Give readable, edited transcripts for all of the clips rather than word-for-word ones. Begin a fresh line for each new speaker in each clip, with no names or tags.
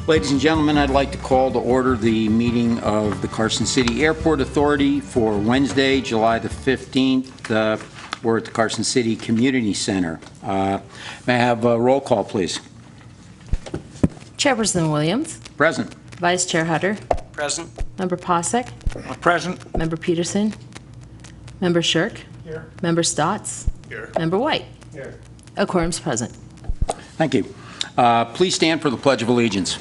Ladies and gentlemen, I'd like to call to order the meeting of the Carson City Airport Authority for Wednesday, July the 15th. We're at the Carson City Community Center. May I have a roll call, please?
Chairperson Williams.
Present.
Vice Chair Hutter.
Present.
Member Posek.
Present.
Member Peterson. Member Shirk.
Here.
Member Stotts.
Here.
Member White.
Here.
A quorum's present.
Thank you. Please stand for the Pledge of Allegiance.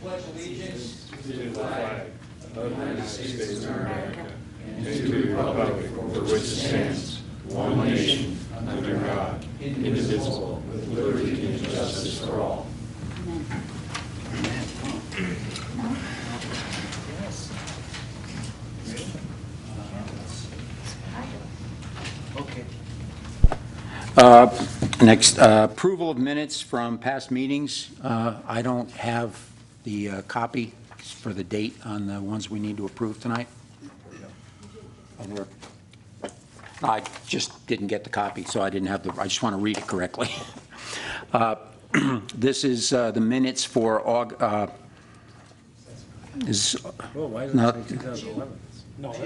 Pledge allegiance to the flag of the United States of America and to the republic for which it stands, one nation, under God, indivisible, with liberty and justice for all. Next, approval of minutes from past meetings. I don't have the copy for the date on the ones we need to approve tonight. I just didn't get the copy, so I didn't have the. I just want to read it correctly. This is the minutes for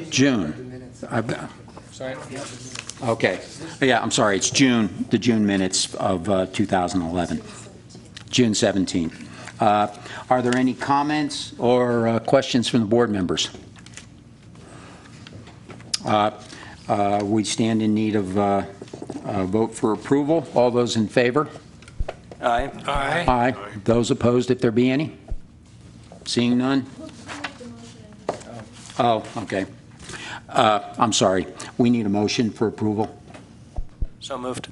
June. Okay. Yeah, I'm sorry. It's June, the June minutes of 2011, June 17th. Are there any comments or questions from the board members? We stand in need of a vote for approval. All those in favor?
Aye.
Aye. Aye. Those opposed, if there be any? Seeing none? Oh, okay. I'm sorry. We need a motion for approval.
So moved.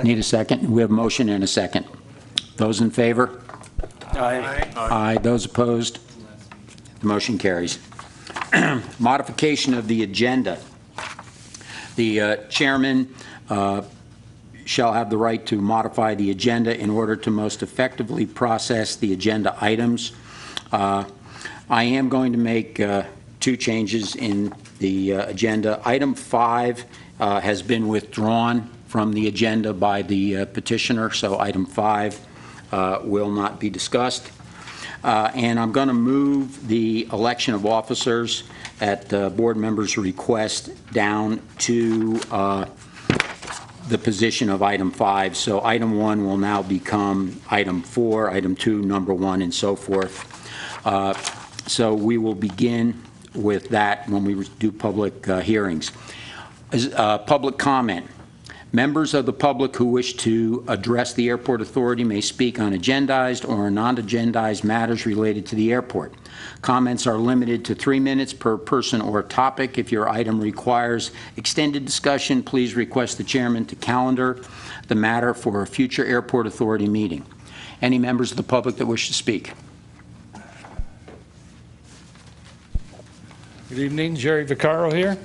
Need a second? We have a motion and a second. Those in favor?
Aye.
Aye. Those opposed? The motion carries. Modification of the agenda. The chairman shall have the right to modify the agenda in order to most effectively process the agenda items. I am going to make two changes in the agenda. Item 5 has been withdrawn from the agenda by the petitioner, so item 5 will not be discussed. And I'm going to move the election of officers at the board members' request down to the position of item 5. So item 1 will now become item 4, item 2, number 1, and so forth. So we will begin with that when we do public hearings. Public comment. Members of the public who wish to address the Airport Authority may speak on agendized or non-agendized matters related to the airport. Comments are limited to 3 minutes per person or topic. If your item requires extended discussion, please request the chairman to calendar the matter for a future Airport Authority meeting. Any members of the public that wish to speak?
Good evening, Jerry Vaccaro here.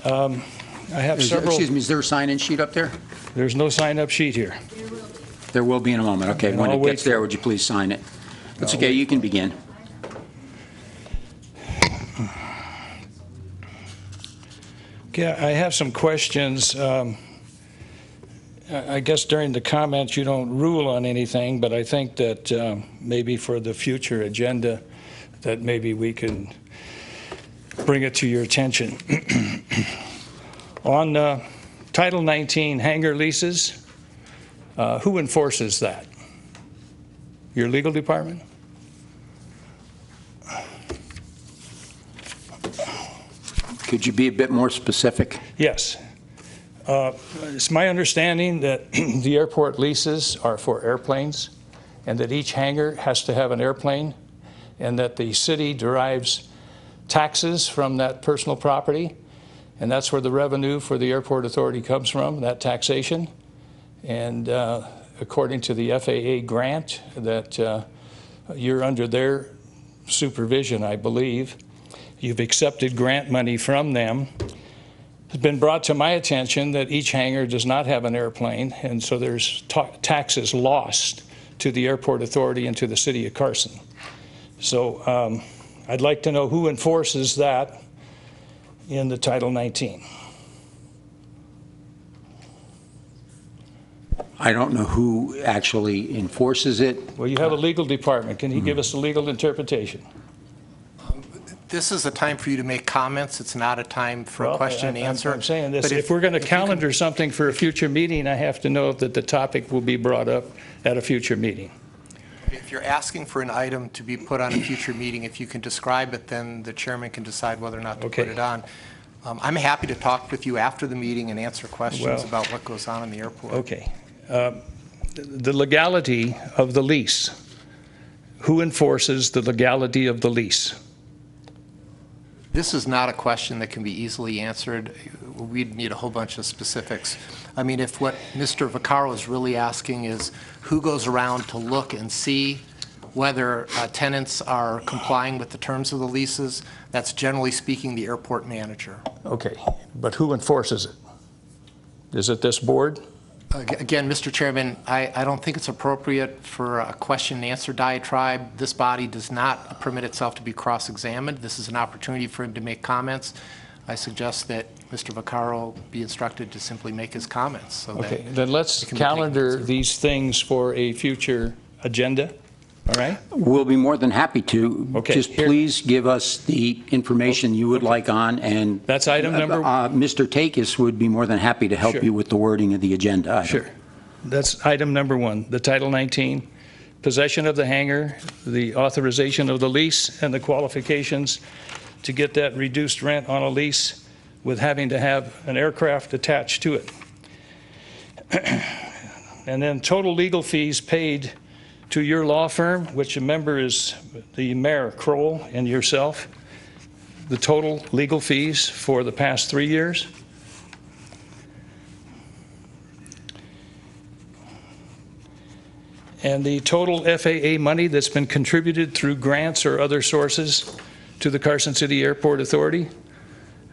I have several.
Excuse me, is there a sign-in sheet up there?
There's no sign-up sheet here.
There will be in a moment. Okay,
And
when
I'll
it gets
wait
there, would you please sign it? That's okay, you can begin.
Okay, I have some questions. I guess during the comments you don't rule on anything, but I think that maybe for the future agenda that maybe we can bring it to your attention. On Title 19 hangar leases, who enforces that? Your legal department?
Could you be a bit more specific?
Yes. It's my understanding that the airport leases are for airplanes and that each hangar has to have an airplane and that the city derives taxes from that personal property, and that's where the revenue for the Airport Authority comes from, that taxation. And according to the FAA grant that you're under their supervision, I believe, you've accepted grant money from them. It's been brought to my attention that each hangar does not have an airplane, and so there's taxes lost to the Airport Authority and to the city of Carson. So I'd like to know who enforces that in the Title 19.
I don't know who actually enforces it.
Well, you have a legal department. Can he give us a legal interpretation?
This is a time for you to make comments. It's not a time for a question and answer.
I'm saying this,
But
if we're going to
if you can-
calendar something for a future meeting, I have to know that the topic will be brought up at a future meeting.
If you're asking for an item to be put on a future meeting, if you can describe it, then the chairman can decide whether or not to put
Okay.
it on. I'm happy to talk with you after the meeting and answer questions
Well,
about what goes on in the airport.
Okay. The legality of the lease. Who enforces the legality of the lease?
This is not a question that can be easily answered. We'd need a whole bunch of specifics. I mean, if what Mr. Vaccaro is really asking is who goes around to look and see whether tenants are complying with the terms of the leases, that's generally speaking the airport manager.
Okay, but who enforces it? Is it this board?
Again, Mr. Chairman, I don't think it's appropriate for a question and answer diatribe. This body does not permit itself to be cross-examined. This is an opportunity for him to make comments. I suggest that Mr. Vaccaro be instructed to simply make his comments. So that
Okay, then let's
it can be taken
calendar
into-
these things for a future agenda, all right?
We'll be more than happy to.
Okay,
Just
here-
please give us the information you would like on, and
That's item number-
Mr. Takis would be more than happy to help
Sure.
you with the wording of the agenda item.
Sure. That's item number one, the Title 19, possession of the hangar, the authorization of the lease, and the qualifications to get that reduced rent on a lease with having to have an aircraft attached to it. And then total legal fees paid to your law firm, which a member is the Mayor Kroll and yourself, the total legal fees for the past 3 years. And the total FAA money that's been contributed through grants or other sources to the Carson City Airport Authority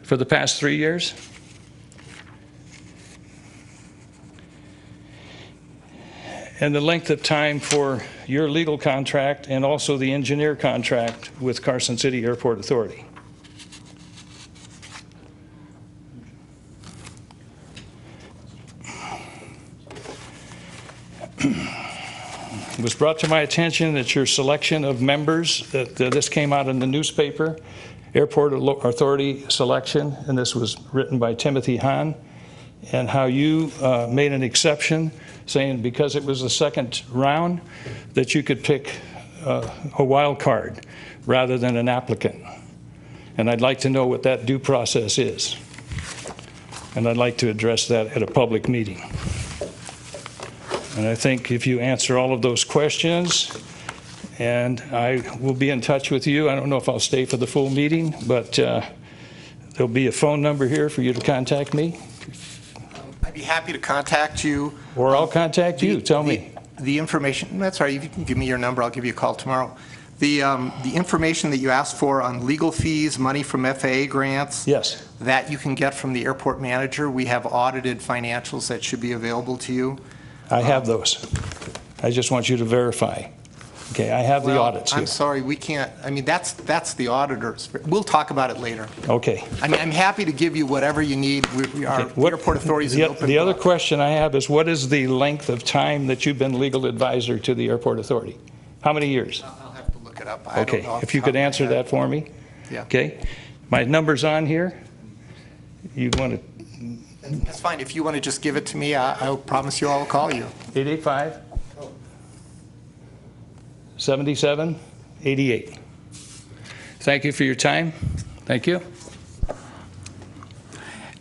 for the past 3 years. And the length of time for your legal contract and also the engineer contract with Carson City Airport Authority. It was brought to my attention that your selection of members, that this came out in the newspaper, Airport Authority selection, and this was written by Timothy Hahn, and how you made an exception, saying because it was the second round, that you could pick a wild card rather than an applicant. And I'd like to know what that due process is. And I'd like to address that at a public meeting. And I think if you answer all of those questions, and I will be in touch with you. I don't know if I'll stay for the full meeting, but there'll be a phone number here for you to contact me,
I'd be happy to contact you.
or I'll contact you. Tell me.
The information, that's all right, if you can give me your number, I'll give you a call tomorrow. The information that you asked for on legal fees, money from FAA grants,
Yes.
that you can get from the airport manager. We have audited financials that should be available to you.
I have those. I just want you to verify. Okay, I have the
Well,
audits here.
I'm sorry, we can't, I mean, that's the auditors. We'll talk about it later.
Okay.
I mean, I'm happy to give you whatever you need. Our
Okay, what-
airport authority is an open
The other
book.
question I have is, what is the length of time that you've been legal advisor to the airport authority? How many years?
I'll have to look it up. I don't
Okay,
know off
if
the
you
top
could
of my
answer
head.
that for me?
Yeah.
Okay, my number's on here. You want to,
That's fine. If you want to just give it to me, I'll promise you I'll call you.
885 77 88. Thank you for your time. Thank you.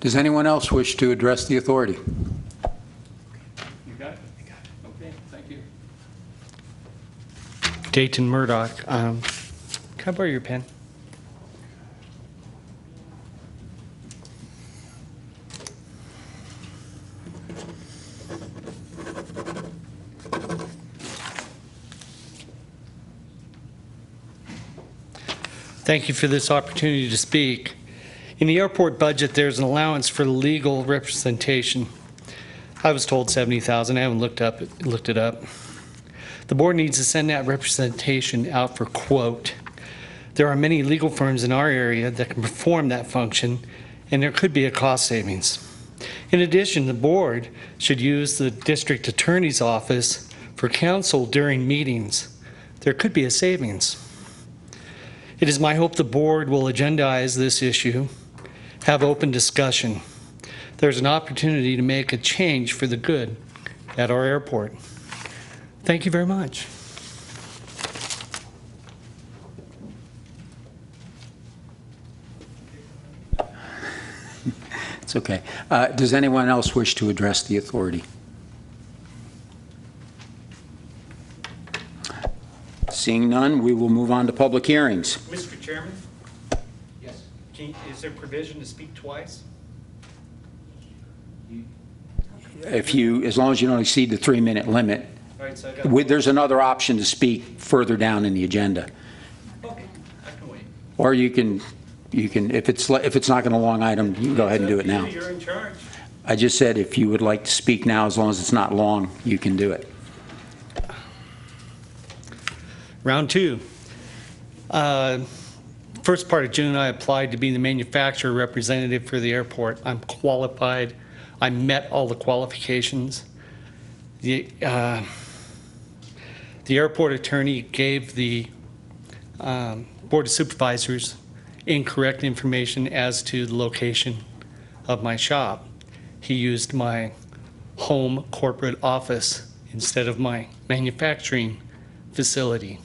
Does anyone else wish to address the authority?
You got it? Okay, thank you.
Dayton Murdoch. Can I borrow your pen? Thank you for this opportunity to speak. In the airport budget, there's an allowance for legal representation. I was told 70,000. I haven't looked it up. The board needs to send that representation out for quote. There are many legal firms in our area that can perform that function, and there could be a cost savings. In addition, the board should use the district attorney's office for counsel during meetings. There could be a savings. It is my hope the board will agendize this issue, have open discussion. There's an opportunity to make a change for the good at our airport. Thank you very much.
It's okay. Does anyone else wish to address the authority? Seeing none, we will move on to public hearings.
Mr. Chairman? Yes. Is there provision to speak twice?
As long as you don't exceed the 3-minute limit.
All right, so I got...
There's another option to speak further down in the agenda.
Okay, I can wait.
Or you can, if it's not going to long item, you can go ahead and do it now.
You're in charge.
I just said if you would like to speak now, as long as it's not long, you can do it.
Round two. First part of June, I applied to be the manufacturer representative for the airport. I'm qualified. I met all the qualifications. The airport attorney gave the Board of Supervisors incorrect information as to the location of my shop. He used my home corporate office instead of my manufacturing facility.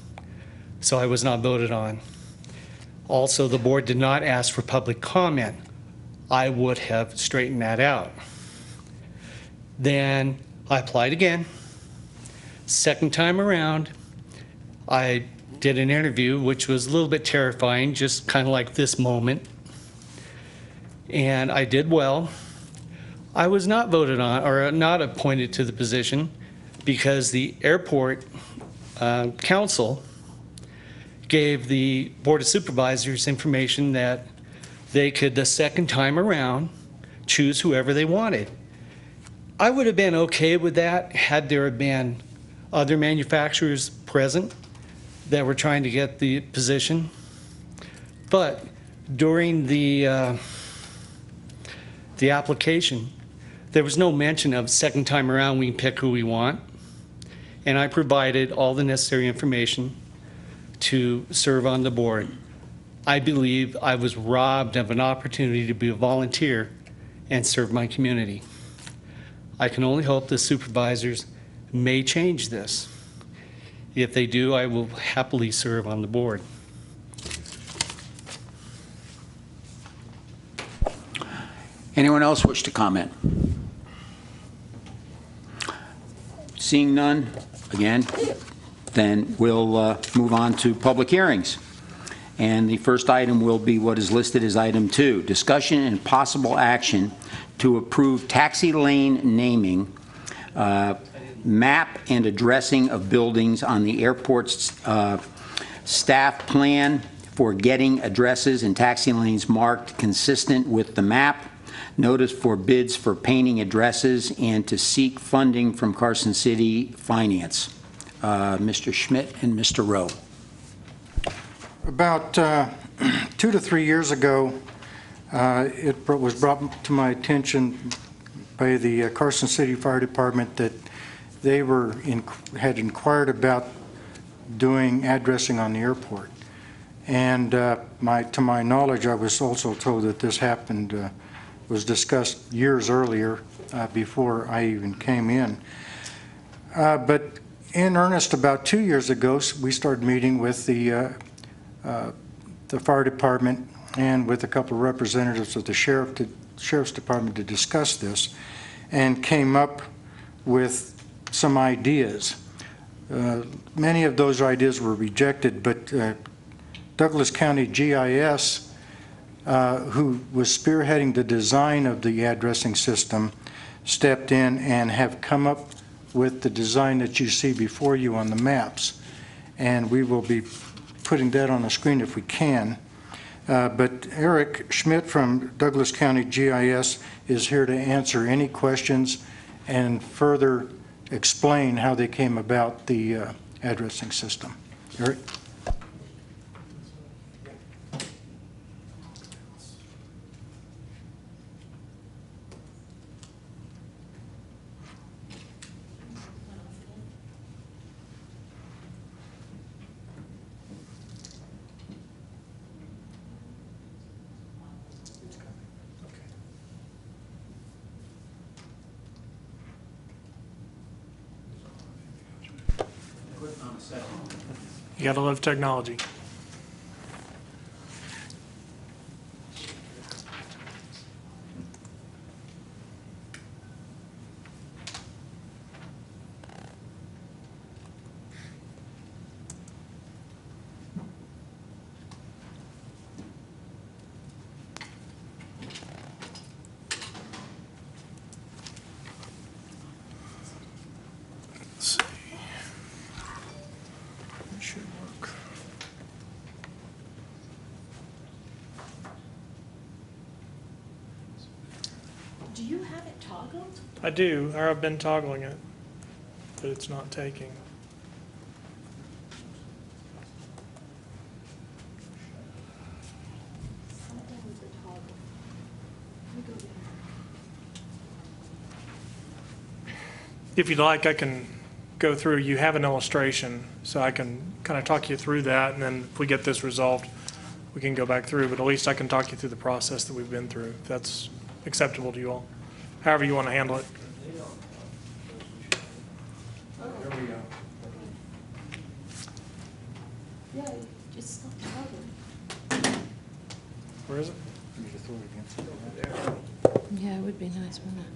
So I was not voted on. Also, the board did not ask for public comment. I would have straightened that out. Then I applied again. Second time around, I did an interview, which was a little bit terrifying, just kind of like this moment. And I did well. I was not voted on, or not appointed to the position, because the airport council gave the Board of Supervisors information that they could, the second time around, choose whoever they wanted. I would have been okay with that had there been other manufacturers present that were trying to get the position. But during the application, there was no mention of second time around we can pick who we want. And I provided all the necessary information to serve on the board. I believe I was robbed of an opportunity to be a volunteer and serve my community. I can only hope the supervisors may change this. If they do, I will happily serve on the board.
Anyone else wish to comment? Seeing none, again, then we'll move on to public hearings. And the first item will be what is listed as item 2, discussion and possible action to approve taxi lane naming, map and addressing of buildings on the airport's staff plan for getting addresses and taxi lanes marked consistent with the map, notice for bids for painting addresses, and to seek funding from Carson City Finance. Mr. Schmidt and Mr. Rowe.
About 2 to 3 years ago, it was brought to my attention by the Carson City Fire Department that they had inquired about doing addressing on the airport. And to my knowledge, I was also told that this happened, was discussed years earlier before I even came in. But in earnest, about 2 years ago, we started meeting with the fire department and with a couple of representatives of the sheriff's department to discuss this, and came up with some ideas. Many of those ideas were rejected, but Douglas County GIS, who was spearheading the design of the addressing system, stepped in and have come up with the design that you see before you on the maps. And we will be putting that on the screen if we can. But Eric Schmidt from Douglas County GIS is here to answer any questions and further explain how they came about the addressing system. Eric?
You gotta love technology. Let's see. It should work.
Do you have it toggled?
I do, or I've been toggling it, but it's not taking. If you'd like, I can go through, you have an illustration, so I can kind of talk you through that, and then if we get this resolved, we can go back through, but at least I can talk you through the process that we've been through, if that's acceptable to you all. However you want to handle it.
Yeah, it's not toggled.
Where is it?
Yeah, it would be nice, wouldn't it?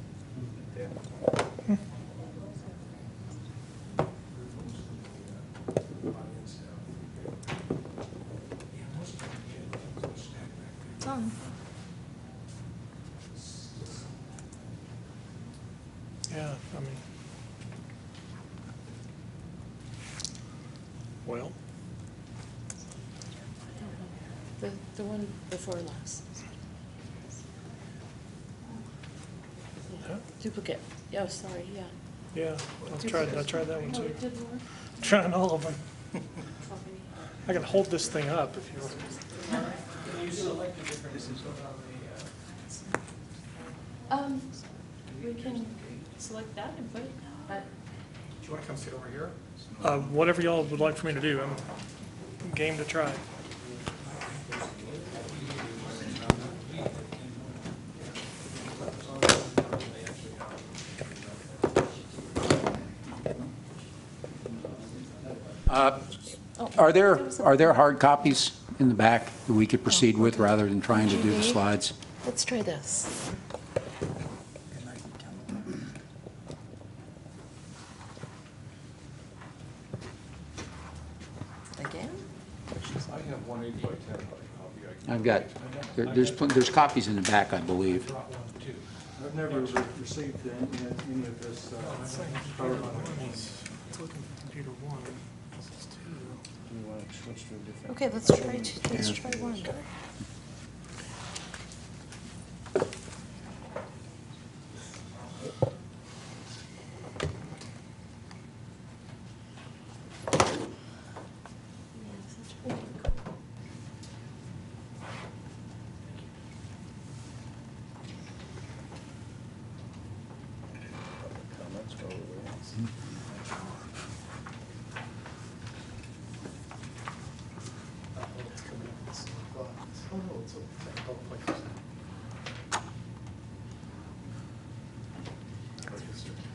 It's on.
Yeah, I mean. Well,
The one before last.
Huh?
Duplicate. Oh, sorry, yeah.
yeah, I tried that one
Oh,
too.
it did work?
Trying all of them. I can hold this thing up if you want.
We can select that and put it, but
Do you want to come sit over here?
Whatever y'all would like for me to do, I'm game to try.
Are there hard copies in the back that we could proceed with rather than trying to do the slides?
let's try this. Again?
I've got, there's copies in the back, I believe.
I've never received any of this.
It's looking for computer one. This is two.
Okay, let's try two, let's try one.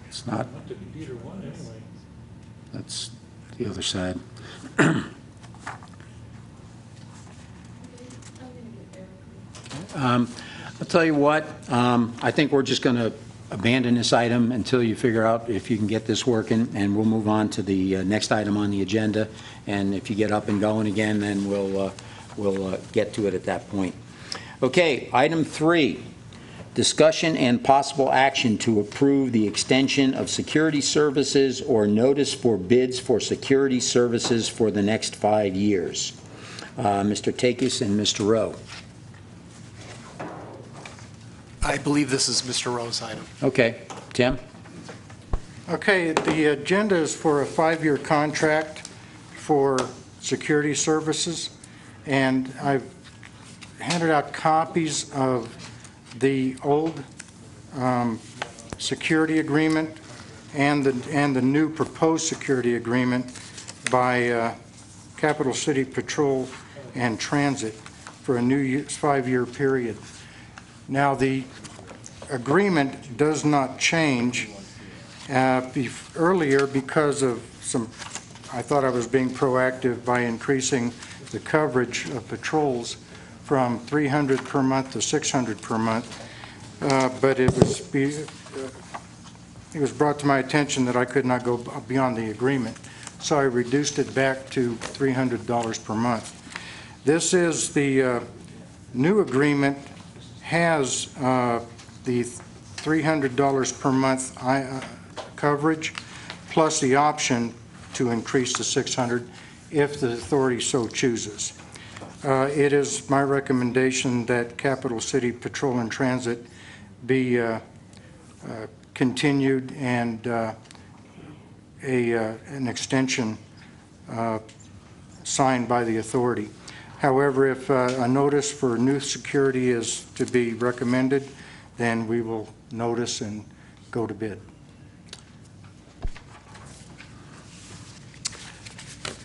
It's not,
Computer one anyway.
that's the other side. I'll tell you what, I think we're just going to abandon this item until you figure out if you can get this working, and we'll move on to the next item on the agenda. And if you get up and going again, then we'll get to it at that point. Okay, item 3, discussion and possible action to approve the extension of security services or notice for bids for security services for the next 5 years. Mr. Takis and Mr. Rowe.
I believe this is Mr. Rowe's item.
Okay, Tim?
Okay, the agenda is for a 5-year contract for security services, and I've handed out copies of the old security agreement and the new proposed security agreement by Capital City Patrol and Transit for a new 5-year period. Now, the agreement does not change. Earlier, because of some I thought I was being proactive by increasing the coverage of patrols from 300 per month to 600 per month, but it was brought to my attention that I could not go beyond the agreement, so I reduced it back to $300 per month. This is the new agreement has the $300 per month coverage, plus the option to increase to 600 if the authority so chooses. It is my recommendation that Capital City Patrol and Transit be continued and an extension signed by the authority. However, if a notice for new security is to be recommended, then we will notice and go to bid.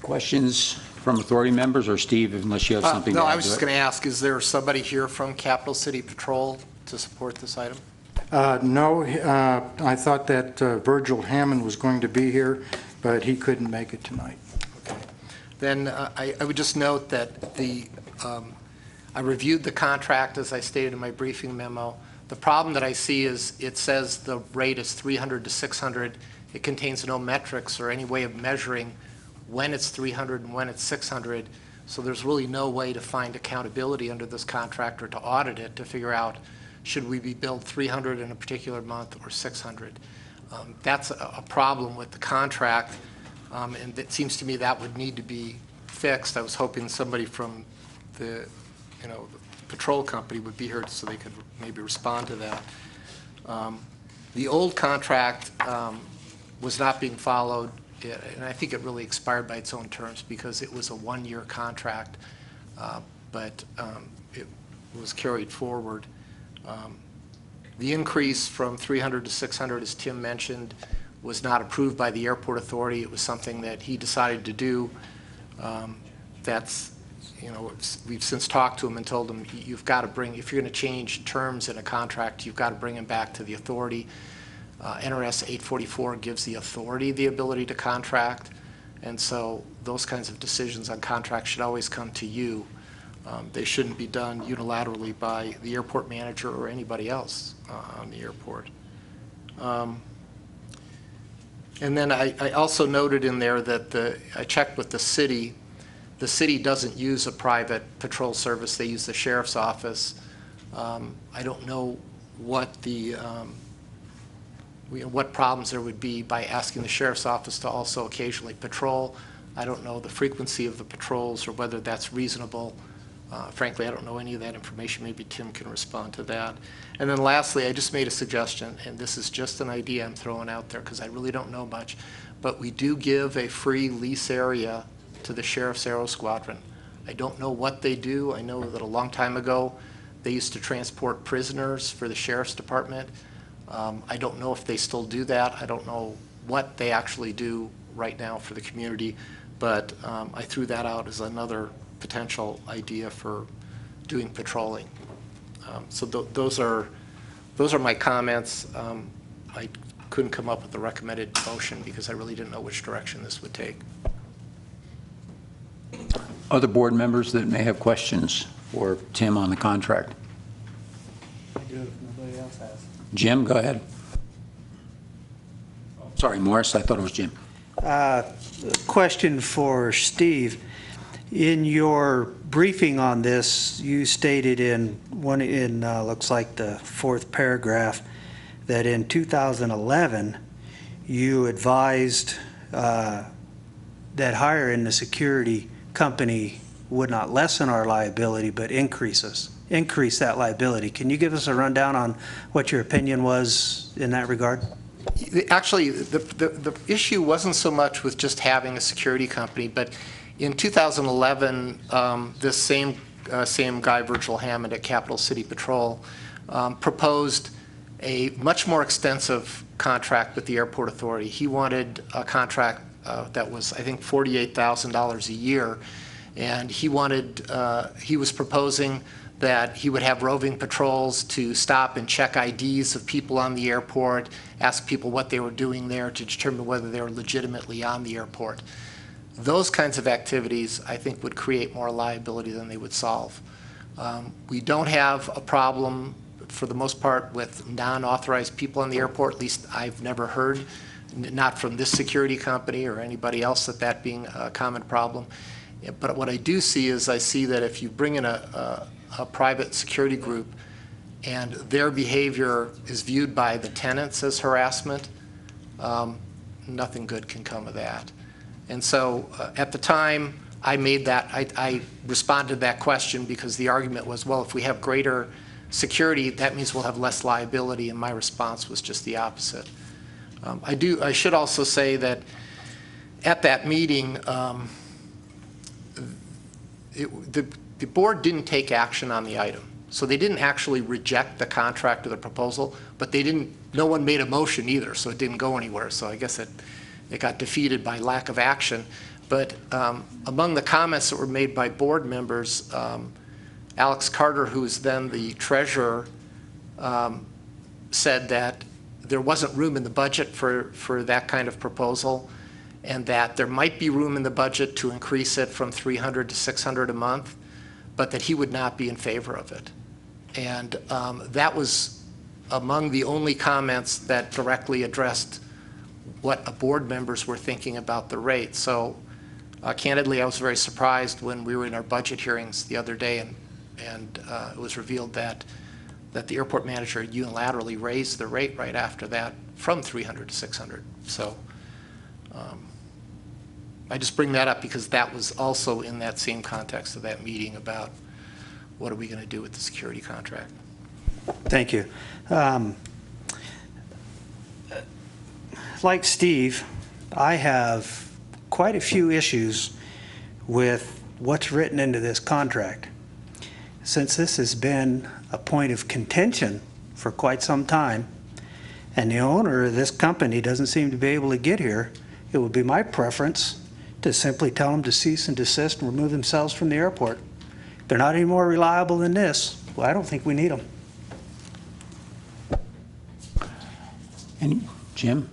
Questions from authority members, or Steve, unless you have something to add
No,
to
I was just
it?
going to ask, is there somebody here from Capital City Patrol to support this item?
No, I thought that Virgil Hammond was going to be here, but he couldn't make it tonight.
Then I would just note that I reviewed the contract, as I stated in my briefing memo. The problem that I see is it says the rate is 300 to 600. It contains no metrics or any way of measuring when it's 300 and when it's 600. So there's really no way to find accountability under this contract or to audit it to figure out should we be billed 300 in a particular month or 600. That's a problem with the contract. And it seems to me that would need to be fixed. I was hoping somebody from the, the patrol company would be here so they could maybe respond to that. The old contract was not being followed, and I think it really expired by its own terms because it was a one-year contract, but it was carried forward. The increase from 300 to 600, as Tim mentioned, was not approved by the airport authority. It was something that he decided to do. We've since talked to him and told him, you've got to bring, if you're going to change terms in a contract, you've got to bring him back to the authority. NRS 844 gives the authority the ability to contract, and so those kinds of decisions on contracts should always come to you. They shouldn't be done unilaterally by the airport manager or anybody else on the airport. And then I also noted in there that I checked with the city. The city doesn't use a private patrol service. They use the sheriff's office. I don't know what what problems there would be by asking the sheriff's office to also occasionally patrol. I don't know the frequency of the patrols or whether that's reasonable. Frankly, I don't know any of that information. Maybe Tim can respond to that. And then lastly, I just made a suggestion, and this is just an idea I'm throwing out there because I really don't know much, but we do give a free lease area to the Sheriff's Aero Squadron. I don't know what they do. I know that a long time ago they used to transport prisoners for the Sheriff's Department. I don't know if they still do that. I don't know what they actually do right now for the community, but I threw that out as another potential idea for doing patrolling. So those are my comments. I couldn't come up with a recommended motion because I really didn't know which direction this would take.
Other board members that may have questions for Tim on the contract?
I do if nobody else has.
Jim, go ahead. Sorry, Morris, I thought it was Jim.
Question for Steve. In your briefing on this, you stated looks like the fourth paragraph, that in 2011, you advised that hiring the security company would not lessen our liability, but increase that liability. Can you give us a rundown on what your opinion was in that regard?
Actually, the issue wasn't so much with just having a security company, but in 2011, this same guy, Virgil Hammond at Capital City Patrol, proposed a much more extensive contract with the airport authority. He wanted a contract that was, I think, $48,000 a year, and he was proposing that he would have roving patrols to stop and check IDs of people on the airport, ask people what they were doing there to determine whether they were legitimately on the airport. those kinds of activities, I think, would create more liability than they would solve. We don't have a problem, for the most part, with non-authorized people in the airport. At least I've never heard, not from this security company or anybody else, that being a common problem. But what I do see is I see that if you bring in a private security group and their behavior is viewed by the tenants as harassment, nothing good can come of that. And so at the time I made that, I responded to that question because the argument was, well, if we have greater security, that means we'll have less liability, and my response was just the opposite. I should also say that at that meeting, the board didn't take action on the item. So they didn't actually reject the contract or the proposal, but no one made a motion either, so it didn't go anywhere. So I guess it got defeated by lack of action. But among the comments that were made by board members, Alex Carter, who was then the treasurer, said that there wasn't room in the budget for that kind of proposal, and that there might be room in the budget to increase it from $300 to $600 a month, but that he would not be in favor of it. And that was among the only comments that directly addressed what board members were thinking about the rate. So candidly, I was very surprised when we were in our budget hearings the other day, and it was revealed that the airport manager unilaterally raised the rate right after that from $300 to $600. So I just bring that up because that was also in that same context of that meeting about what are we going to do with the security contract.
Thank you. Like Steve, I have quite a few issues with what's written into this contract. Since this has been a point of contention for quite some time, and the owner of this company doesn't seem to be able to get here, it would be my preference to simply tell them to cease and desist and remove themselves from the airport. If they're not any more reliable than this, well, I don't think we need them.
Any, Jim,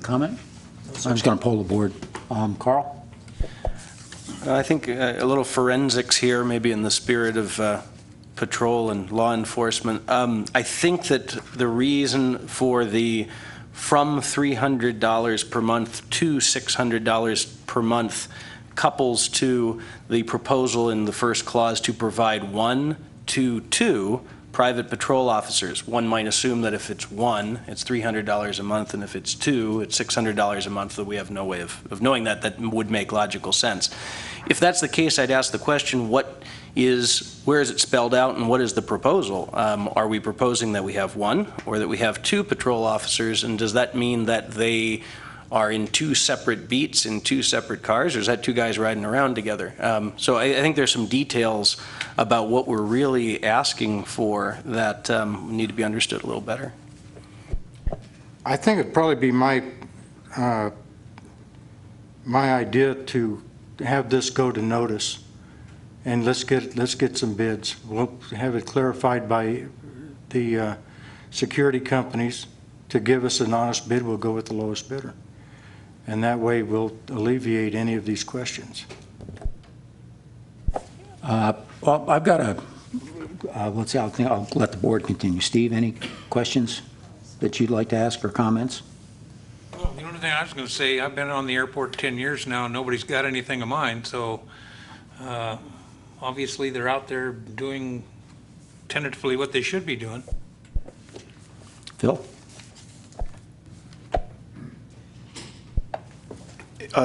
comment? I'm just going to poll the board. Carl?
I think a little forensics here, maybe in the spirit of patrol and law enforcement. I think that the reason for the from $300 per month to $600 per month couples to the proposal in the first clause to provide 1 to 2 private patrol officers. One might assume that if it's 1, it's $300 a month, and if it's 2, it's $600 a month, that we have no way of knowing that. That would make logical sense. If that's the case, I'd ask the question, where is it spelled out, and what is the proposal? Are we proposing that we have 1 or that we have 2 patrol officers, and does that mean that they are in 2 separate beats in 2 separate cars, or is that 2 guys riding around together? So I think there's some details about what we're really asking for that need to be understood a little better.
I think it'd probably be my idea to have this go to notice, and let's get some bids. We'll have it clarified by the security companies to give us an honest bid. We'll go with the lowest bidder, and that way we'll alleviate any of these questions.
Well, I've got a, let's see, I'll let the board continue. Steve, any questions that you'd like to ask or comments?
Well, the only thing I was going to say, I've been on the airport 10 years now, and nobody's got anything of mine, so obviously they're out there doing tentatively what they should be doing.
Phil?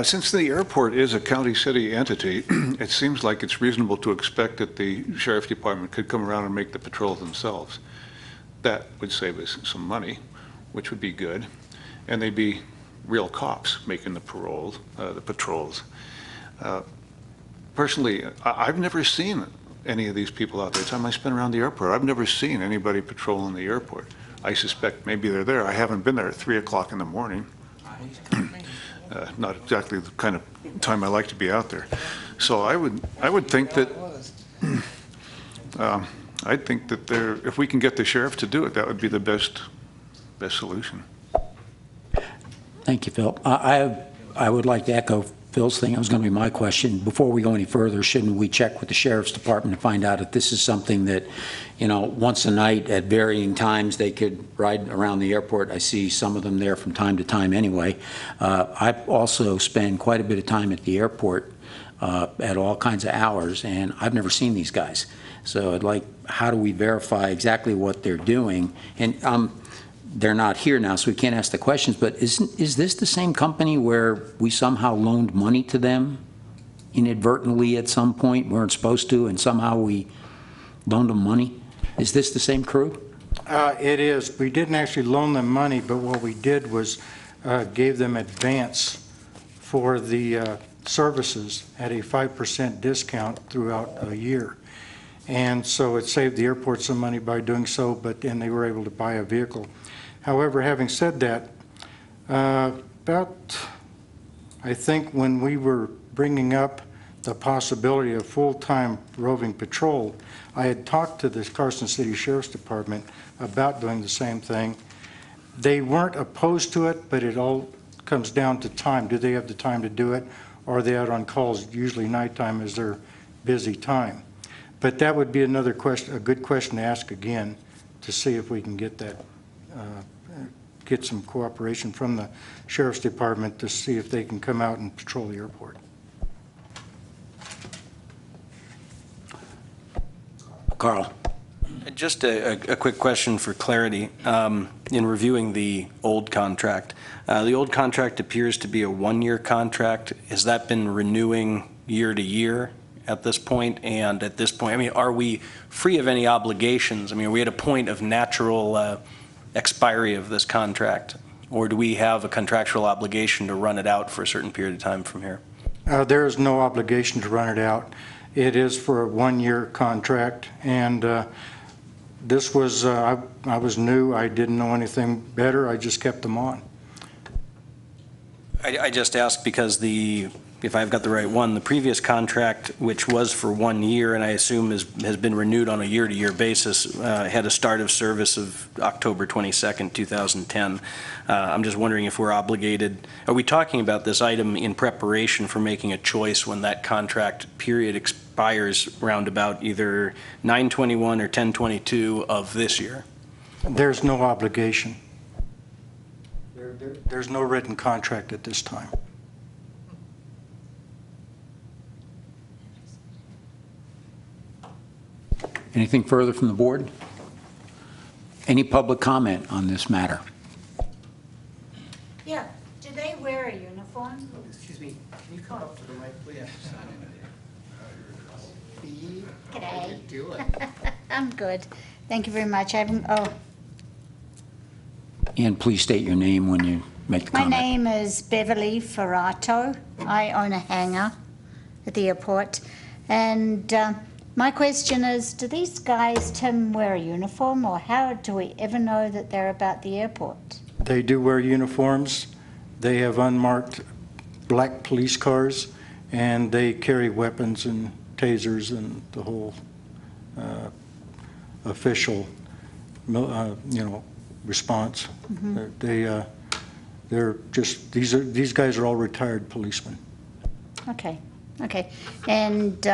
Since the airport is a county city entity, it seems like it's reasonable to expect that the sheriff's department could come around and make the patrol themselves. That would save us some money, which would be good, and they'd be real cops making the patrols. Personally, I've never seen any of these people out there. The time I spent around the airport, I've never seen anybody patrolling the airport. I suspect maybe they're there. I haven't been there at 3 o'clock in the morning. Not exactly the kind of time I like to be out there. So I would think that if we can get the sheriff to do it, that would be the best solution.
Thank you, Phil. I would like to echo Phil's thing, that was going to be my question. Before we go any further, shouldn't we check with the Sheriff's Department to find out if this is something that, you know, once a night at varying times they could ride around the airport? I see some of them there from time to time anyway. I also spend quite a bit of time at the airport at all kinds of hours, and I've never seen these guys. So I'd like, how do we verify exactly what they're doing? And they're not here now, so we can't ask the questions, but is this the same company where we somehow loaned money to them inadvertently at some point, weren't supposed to, and somehow we loaned them money? Is this the same crew?
It is. We didn't actually loan them money, but what we did was gave them advance for the services at a 5% discount throughout a year. And so it saved the airport some money by doing so, but then they were able to buy a vehicle. However, having said that, I think when we were bringing up the possibility of full-time roving patrol, I had talked to the Carson City Sheriff's Department about doing the same thing. They weren't opposed to it, but it all comes down to time. Do they have the time to do it? Or are they out on calls? Usually nighttime is their busy time. But that would be another question, a good question to ask again, to see if we can get that, get some cooperation from the Sheriff's Department to see if they can come out and patrol the airport.
Carl.
Just a quick question for clarity. In reviewing the old contract appears to be a one-year contract. Has that been renewing year to year at this point? And at this point, I mean, are we free of any obligations? I mean, are we at a point of natural expiry of this contract? Or do we have a contractual obligation to run it out for a certain period of time from here?
There is no obligation to run it out. It is for a one-year contract, and this was, I was new, I didn't know anything better, I just kept them on.
I just asked because if I've got the right one, the previous contract, which was for 1 year, and I assume has been renewed on a year-to-year basis, had a start of service of October 22nd, 2010. I'm just wondering if we're obligated, are we talking about this item in preparation for making a choice when that contract period expires around about either 9/21 or 10/22 of this year?
There's no obligation. There's no written contract at this time.
Anything further from the board? Any public comment on this matter?
Yeah, do they wear a uniform?
Excuse me, can you come up to the mic, please?
G'day.
How you doing?
I'm good. Thank you very much.
And please state your name when you make the
My
comment.
name is Beverly Ferrato. I own a hangar at the airport. And my question is, do these guys, Tim, wear a uniform, or how do we ever know that they're about the airport?
They do wear uniforms. They have unmarked black police cars, and they carry weapons and tasers and the whole official, response.
Mm-hmm.
They're just, these guys are all retired policemen.
Okay. And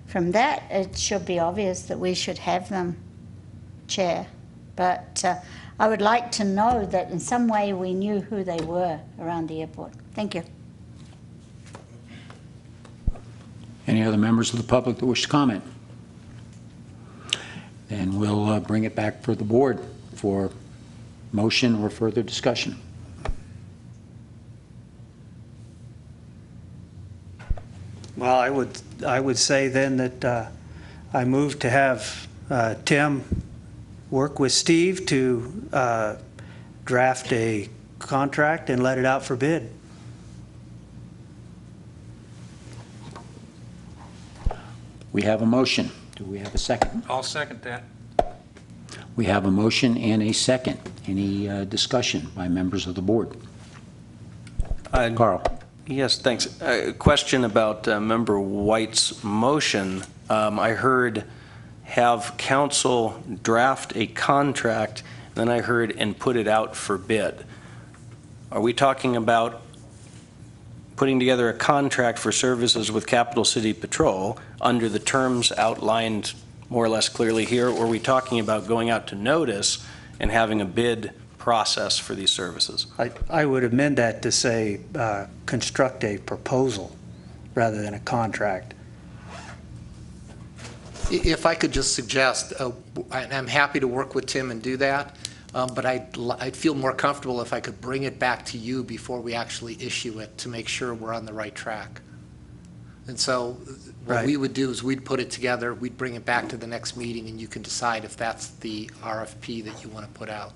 from that, it should be obvious that we should have them, Chair. But I would like to know that in some way we knew who they were around the airport. Thank you.
Any other members of the public that wish to comment? Then we'll bring it back for the board for motion or further discussion.
Well, I would say then that I move to have Tim work with Steve to draft a contract and let it out for bid.
We have a motion. Do we have a second?
I'll second that.
We have a motion and a second. Any discussion by members of the board? Carl.
Yes, thanks. A question about Member White's motion. I heard have council draft a contract, then I heard and put it out for bid. Are we talking about putting together a contract for services with Capital City Patrol under the terms outlined more or less clearly here, or are we talking about going out to notice and having a bid process for these services?
I would amend that to say construct a proposal rather than a contract.
If I could just suggest, and I'm happy to work with Tim and do that, but I'd feel more comfortable if I could bring it back to you before we actually issue it to make sure we're on the right track. And so what we would do is we'd put it together, we'd bring it back to the next meeting, and you can decide if that's the RFP that you want to put out.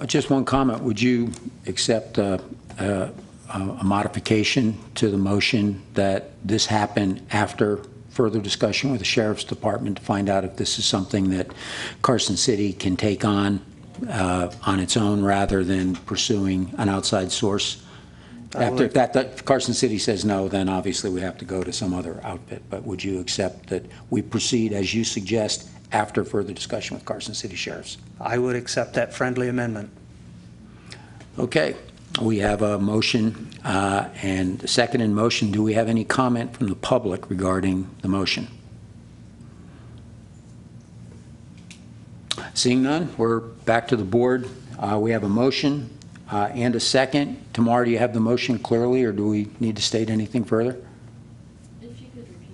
Just one comment. Would you accept a modification to the motion that this happen after further discussion with the Sheriff's Department to find out if this is something that Carson City can take on its own rather than pursuing an outside source? If that Carson City says no, then obviously we have to go to some other outfit. But would you accept that we proceed as you suggest after further discussion with Carson City Sheriffs?
I would accept that friendly amendment.
Okay. We have a motion and a second in motion. Do we have any comment from the public regarding the motion? Seeing none, we're back to the board. We have a motion and a second. Tamar, do you have the motion clearly, or do we need to state anything further?
If you could repeat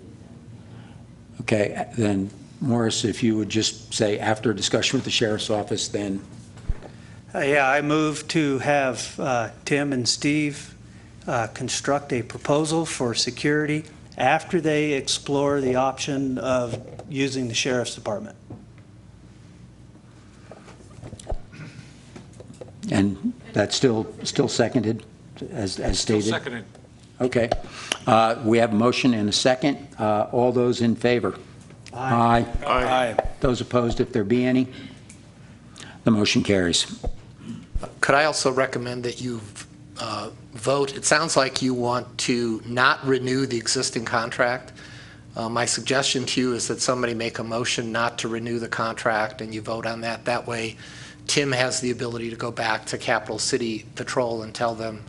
that.
Okay, then Morris, if you would just say after discussion with the Sheriff's Office, then.
Yeah, I move to have Tim and Steve construct a proposal for security after they explore the option of using the Sheriff's Department.
And that's still seconded as stated?
Still seconded.
Okay. We have a motion and a second. All those in favor?
Aye.
Aye.
Those opposed, if there be any? The motion carries.
Could I also recommend that you vote? It sounds like you want to not renew the existing contract. My suggestion to you is that somebody make a motion not to renew the contract and you vote on that. That way, Tim has the ability to go back to Capital City Patrol and tell them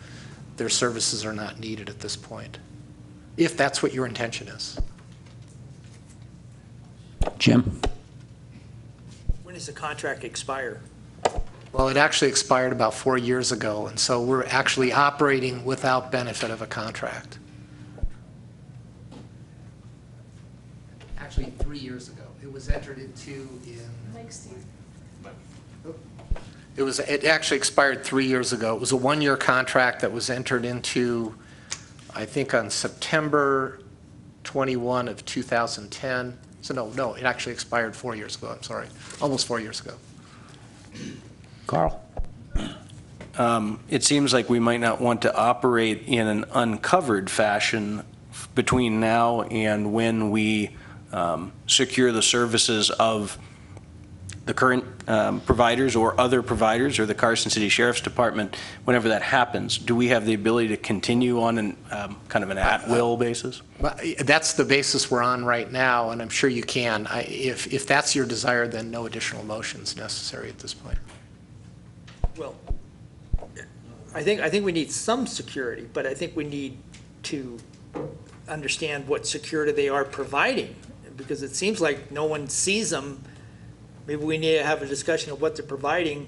their services are not needed at this point, if that's what your intention is.
Jim?
When does the contract expire?
Well, it actually expired about 4 years ago, and so we're actually operating without benefit of a contract. Actually, 3 years ago. It was entered into in... It actually expired 3 years ago. It was a one-year contract that was entered into, I think, on September 21 of 2010. So no, it actually expired 4 years ago. I'm sorry, almost 4 years ago.
Carl?
It seems like we might not want to operate in an uncovered fashion between now and when we secure the services of the current providers or other providers or the Carson City Sheriff's Department. Whenever that happens, do we have the ability to continue on an kind of an at-will basis?
That's the basis we're on right now, and I'm sure you can. If that's your desire, then no additional motions necessary at this point.
Well, I think we need some security, but I think we need to understand what security they are providing, because it seems like no one sees them. Maybe we need to have a discussion of what they're providing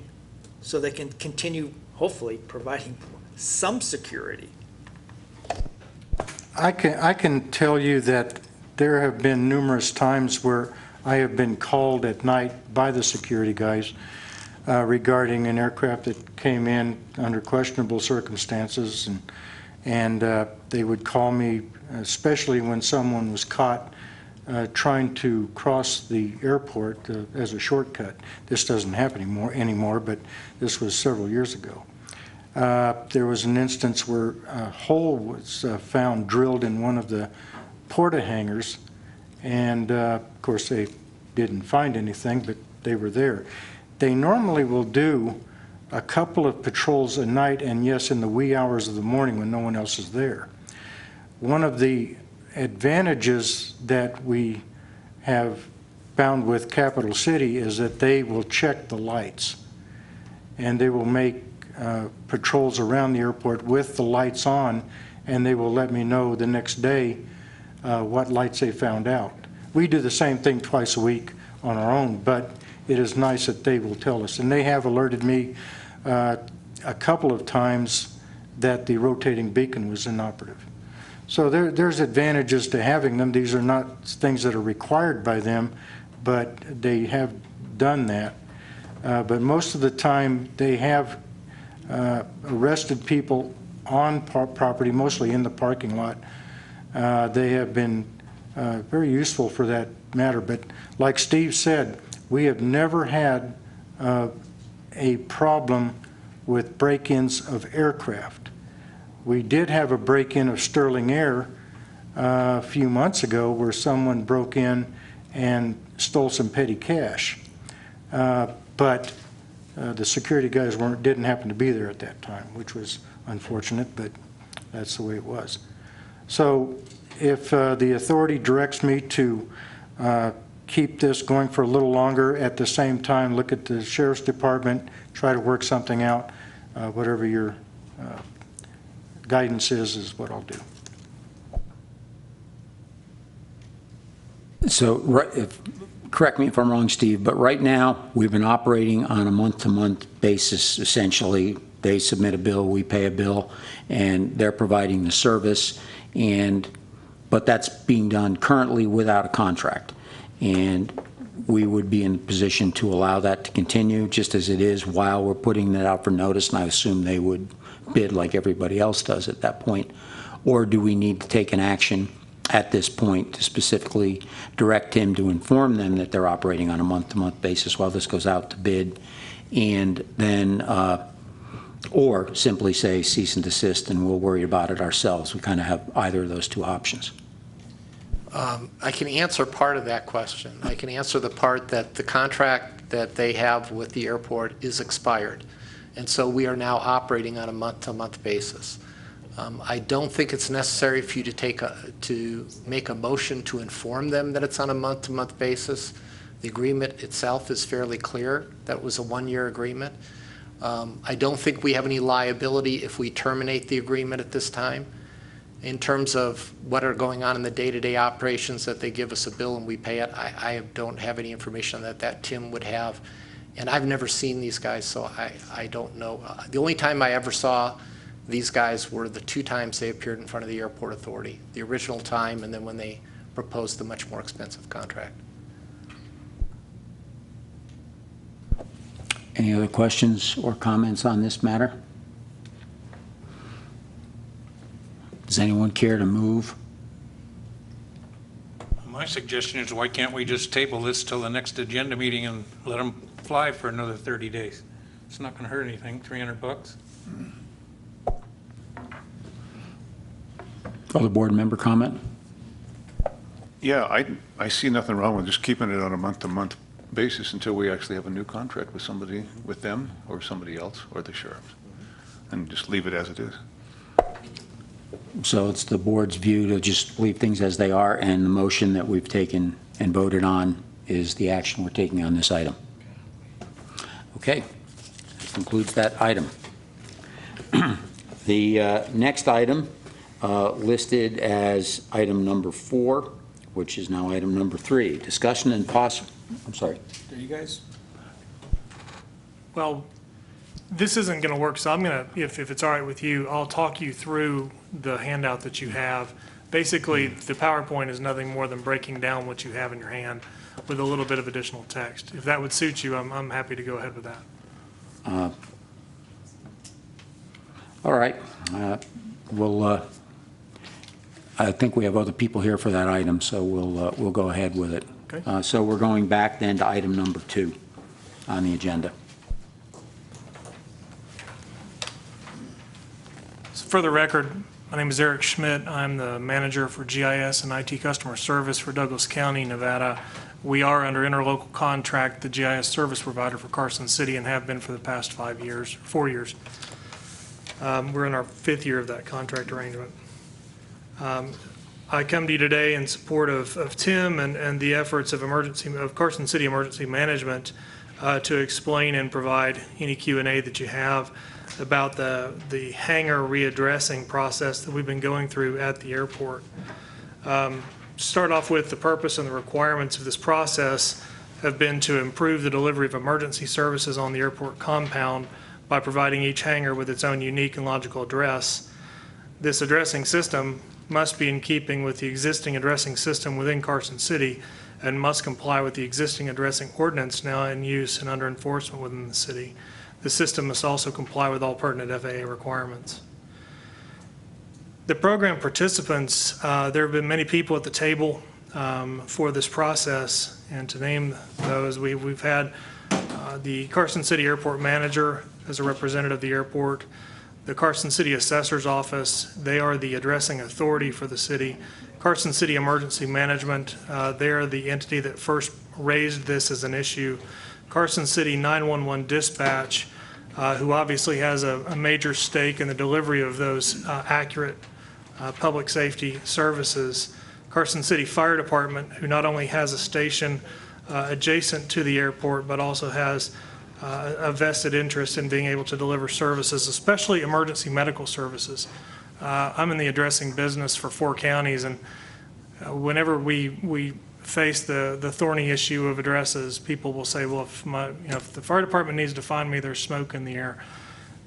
so they can continue, hopefully, providing some security.
I can tell you that there have been numerous times where I have been called at night by the security guys regarding an aircraft that came in under questionable circumstances, and they would call me, especially when someone was caught trying to cross the airport as a shortcut. This doesn't happen anymore, but this was several years ago. There was an instance where a hole was found drilled in one of the porta hangars, and of course they didn't find anything, but they were there. They normally will do a couple of patrols a night, and yes, in the wee hours of the morning when no one else is there. One of the advantages that we have found with Capital City is that they will check the lights, and they will make patrols around the airport with the lights on, and they will let me know the next day what lights they found out. We do the same thing twice a week on our own, but it is nice that they will tell us. And they have alerted me a couple of times that the rotating beacon was inoperative. So there's advantages to having them. These are not things that are required by them, but they have done that. But most of the time, they have arrested people on property, mostly in the parking lot. They have been very useful for that matter. But like Steve said, we have never had a problem with break-ins of aircraft. We did have a break-in of Sterling Air a few months ago where someone broke in and stole some petty cash. But the security guys didn't happen to be there at that time, which was unfortunate, but that's the way it was. So if the authority directs me to keep this going for a little longer, at the same time look at the Sheriff's Department, try to work something out, whatever your guidance is what I'll do.
So, correct me if I'm wrong, Steve, but right now, we've been operating on a month-to-month basis, essentially. They submit a bill, we pay a bill, and they're providing the service, but that's being done currently without a contract. And we would be in a position to allow that to continue just as it is while we're putting that out for notice, and I assume they would bid like everybody else does at that point. Or do we need to take an action at this point to specifically direct him to inform them that they're operating on a month-to-month basis while this goes out to bid, and then or simply say cease and desist and we'll worry about it ourselves? We kind of have either of those two options.
I can answer part of that question. I can answer the part that the contract that they have with the airport is expired, and so we are now operating on a month-to-month basis. I don't think it's necessary for you to make a motion to inform them that it's on a month-to-month basis. The agreement itself is fairly clear. That was a one-year agreement. I don't think we have any liability if we terminate the agreement at this time. In terms of what are going on in the day-to-day operations, that they give us a bill and we pay it, I don't have any information on that Tim would have. And I've never seen these guys, so I don't know. The only time I ever saw these guys were the 2 times they appeared in front of the airport authority, the original time and then when they proposed the much more expensive contract.
Any other questions or comments on this matter? Does anyone care to move?
My suggestion is, why can't we just table this till the next agenda meeting and let them fly for another 30 days? It's not going to hurt anything, $300.
Other board member comment?
Yeah, I see nothing wrong with just keeping it on a month-to-month basis until we actually have a new contract with somebody, with them or somebody else or the sheriff, and just leave it as it is.
So it's the board's view to just leave things as they are, and the motion that we've taken and voted on is the action we're taking on this item. Okay, that concludes that item. The next item listed as item number 4, which is now item number 3, discussion and possible, I'm sorry.
Are you guys? Well, this isn't going to work, so I'm going to, if it's all right with you, I'll talk you through the handout that you have. Basically, the PowerPoint is nothing more than breaking down what you have in your hand with a little bit of additional text. If that would suit you, I'm happy to go ahead with that.
All right. I think we have other people here for that item, so we'll go ahead with it.
Okay.
So we're going back then to item number 2 on the agenda.
So for the record, my name is Eric Schmidt. I'm the manager for GIS and IT customer service for Douglas County, Nevada. We are under interlocal contract, the GIS service provider for Carson City, and have been for the past 4 years. We're in our 5th year of that contract arrangement. I come to you today in support of Tim and the efforts of Carson City Emergency Management to explain and provide any Q&A that you have. about the hangar readdressing process that we've been going through at the airport. Start off with the purpose and the requirements of this process have been to improve the delivery of emergency services on the airport compound by providing each hangar with its own unique and logical address. This addressing system must be in keeping with the existing addressing system within Carson City and must comply with the existing addressing ordinance now in use and under enforcement within the city. The system must also comply with all pertinent FAA requirements. The program participants, there have been many people at the table for this process, and to name those, we've had the Carson City Airport Manager as a representative of the airport, the Carson City Assessor's Office, they are the addressing authority for the city. Carson City Emergency Management, they are the entity that first raised this as an issue. Carson City 911 Dispatch, who obviously has a major stake in the delivery of those accurate public safety services. Carson City Fire Department, who not only has a station adjacent to the airport, but also has a vested interest in being able to deliver services, especially emergency medical services. I'm in the addressing business for 4 counties, and whenever we face the thorny issue of addresses, people will say, well, if the fire department needs to find me, there's smoke in the air.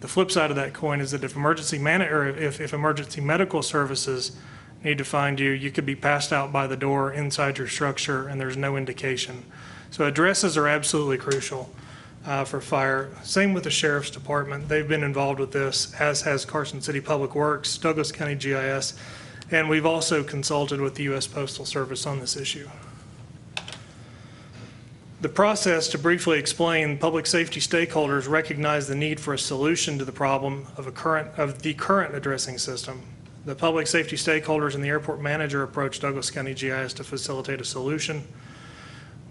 The flip side of that coin is that if emergency medical services need to find you, you could be passed out by the door inside your structure and there's no indication. So addresses are absolutely crucial for fire. Same with the Sheriff's Department. They've been involved with this, as has Carson City Public Works, Douglas County GIS, and we've also consulted with the U.S. Postal Service on this issue. The process, to briefly explain, public safety stakeholders recognize the need for a solution to the problem of the current addressing system. The public safety stakeholders and the airport manager approached Douglas County GIS to facilitate a solution.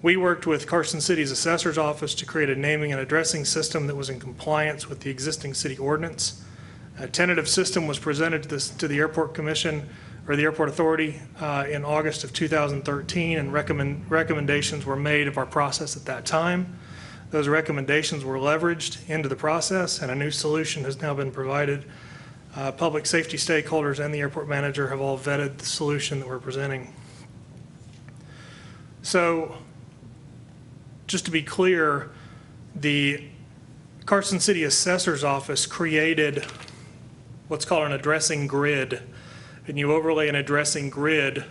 We worked with Carson City's assessor's office to create a naming and addressing system that was in compliance with the existing city ordinance. A tentative system was presented to the Airport Commission or the Airport Authority in August of 2013, and recommendations were made of our process at that time. Those recommendations were leveraged into the process, and a new solution has now been provided. Public safety stakeholders and the airport manager have all vetted the solution that we're presenting. So, just to be clear, the Carson City Assessor's Office created what's called an addressing grid, and you overlay an addressing grid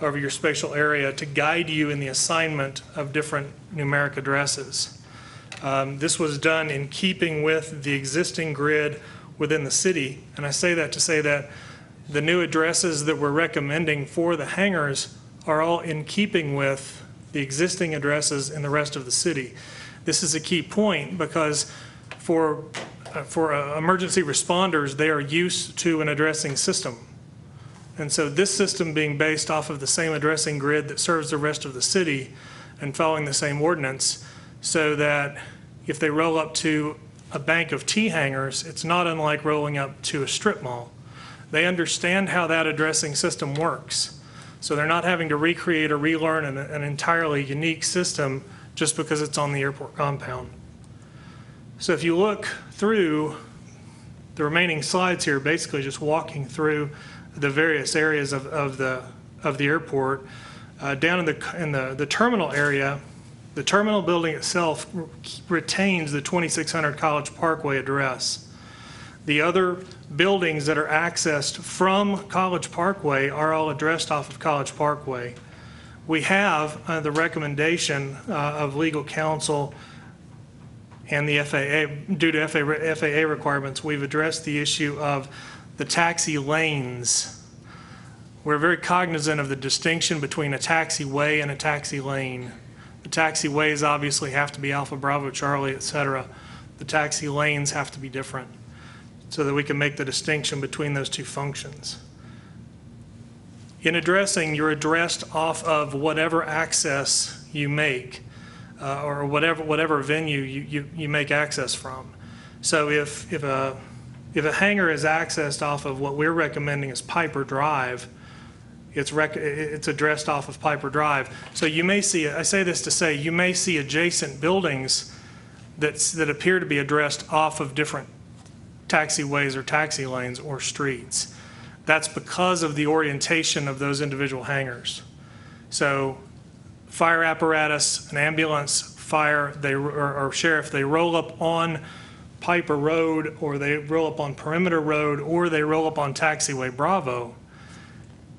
over your spatial area to guide you in the assignment of different numeric addresses. This was done in keeping with the existing grid within the city, and I say that to say that the new addresses that we're recommending for the hangars are all in keeping with the existing addresses in the rest of the city. This is a key point because for emergency responders, they are used to an addressing system. And so this system being based off of the same addressing grid that serves the rest of the city and following the same ordinance, so that if they roll up to a bank of T hangars, it's not unlike rolling up to a strip mall. They understand how that addressing system works. So they're not having to recreate or relearn an entirely unique system just because it's on the airport compound. So if you look through the remaining slides here, basically just walking through the various areas of the airport, down in the terminal area, the terminal building itself retains the 2600 College Parkway address. The other buildings that are accessed from College Parkway are all addressed off of College Parkway. We have the recommendation of legal counsel and the FAA, due to FAA requirements, we've addressed the issue of the taxi lanes. We're very cognizant of the distinction between a taxiway and a taxi lane. The taxiways obviously have to be Alpha, Bravo, Charlie, etc. The taxi lanes have to be different so that we can make the distinction between those two functions. In addressing, you're addressed off of whatever access you make or whatever venue you make access from. So if a hangar is accessed off of what we're recommending as Piper Drive, it's addressed off of Piper Drive. So you may see, I say this to say, you may see adjacent buildings that appear to be addressed off of different taxiways or taxi lanes or streets. That's because of the orientation of those individual hangars. So fire apparatus, an ambulance, fire, or sheriff, they roll up on Piper Road, or they roll up on Perimeter Road, or they roll up on Taxiway Bravo.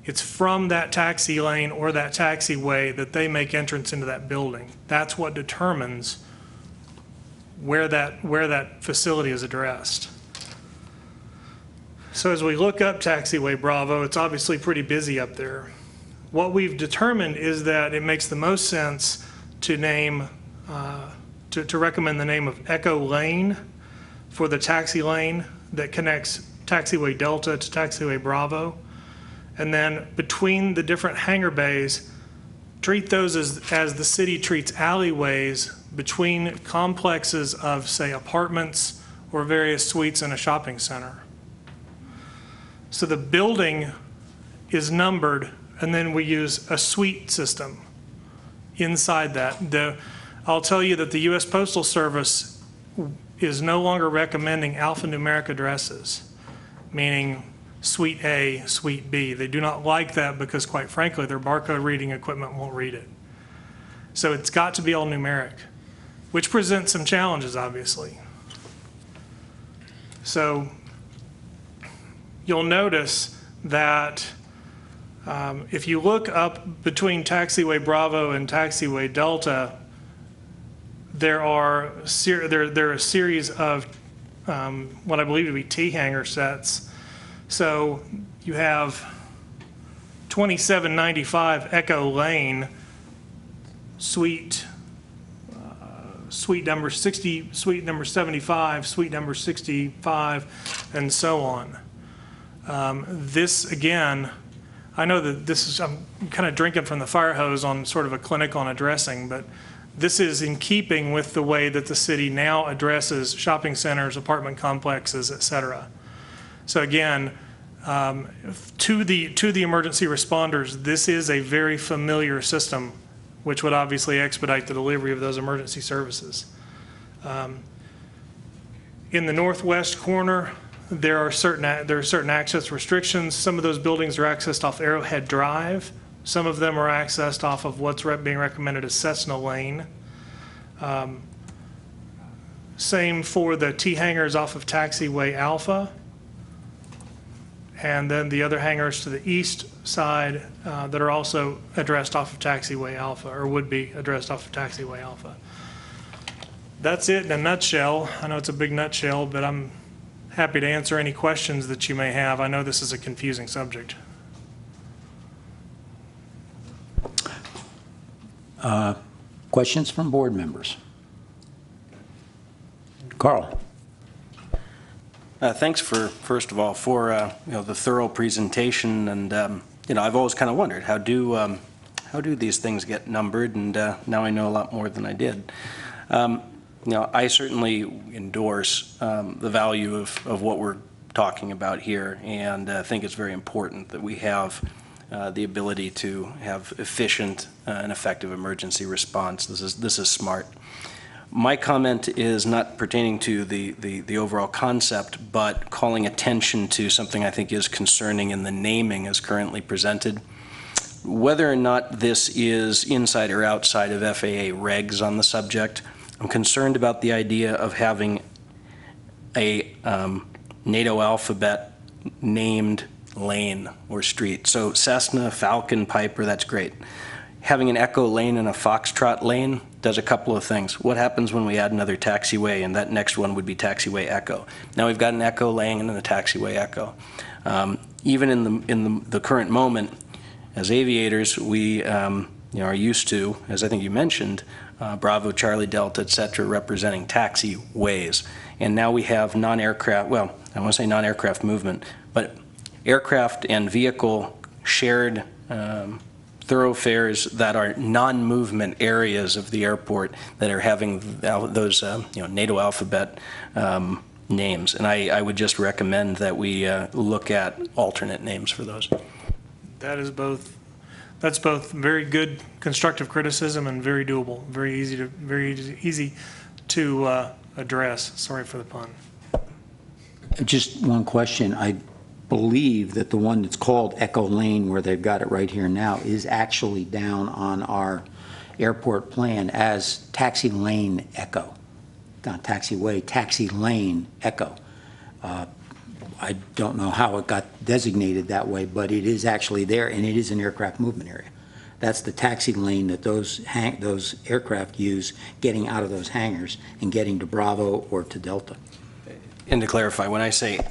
It's from that taxi lane or that taxiway that they make entrance into that building. That's what determines where that facility is addressed. So as we look up Taxiway Bravo, it's obviously pretty busy up there. What we've determined is that it makes the most sense to name, to recommend the name of Echo Lane for the taxi lane that connects Taxiway Delta to Taxiway Bravo. And then between the different hangar bays, treat those as the city treats alleyways between complexes of, say, apartments or various suites in a shopping center. So the building is numbered, and then we use a suite system inside that. I'll tell you that the U.S. Postal Service is no longer recommending alphanumeric addresses, meaning Suite A, Suite B. They do not like that because, quite frankly, their barcode reading equipment won't read it. So it's got to be all numeric, which presents some challenges, obviously. So you'll notice that if you look up between Taxiway Bravo and Taxiway Delta, there are a series of what I believe to be T-hanger sets. So you have 2795 Echo Lane, suite number 60, suite number 75, suite number 65, and so on. This, again, I know that this is, I'm kind of drinking from the fire hose on sort of a clinic on addressing, but this is in keeping with the way that the city now addresses shopping centers, apartment complexes, et cetera. So again, to the emergency responders, this is a very familiar system, which would obviously expedite the delivery of those emergency services. In the northwest corner, there are certain access restrictions. Some of those buildings are accessed off Arrowhead Drive. Some of them are accessed off of what's being recommended as Cessna Lane. Same for the T-hangars off of Taxiway Alpha. And then the other hangars to the east side that are also addressed off of Taxiway Alpha, or would be addressed off of Taxiway Alpha. That's it in a nutshell. I know it's a big nutshell, but I'm happy to answer any questions that you may have. I know this is a confusing subject.
Questions from board members? Carl.
Thanks first of all, for the thorough presentation, and I've always kind of wondered how do these things get numbered, and now I know a lot more than I did. I certainly endorse the value of what we're talking about here, and think it's very important that we have the ability to have efficient and effective emergency response. This is smart. My comment is not pertaining to the overall concept, but calling attention to something I think is concerning in the naming as currently presented. Whether or not this is inside or outside of FAA regs on the subject, I'm concerned about the idea of having a NATO alphabet named lane or street. So Cessna, Falcon, Piper, that's great. Having an Echo Lane and a Foxtrot Lane does a couple of things. What happens when we add another taxiway, and that next one would be Taxiway Echo? Now we've got an Echo Lane and a Taxiway Echo. Even in the current moment, as aviators, we are used to, as I think you mentioned, Bravo, Charlie, Delta, et cetera, representing taxiways. And now we have non-aircraft, well, I want to say non-aircraft movement, but aircraft and vehicle shared thoroughfares that are non-movement areas of the airport that are having those NATO alphabet names. And I would just recommend that we look at alternate names for those.
That's both very good constructive criticism and very doable, very easy to address. Sorry for the pun.
Just one question. I believe that the one that's called Echo Lane, where they've got it right here now, is actually down on our airport plan as Taxi Lane Echo. Not taxiway, Taxi Lane Echo. I don't know how it got designated that way, but it is actually there, and it is an aircraft movement area. That's the taxi lane that those aircraft use getting out of those hangars and getting to Bravo or to Delta.
And to clarify, when I say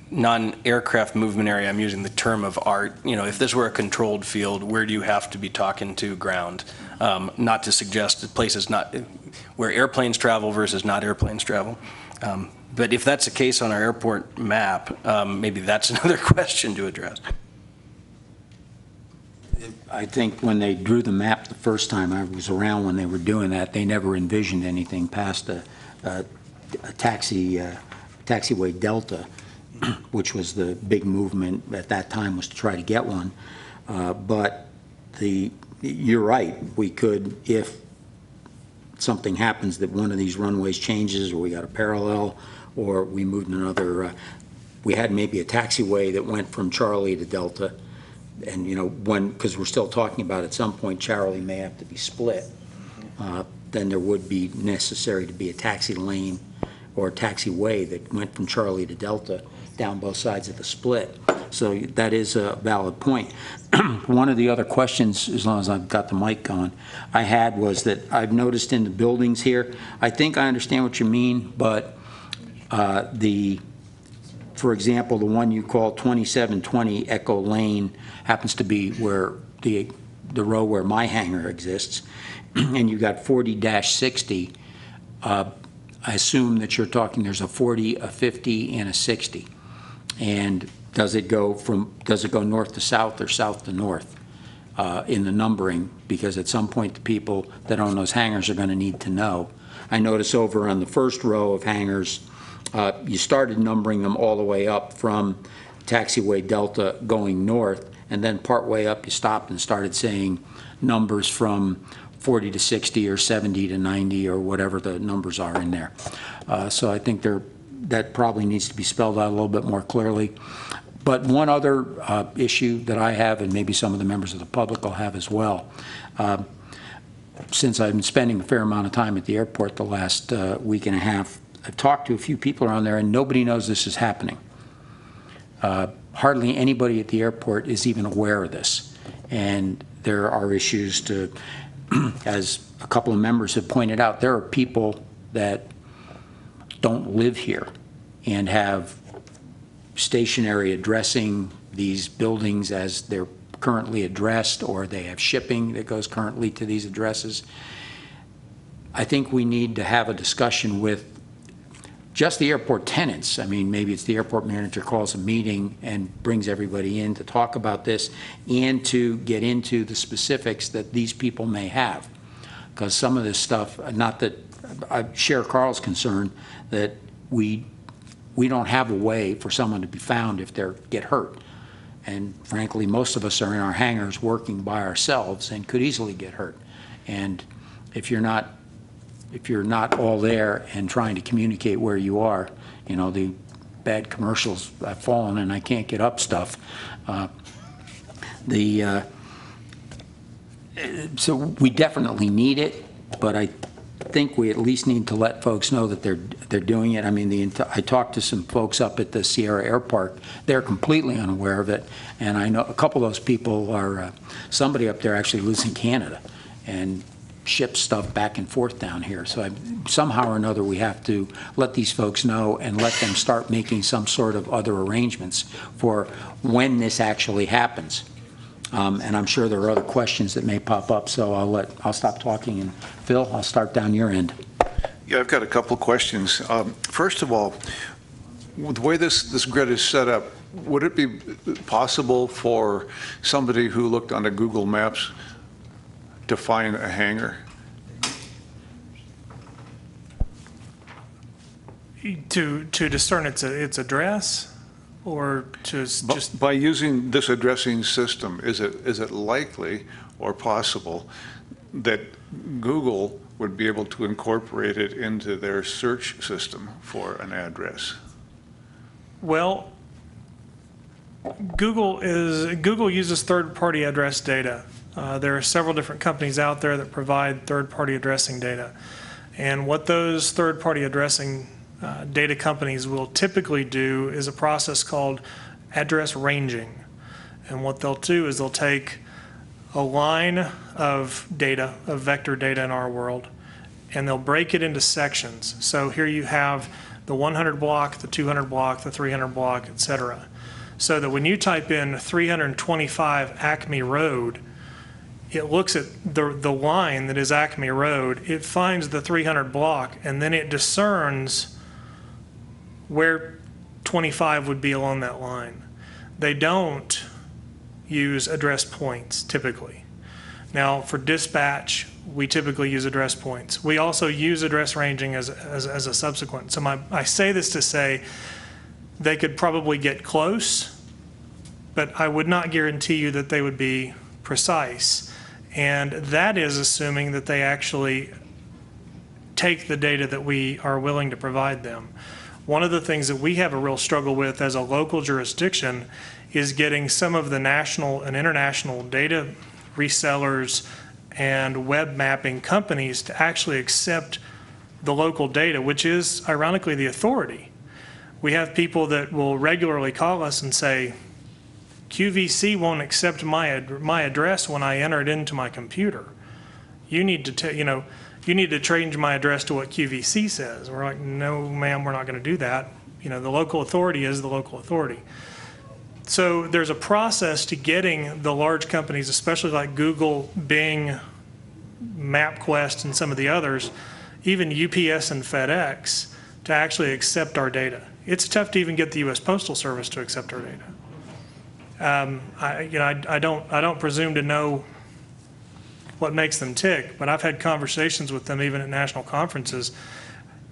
non-aircraft movement area, I'm using the term of art. You know, if this were a controlled field, where do you have to be talking to ground? Not to suggest that places not where airplanes travel versus not airplanes travel. But if that's the case on our airport map, maybe that's another question to address.
I think when they drew the map the first time, I was around when they were doing that, they never envisioned anything past a taxiway Delta, which was the big movement at that time, was to try to get one. But you're right, we could, if something happens that one of these runways changes, or we got a parallel, or we moved another, we had maybe a taxiway that went from Charlie to Delta, and because we're still talking about at some point Charlie may have to be split, then there would be necessary to be a taxi lane or a taxiway that went from Charlie to Delta down both sides of the split. So that is a valid point. One of the other questions, as long as I've got the mic on, I had was that I've noticed in the buildings here, I think I understand what you mean, but for example, the one you call 2720 Echo Lane happens to be where the row where my hangar exists, and you've got 40-60. I assume that you're talking there's a 40, a 50, and a 60. And does it go north to south or south to north in the numbering? Because at some point the people that own those hangars are going to need to know. I notice over on the first row of hangars, you started numbering them all the way up from taxiway Delta going north, and then partway up you stopped and started saying numbers from 40 to 60 or 70 to 90 or whatever the numbers are in there. So I think that probably needs to be spelled out a little bit more clearly. But one other issue that I have, and maybe some of the members of the public will have as well, since I've been spending a fair amount of time at the airport the last week and a half, I've talked to a few people around there, and nobody knows this is happening. Hardly anybody at the airport is even aware of this. And there are issues to, as a couple of members have pointed out, there are people that don't live here and have stationary addressing these buildings as they're currently addressed, or they have shipping that goes currently to these addresses. I think we need to have a discussion with just the airport tenants. I mean, maybe it's the airport manager calls a meeting and brings everybody in to talk about this and to get into the specifics that these people may have. Because some of this stuff, not that I share Carl's concern, that we don't have a way for someone to be found if they get hurt. And frankly, most of us are in our hangars working by ourselves and could easily get hurt. And if you're not all there and trying to communicate where you are, the bad commercials, I've fallen and I can't get up stuff. So we definitely need it, but I think we at least need to let folks know that they're doing it. I mean, I talked to some folks up at the Sierra Air Park. They're completely unaware of it, and I know a couple of those people are, somebody up there actually lives in Canada and ships stuff back and forth down here. So somehow or another we have to let these folks know and let them start making some sort of other arrangements for when this actually happens. And I'm sure there are other questions that may pop up, so I'll stop talking, and Phil, I'll start down your end.
Yeah, I've got a couple of questions. First of all, the way this grid is set up, would it be possible for somebody who looked on the Google Maps to find a hangar?
To discern its address, or to just
by using this addressing system, is it likely or possible that Google would be able to incorporate it into their search system for an address?
Well, Google uses third-party address data. There are several different companies out there that provide third-party addressing data. And what those third-party addressing data companies will typically do is a process called address ranging. And what they'll do is they'll take a line of data, of vector data in our world, and they'll break it into sections. So here you have the 100 block, the 200 block, the 300 block, et cetera. So that when you type in 325 Acme Road, it looks at the line that is Acme Road, it finds the 300 block, and then it discerns where 25 would be along that line. They don't use address points typically. Now for dispatch, we typically use address points. We also use address ranging as a subsequent. So I say this to say they could probably get close, but I would not guarantee you that they would be precise. And that is assuming that they actually take the data that we are willing to provide them. One of the things that we have a real struggle with as a local jurisdiction is getting some of the national and international data resellers and web mapping companies to actually accept the local data, which is ironically the authority. We have people that will regularly call us and say, QVC won't accept my address when I enter it into my computer. You need to you need to change my address to what QVC says. We're like, no, ma'am, we're not going to do that. The local authority is the local authority. So there's a process to getting the large companies, especially like Google, Bing, MapQuest, and some of the others, even UPS and FedEx, to actually accept our data. It's tough to even get the U.S. Postal Service to accept our data. I don't presume to know what makes them tick, but I've had conversations with them even at national conferences,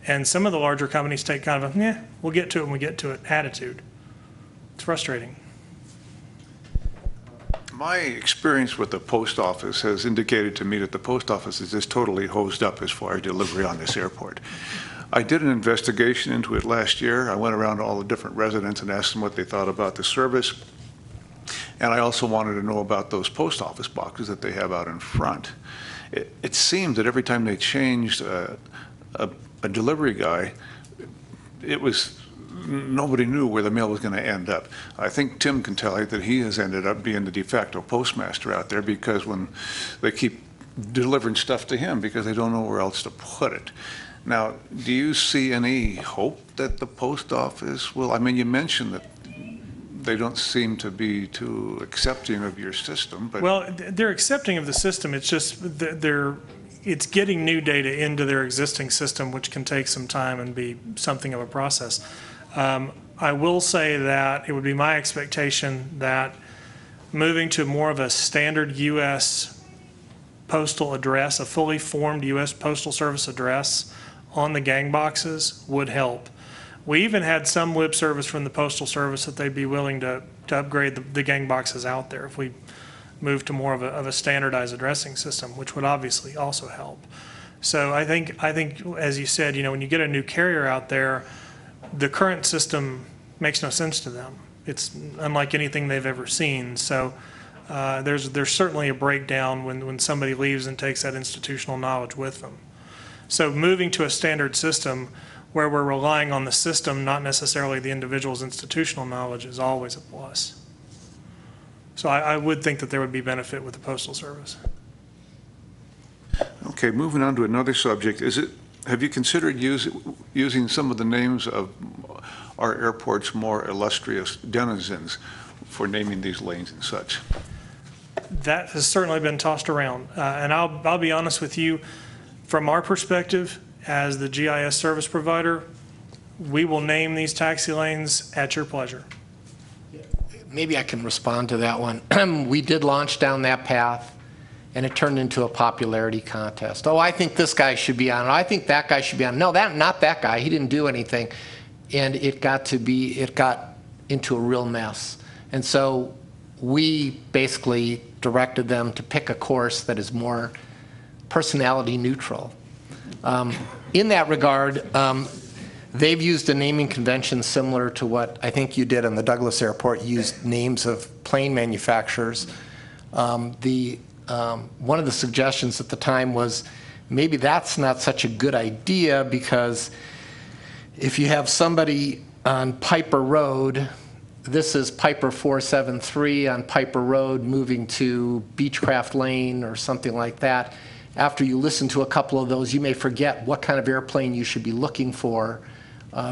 and some of the larger companies take kind of a, we'll get to it when we get to it attitude. It's frustrating.
My experience with the post office has indicated to me that the post office is just totally hosed up as far as delivery on this airport. I did an investigation into it last year. I went around to all the different residents and asked them what they thought about the service. And I also wanted to know about those post office boxes that they have out in front. It seemed that every time they changed a delivery guy, nobody knew where the mail was going to end up. I think Tim can tell you that he has ended up being the de facto postmaster out there, because when they keep delivering stuff to him because they don't know where else to put it. Now, do you see any hope that the post office will, I mean, you mentioned that they don't seem to be too accepting of your system, but...
Well, they're accepting of the system. It's just it's getting new data into their existing system, which can take some time and be something of a process. I will say that it would be my expectation that moving to more of a standard U.S. postal address, a fully formed U.S. Postal Service address on the gang boxes would help. We even had some lip service from the Postal Service that they'd be willing to upgrade the gang boxes out there if we move to more of a standardized addressing system, which would obviously also help. So I think, as you said, when you get a new carrier out there, the current system makes no sense to them. It's unlike anything they've ever seen. So there's certainly a breakdown when somebody leaves and takes that institutional knowledge with them. So moving to a standard system where we're relying on the system, not necessarily the individual's institutional knowledge, is always a plus. So I would think that there would be benefit with the Postal Service.
Okay, moving on to another subject. Have you considered using some of the names of our airport's more illustrious denizens for naming these lanes and such?
That has certainly been tossed around. And I'll be honest with you, from our perspective, as the GIS service provider, we will name these taxi lanes at your pleasure.
Maybe I can respond to that one. We did launch down that path, and it turned into a popularity contest. Oh, I think this guy should be on it. I think that guy should be on it. No, not that guy. He didn't do anything. And it got into a real mess. And so we basically directed them to pick a course that is more personality neutral. In that regard, they've used a naming convention similar to what I think you did on the Douglas Airport, used names of plane manufacturers. One of the suggestions at the time was maybe that's not such a good idea, because if you have somebody on Piper Road, this is Piper 473 on Piper Road moving to Beechcraft Lane or something like that. After you listen to a couple of those, you may forget what kind of airplane you should be looking for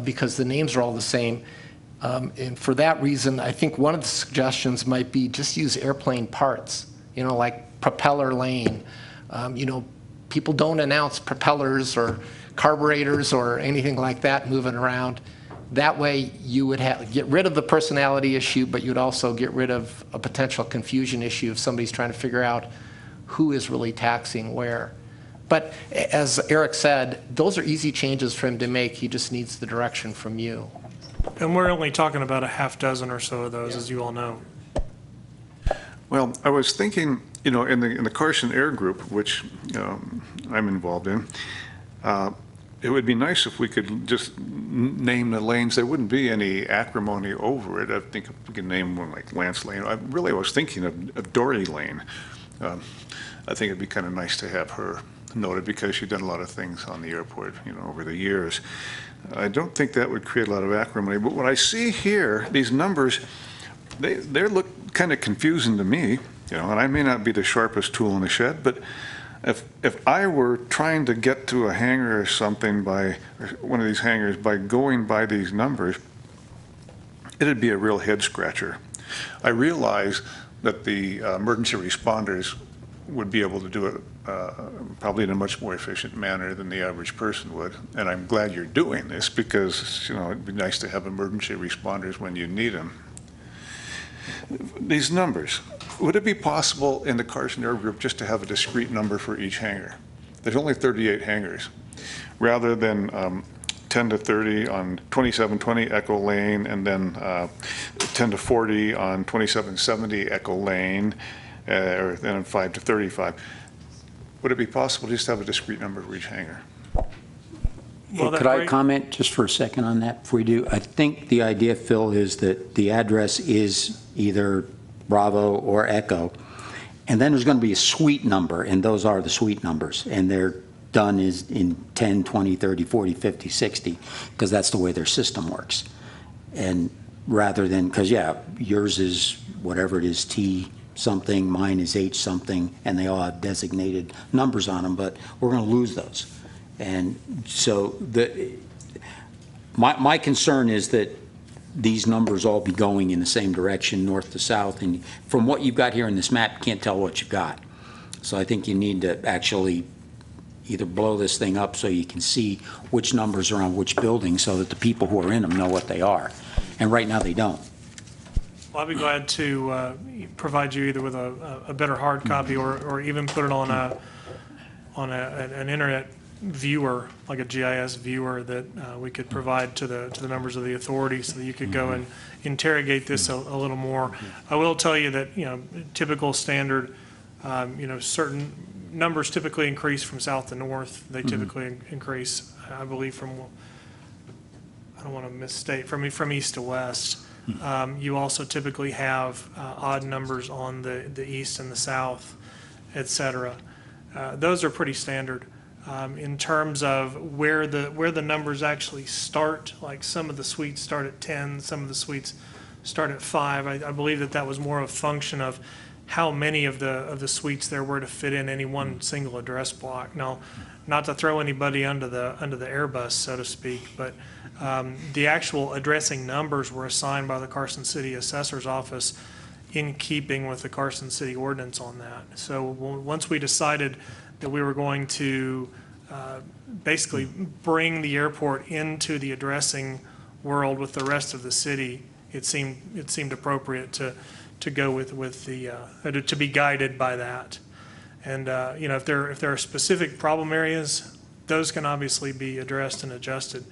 because the names are all the same. And for that reason, I think one of the suggestions might be just use airplane parts, like propeller lane. People don't announce propellers or carburetors or anything like that moving around. That way you would get rid of the personality issue, but you'd also get rid of a potential confusion issue if somebody's trying to figure out who is really taxing where. But as Eric said, those are easy changes for him to make. He just needs the direction from you.
And we're only talking about a half dozen or so of those, as you all know.
Well, I was thinking, in the Carson Air Group, which I'm involved in, it would be nice if we could just name the lanes. There wouldn't be any acrimony over it. I think we could name one like Lance Lane. I was thinking of Dory Lane. I think it'd be kind of nice to have her noted because she's done a lot of things on the airport, over the years. I don't think that would create a lot of acrimony. But what I see here, these numbers, they look kind of confusing to me, and I may not be the sharpest tool in the shed, but if I were trying to get to a hangar or something or one of these hangars by going by these numbers, it'd be a real head scratcher. I realize that the emergency responders would be able to do it probably in a much more efficient manner than the average person would. And I'm glad you're doing this because, it'd be nice to have emergency responders when you need them. These numbers, would it be possible in the Carson Air Group just to have a discrete number for each hangar? There's only 38 hangars. Rather than 10 to 30 on 2720 Echo Lane and then 10 to 40 on 2770 Echo Lane, or then 5 to 35. Would it be possible just to have a discrete number for each hangar?
Well,
Could I comment just for a second on that before we do? I think the idea, Phil, is that the address is either Bravo or Echo, and then there's going to be a suite number, and those are the suite numbers, and they're done is in 10, 20, 30, 40, 50, 60, because that's the way their system works. And rather than, because yours is whatever it is, T something, mine is H something, and they all have designated numbers on them, but we're going to lose those. And so my concern is that these numbers all be going in the same direction, north to south, and from what you've got here in this map, you can't tell what you've got. So I think you need to actually either blow this thing up so you can see which numbers are on which building so that the people who are in them know what they are. And right now they don't.
Well, I'd be glad to provide you either with a better hard copy or even put it on an internet viewer, like a GIS viewer that we could provide to the members of the authority so that you could go and interrogate this a little more. I will tell you that, typical standard, certain numbers typically increase from south to north. They typically increase, I believe, from, I don't want to misstate, from east to west. You also typically have odd numbers on the east and the south, et cetera. Those are pretty standard. In terms of where the numbers actually start, like some of the suites start at 10, some of the suites start at 5. I believe that was more a function of how many of the suites there were to fit in any one single address block. Now, not to throw anybody under the Airbus, so to speak, but the actual addressing numbers were assigned by the Carson City Assessor's Office in keeping with the Carson City ordinance on that. So once we decided that we were going to basically bring the airport into the addressing world with the rest of the city, it seemed appropriate to go with the to be guided by that. And if there are specific problem areas, those can obviously be addressed and adjusted.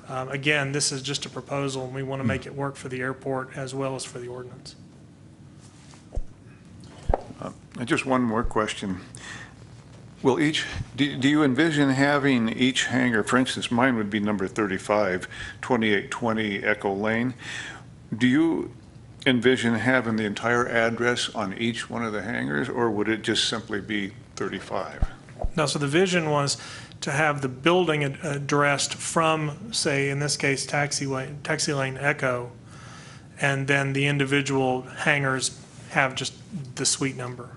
Again, this is just a proposal, and we want to make it work for the airport as well as for the ordinance.
Just one more question. Will do you envision having each hangar, for instance, mine would be number 35, 2820 Echo Lane. Do you envision having the entire address on each one of the hangars, or would it just simply be 35?
No, so the vision was to have the building addressed from, say, in this case, Taxi Lane Echo, and then the individual hangars have just the suite number.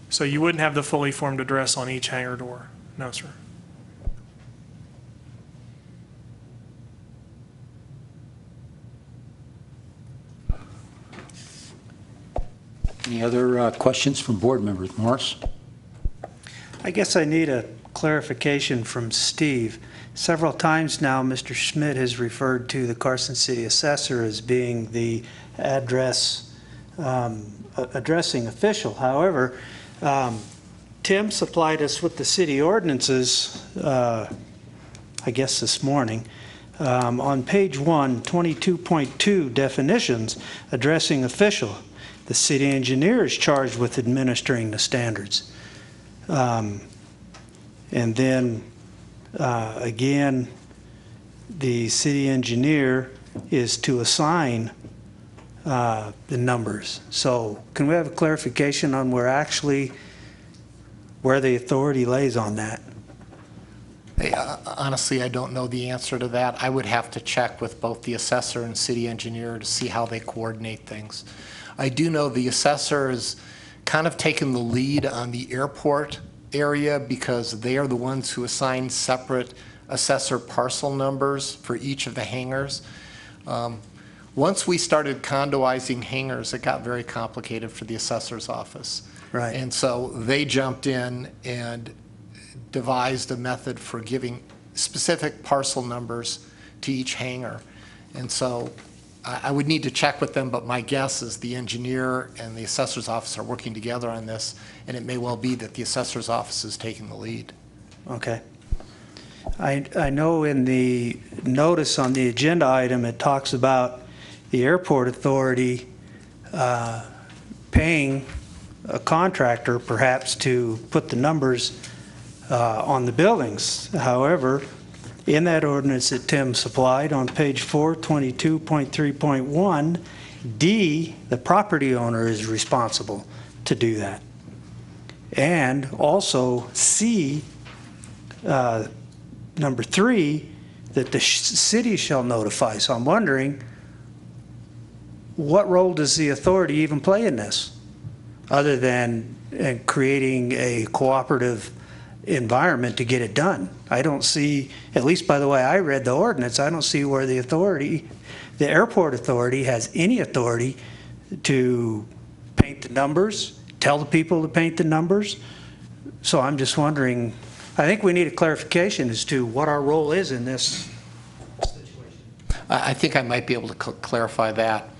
So you wouldn't have the fully formed address on each hangar door. No, sir.
Any other questions from board members? Morris?
I guess I need a clarification from Steve. Several times now, Mr. Schmidt has referred to the Carson City Assessor as being the addressing official. However, Tim supplied us with the city ordinances, I guess this morning. On page 1, 22.2 definitions, addressing official. The city engineer is charged with administering the standards. And then, again, the city engineer is to assign the numbers. So can we have a clarification on where the authority lays on that?
Hey, honestly, I don't know the answer to that. I would have to check with both the assessor and city engineer to see how they coordinate things. I do know the assessor is kind of taken the lead on the airport area because they are the ones who assign separate assessor parcel numbers for each of the hangars. Once we started condoizing hangars, it got very complicated for the assessor's office.
Right.
And so they jumped in and devised a method for giving specific parcel numbers to each hangar. And so I would need to check with them, but my guess is the engineer and the assessor's office are working together on this, and it may well be that the assessor's office is taking the lead.
Okay. I know in the notice on the agenda item, it talks about the airport authority paying a contractor perhaps to put the numbers on the buildings. However, in that ordinance that Tim supplied on page 4, 22.3.1, D, the property owner is responsible to do that. And also C, number 3, that the city shall notify. So I'm wondering, what role does the authority even play in this, other than creating a cooperative environment to get it done? I don't see, at least by the way I read the ordinance, I don't see where the airport authority has any authority to paint the numbers, tell the people to paint the numbers. So I'm just wondering, I think we need a clarification as to what our role is in this situation.
I think I might be able to clarify that.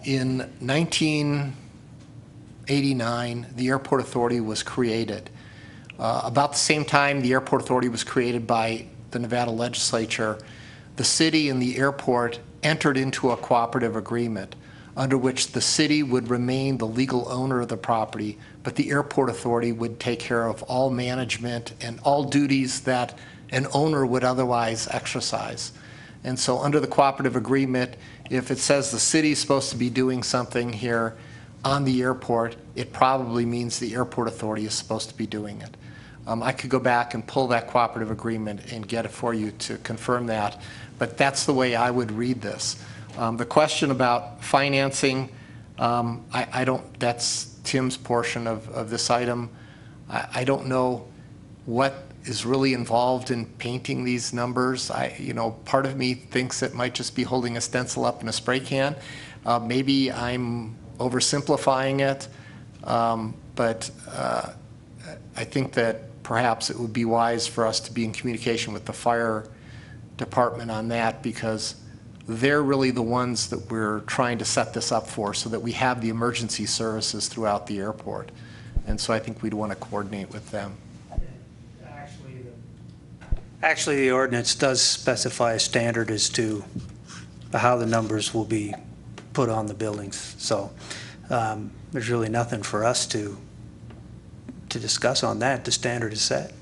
In 1989, the Airport Authority was created. About the same time the Airport Authority was created by the Nevada legislature, the city and the airport entered into a cooperative agreement under which the city would remain the legal owner of the property, but the Airport Authority would take care of all management and all duties that an owner would otherwise exercise. And so under the cooperative agreement, if it says the city is supposed to be doing something here on the airport, it probably means the Airport Authority is supposed to be doing it. I could go back and pull that cooperative agreement and get it for you to confirm that, but that's the way I would read this. The question about financing, I don't, that's Tim's portion of this item. I don't know what is really involved in painting these numbers. Part of me thinks it might just be holding a stencil up in a spray can. Maybe I'm oversimplifying it, but I think that perhaps it would be wise for us to be in communication with the fire department on that, because they're really the ones that we're trying to set this up for, so that we have the emergency services throughout the airport. And so I think we'd want to coordinate with them.
Actually, the ordinance does specify a standard as to how the numbers will be put on the buildings. So there's really nothing for us to to discuss on that. The standard is set.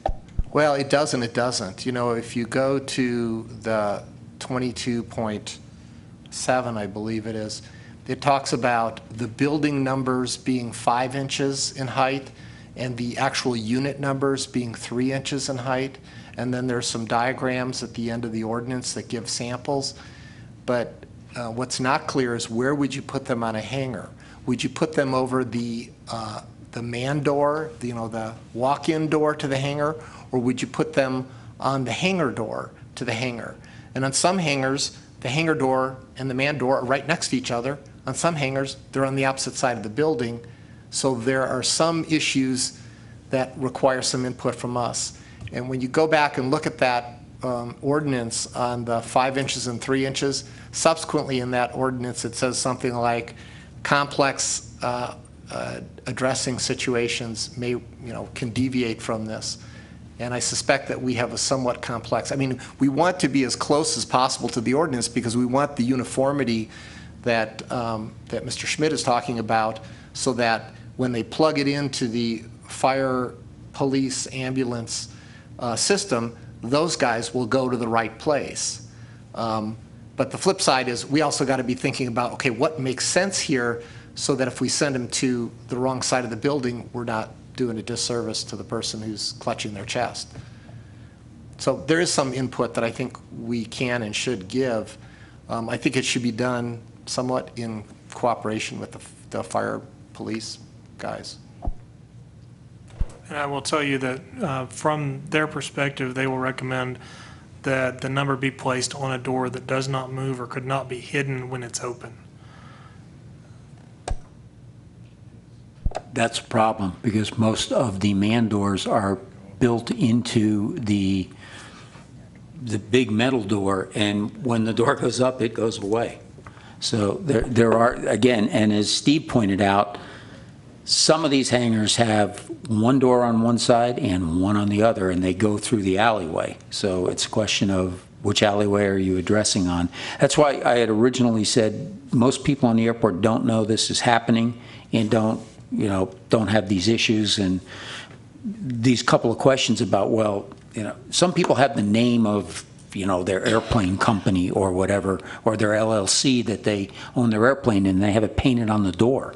Well, it does and it doesn't. You know, if you go to the 22.7, I believe it is, it talks about the building numbers being 5 inches in height and the actual unit numbers being 3 inches in height. And then there's some diagrams at the end of the ordinance that give samples. But what's not clear is where would you put them on a hanger? Would you put them over the man door, you know, the walk-in door to the hangar, or would you put them on the hangar door to the hangar? And on some hangars, the hangar door and the man door are right next to each other. On some hangars, they're on the opposite side of the building. So there are some issues that require some input from us. And when you go back and look at that ordinance on the 5 inches and 3 inches, subsequently in that ordinance it says something like complex addressing situations may, you know, can deviate from this. And I suspect that we have a somewhat complex, I mean, we want to be as close as possible to the ordinance because we want the uniformity that, that Mr. Schmidt is talking about, so that when they plug it into the fire, police, ambulance system, those guys will go to the right place. But the flip side is we also got to be thinking about, okay, what makes sense here so that if we send them to the wrong side of the building, we're not doing a disservice to the person who's clutching their chest. So there is some input that I think we can and should give. I think it should be done somewhat in cooperation with the fire police guys.
And I will tell you that from their perspective, they will recommend that the number be placed on a door that does not move or could not be hidden when it's open.
That's a problem because most of the man doors are built into the big metal door, and when the door goes up, it goes away. So there are, again, and as Steve pointed out, some of these hangars have one door on one side and one on the other, and they go through the alleyway. So it's a question of which alleyway are you addressing on. That's why I had originally said most people on the airport don't know this is happening and don't have these issues and these couple of questions about, well, some people have the name of, their airplane company or whatever, or their LLC that they own their airplane and they have it painted on the door.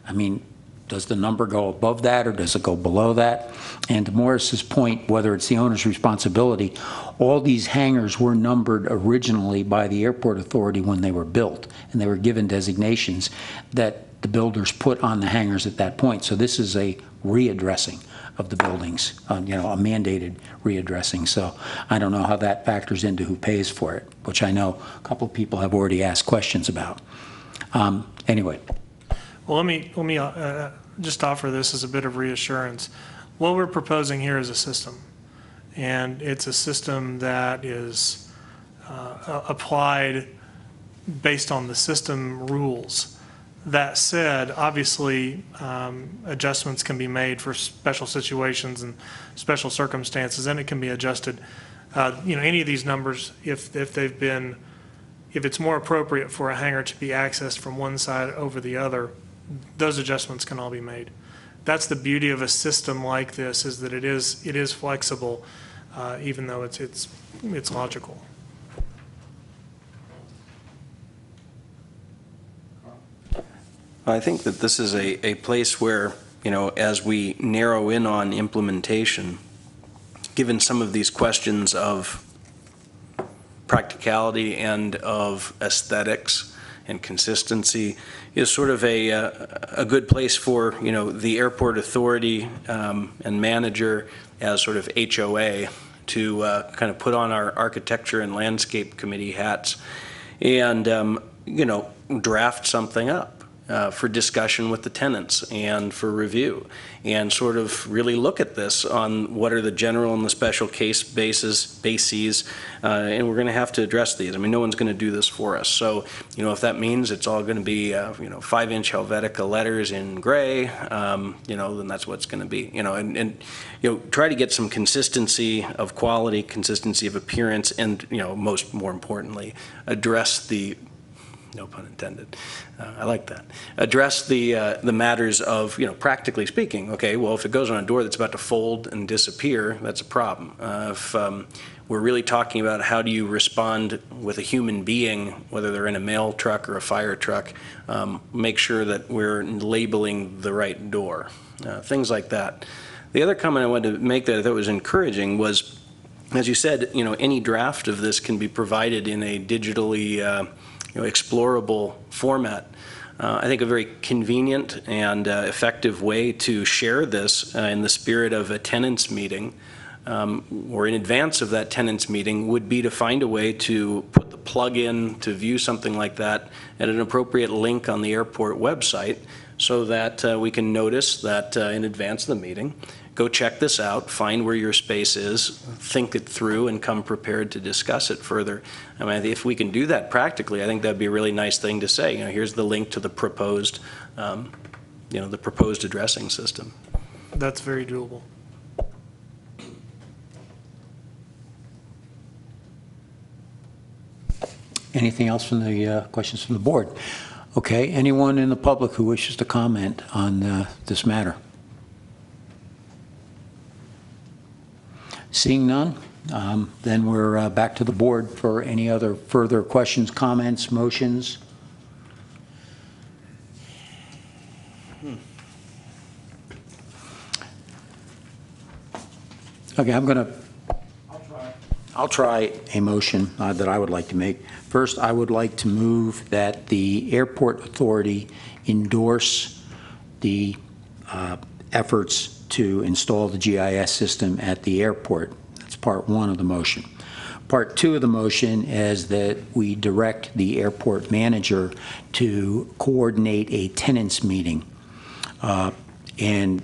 I mean, does the number go above that or does it go below that? And to Morris's point, whether it's the owner's responsibility, all these hangars were numbered originally by the airport authority when they were built, and they were given designations that the builders put on the hangars at that point. So this is a readdressing of the buildings, a mandated readdressing. So I don't know how that factors into who pays for it, which I know a couple of people have already asked questions about. Anyway.
Well, let me just offer this as a bit of reassurance. What we're proposing here is a system, and it's a system that is applied based on the system rules. That said, obviously, adjustments can be made for special situations and special circumstances, and it can be adjusted. Any of these numbers, if it's more appropriate for a hangar to be accessed from one side over the other, those adjustments can all be made. That's the beauty of a system like this, is that it is flexible, even though it's logical.
I think that this is a place where, as we narrow in on implementation, given some of these questions of practicality and of aesthetics and consistency, is sort of a good place for, the airport authority and manager as sort of HOA to kind of put on our architecture and landscape committee hats and, draft something up for discussion with the tenants and for review, and sort of really look at this on what are the general and the special case bases, and we're going to have to address these. I mean, no one's going to do this for us. So, if that means it's all going to be, 5-inch Helvetica letters in gray, then that's what it's going to be. And try to get some consistency of quality, consistency of appearance, and more importantly, address the No pun intended. I like that. Address the matters of, practically speaking, okay, well, if it goes on a door that's about to fold and disappear, that's a problem. If we're really talking about how do you respond with a human being, whether they're in a mail truck or a fire truck, make sure that we're labeling the right door, things like that. The other comment I wanted to make that I thought was encouraging was, as you said, any draft of this can be provided in a digitally explorable format. I think a very convenient and effective way to share this in the spirit of a tenants meeting or in advance of that tenants meeting would be to find a way to put the plug in to view something like that at an appropriate link on the airport website so that we can notice that in advance of the meeting. Go check this out, find where your space is, think it through, and come prepared to discuss it further. I mean, if we can do that practically, I think that'd be a really nice thing to say. Here's the link to the proposed, the proposed addressing system.
That's very doable.
Anything else from the questions from the board? Okay, anyone in the public who wishes to comment on this matter? Seeing none, then we're back to the board for any other further questions, comments, motions. Okay, I'll try a motion that I would like to make. First, I would like to move that the airport authority endorse the efforts to install the GIS system at the airport. That's part one of the motion. Part two of the motion is that we direct the airport manager to coordinate a tenants meeting and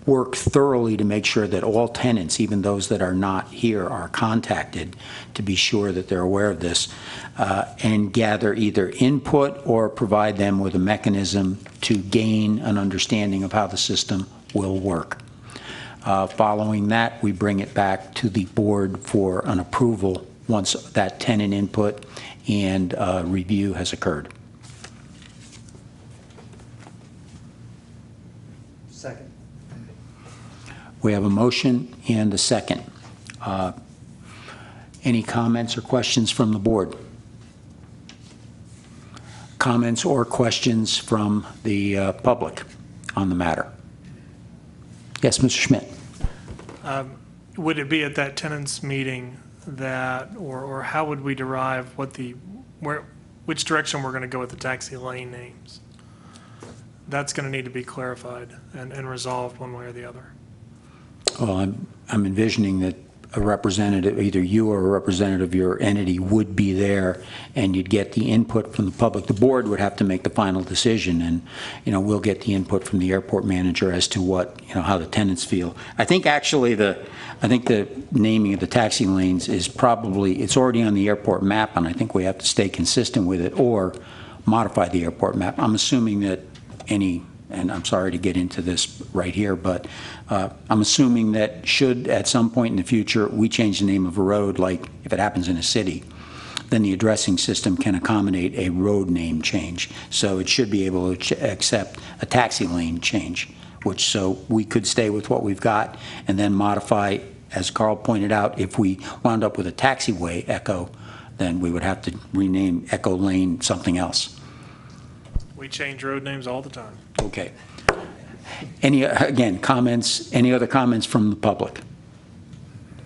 work thoroughly to make sure that all tenants, even those that are not here, are contacted to be sure that they're aware of this and gather either input or provide them with a mechanism to gain an understanding of how the system will work. Following that, we bring it back to the board for an approval once that tenant input and review has occurred.
Second.
We have a motion and a second. Any comments or questions from the board? Comments or questions from the public on the matter? Yes, Mr. Schmidt.
Would it be at that tenants meeting that, or how would we derive which direction we're going to go with the taxi lane names? That's going to need to be clarified and resolved one way or the other.
Well, I'm envisioning that a representative, either you or a representative of your entity, would be there, and you'd get the input from the public. The board would have to make the final decision, and we'll get the input from the airport manager as to what how the tenants feel. I think actually the naming of the taxi lanes is it's already on the airport map, and I think we have to stay consistent with it or modify the airport map. I'm assuming that and I'm sorry to get into this right here, but I'm assuming that should at some point in the future we change the name of a road, like if it happens in a city, then the addressing system can accommodate a road name change. So it should be able to accept a taxi lane change, so we could stay with what we've got and then modify, as Carl pointed out, if we wound up with a taxiway Echo, then we would have to rename Echo Lane something else.
We change road names all the time.
Okay. Any other comments from the public?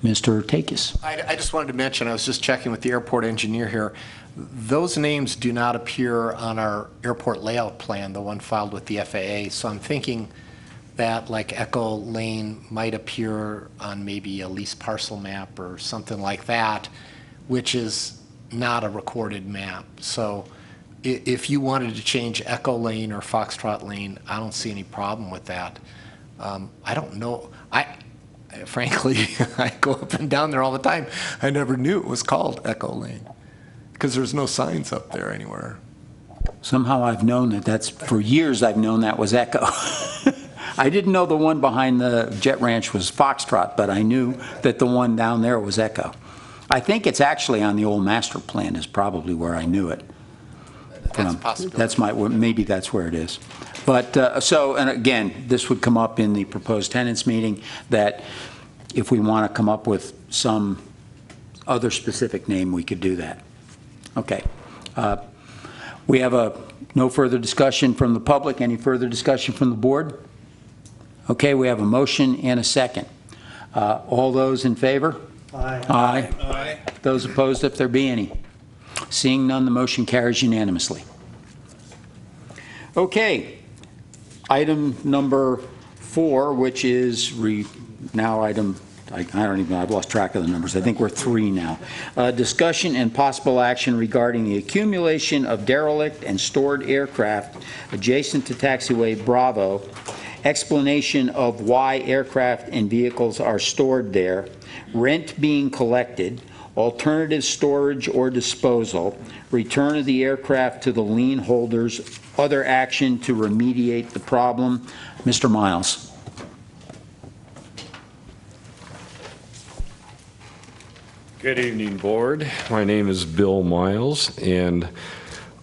Mr. Takis.
I just wanted to mention, I was just checking with the airport engineer here. Those names do not appear on our airport layout plan, the one filed with the FAA. So I'm thinking that like Echo Lane might appear on maybe a lease parcel map or something like that, which is not a recorded map. So if you wanted to change Echo Lane or Foxtrot Lane, I don't see any problem with that. I don't know. Frankly, I go up and down there all the time. I never knew it was called Echo Lane because there's no signs up there anywhere.
Somehow I've known for years I've known that was Echo. I didn't know the one behind the Jet Ranch was Foxtrot, but I knew that the one down there was Echo. I think it's actually on the old master plan is probably where I knew it. from.
That's a possibility.
That's maybe that's where it is. But, and again, this would come up in the proposed tenants meeting, that if we want to come up with some other specific name, we could do that. Okay. We have no further discussion from the public. Any further discussion from the board? Okay, we have a motion and a second. All those in favor?
Aye.
Aye.
Aye.
Those opposed, if there be any? Seeing none, the motion carries unanimously. Okay, item number 4, which is now item, I don't even know, I've lost track of the numbers. I think we're 3 now. Discussion and possible action regarding the accumulation of derelict and stored aircraft adjacent to taxiway Bravo, explanation of why aircraft and vehicles are stored there, rent being collected, alternative storage or disposal, return of the aircraft to the lien holders, other action to remediate the problem. Mr. Miles.
Good evening, Board. My name is Bill Miles, and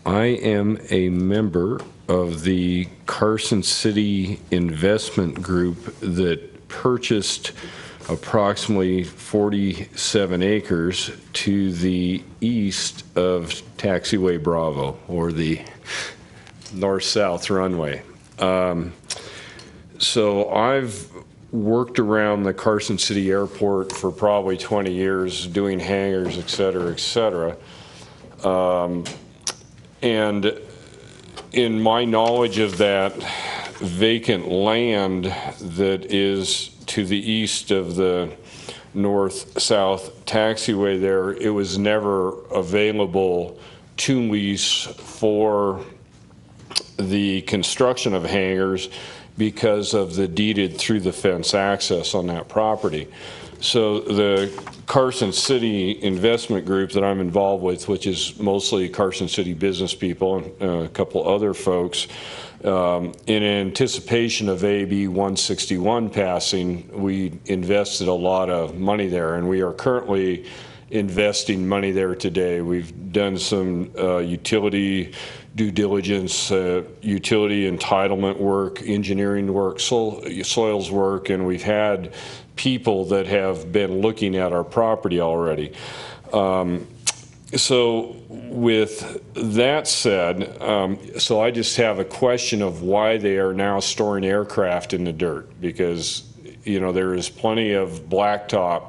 I am a member of the Carson City Investment Group that purchased approximately 47 acres to the east of Taxiway Bravo, or the north-south runway. So I've worked around the Carson City Airport for probably 20 years, doing hangars, et cetera, et cetera. And in my knowledge of that vacant land that is to the east of the north-south taxiway there, it was never available to lease for the construction of hangars because of the deeded through the fence access on that property. So the Carson City Investment Group that I'm involved with, which is mostly Carson City business people and a couple other folks, in anticipation of AB 161 passing, we invested a lot of money there, and we are currently investing money there today. We've done some utility due diligence, utility entitlement work, engineering work, soils work, and we've had people that have been looking at our property already. So with that said, so I just have a question of why they are now storing aircraft in the dirt, because, you know, there is plenty of blacktop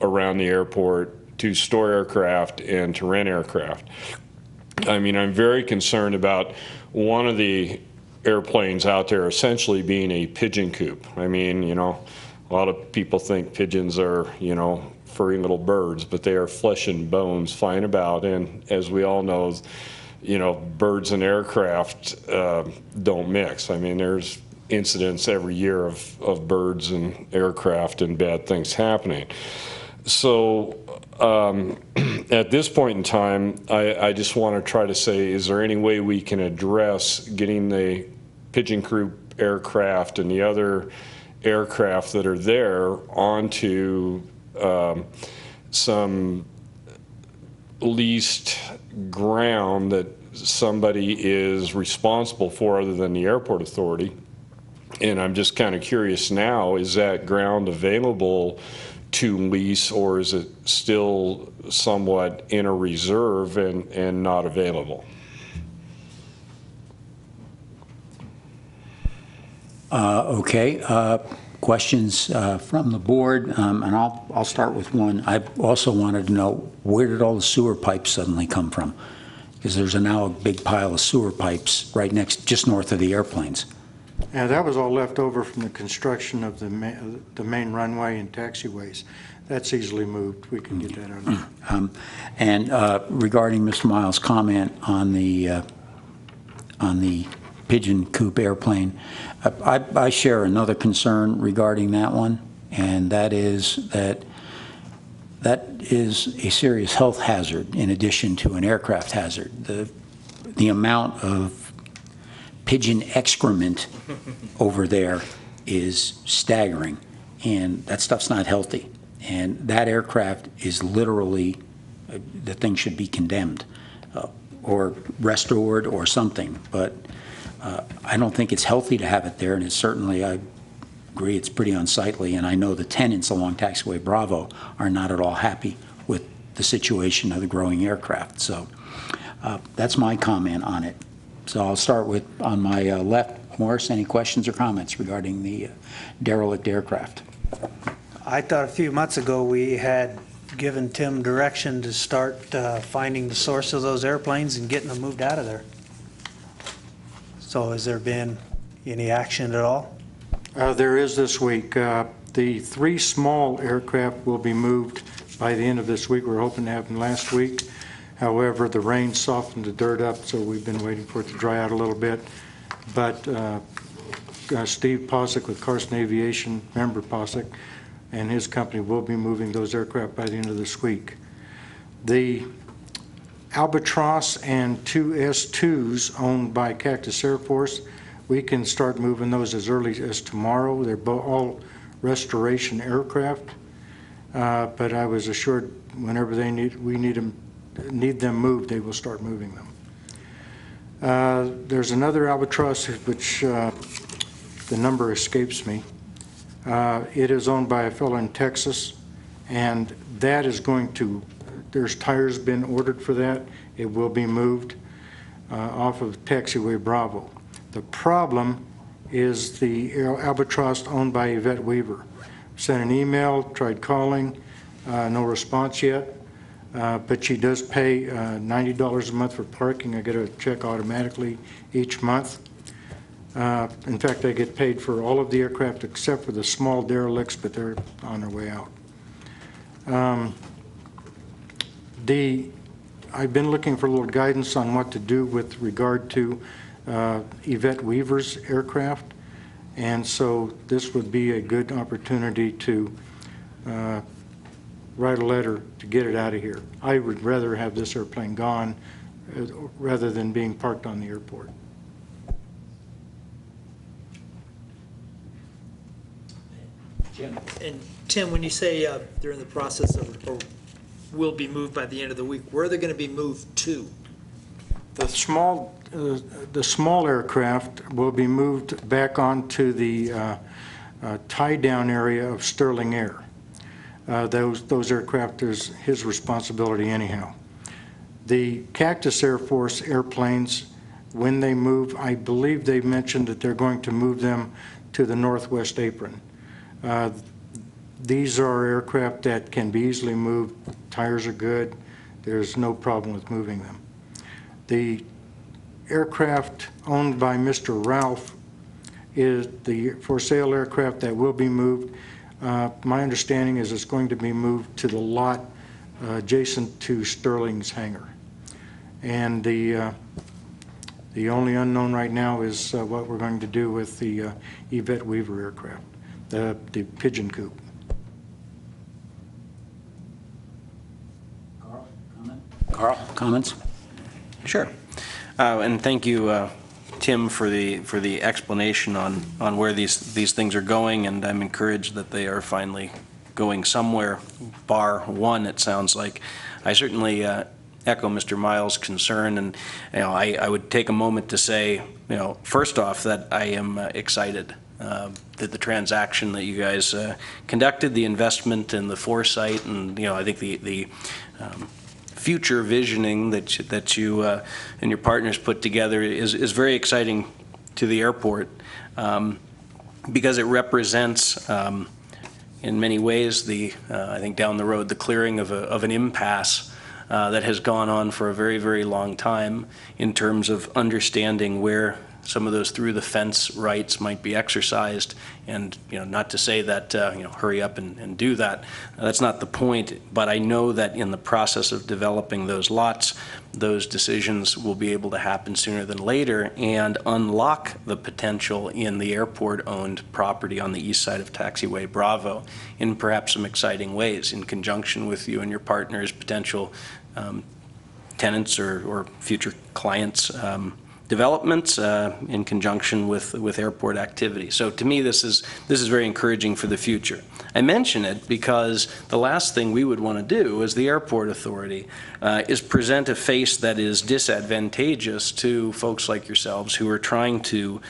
around the airport to store aircraft and to rent aircraft. I mean, I'm very concerned about one of the airplanes out there essentially being a pigeon coop. I mean, you know, a lot of people think pigeons are, you know, furry little birds, but they are flesh and bones flying about. And as we all know, you know, birds and aircraft don't mix. I mean, there's incidents every year of birds and aircraft and bad things happening. So at this point in time, I just want to try to say, is there any way we can address getting the pigeon coop aircraft and the other aircraft that are there onto some leased ground that somebody is responsible for other than the airport authority? And I'm just kind of curious now, is that ground available to lease, or is it still somewhat in a reserve and not available?
Okay. Questions from the board, and I'll start with one. I also wanted to know, where did all the sewer pipes suddenly come from? Because there's now a big pile of sewer pipes right just north of the airplanes.
Yeah, that was all left over from the construction of the main runway and taxiways. That's easily moved. We can get that out of there.
And regarding Mr. Miles' comment on the pigeon coop airplane, I share another concern regarding that one, and that is that is a serious health hazard in addition to an aircraft hazard. The amount of pigeon excrement over there is staggering, and that stuff's not healthy. And that aircraft is literally, the thing should be condemned. or restored or something, but I don't think it's healthy to have it there, and it's certainly, I agree, it's pretty unsightly, and I know the tenants along Taxiway Bravo are not at all happy with the situation of the growing aircraft. So that's my comment on it. So I'll start with, on my left, Morris, any questions or comments regarding the derelict aircraft?
I thought a few months ago we had given Tim direction to start finding the source of those airplanes and getting them moved out of there. So has there been any action at all?
There is this week. The 3 small aircraft will be moved by the end of this week. We were hoping to have them last week. However, the rain softened the dirt up, so we've been waiting for it to dry out a little bit. But Steve Posick with Carson Aviation, member Posick, and his company will be moving those aircraft by the end of this week. The Albatross and 2 S2s owned by Cactus Air Force, we can start moving those as early as tomorrow. They're all restoration aircraft, but I was assured whenever we need them moved, they will start moving them. There's another Albatross, which the number escapes me. It is owned by a fellow in Texas, and that is going to, there's tires been ordered for that. It will be moved off of Taxiway Bravo. The problem is the Albatross owned by Yvette Weaver. Sent an email, tried calling, no response yet, but she does pay $90 a month for parking. I get a check automatically each month. In fact, I get paid for all of the aircraft except for the small derelicts, but they're on their way out. I've been looking for a little guidance on what to do with regard to Yvette Weaver's aircraft, and so this would be a good opportunity to write a letter to get it out of here. I would rather have this airplane gone rather than being parked on the airport.
Jim?
And Tim, when you say they're in the process of, or will be moved by the end of the week, where are they going to be moved to?
The small aircraft will be moved back onto the tie-down area of Sterling Air. Those aircraft is his responsibility anyhow. The Cactus Air Force airplanes, when they move, I believe they've mentioned that they're going to move them to the Northwest Apron. These are aircraft that can be easily moved. Tires are good. There's no problem with moving them. The aircraft owned by Mr. Ralph is the for sale aircraft that will be moved. My understanding is it's going to be moved to the lot adjacent to Sterling's hangar. And the only unknown right now is what we're going to do with the Yvette Weaver aircraft, the Pigeon Coop.
Carl, comments?
Sure. And thank you, Tim, for the explanation on where these things are going, and I'm encouraged that they are finally going somewhere, bar one, it sounds like. I certainly echo Mr. Miles' concern, and I would take a moment to say, first off, that I am excited that the transaction that you guys conducted, the investment and the foresight, and I think the future visioning that you and your partners put together is very exciting to the airport, because it represents in many ways I think down the road the clearing of an impasse that has gone on for a very, very long time in terms of understanding where some of those through the fence rights might be exercised, and not to say that hurry up and do that. That's not the point, but I know that in the process of developing those lots, those decisions will be able to happen sooner than later and unlock the potential in the airport-owned property on the east side of Taxiway Bravo in perhaps some exciting ways in conjunction with you and your partners, potential tenants or future clients developments in conjunction with airport activity. So to me, this is very encouraging for the future. I mention it because the last thing we would want to do as the airport authority is present a face that is disadvantageous to folks like yourselves who are trying to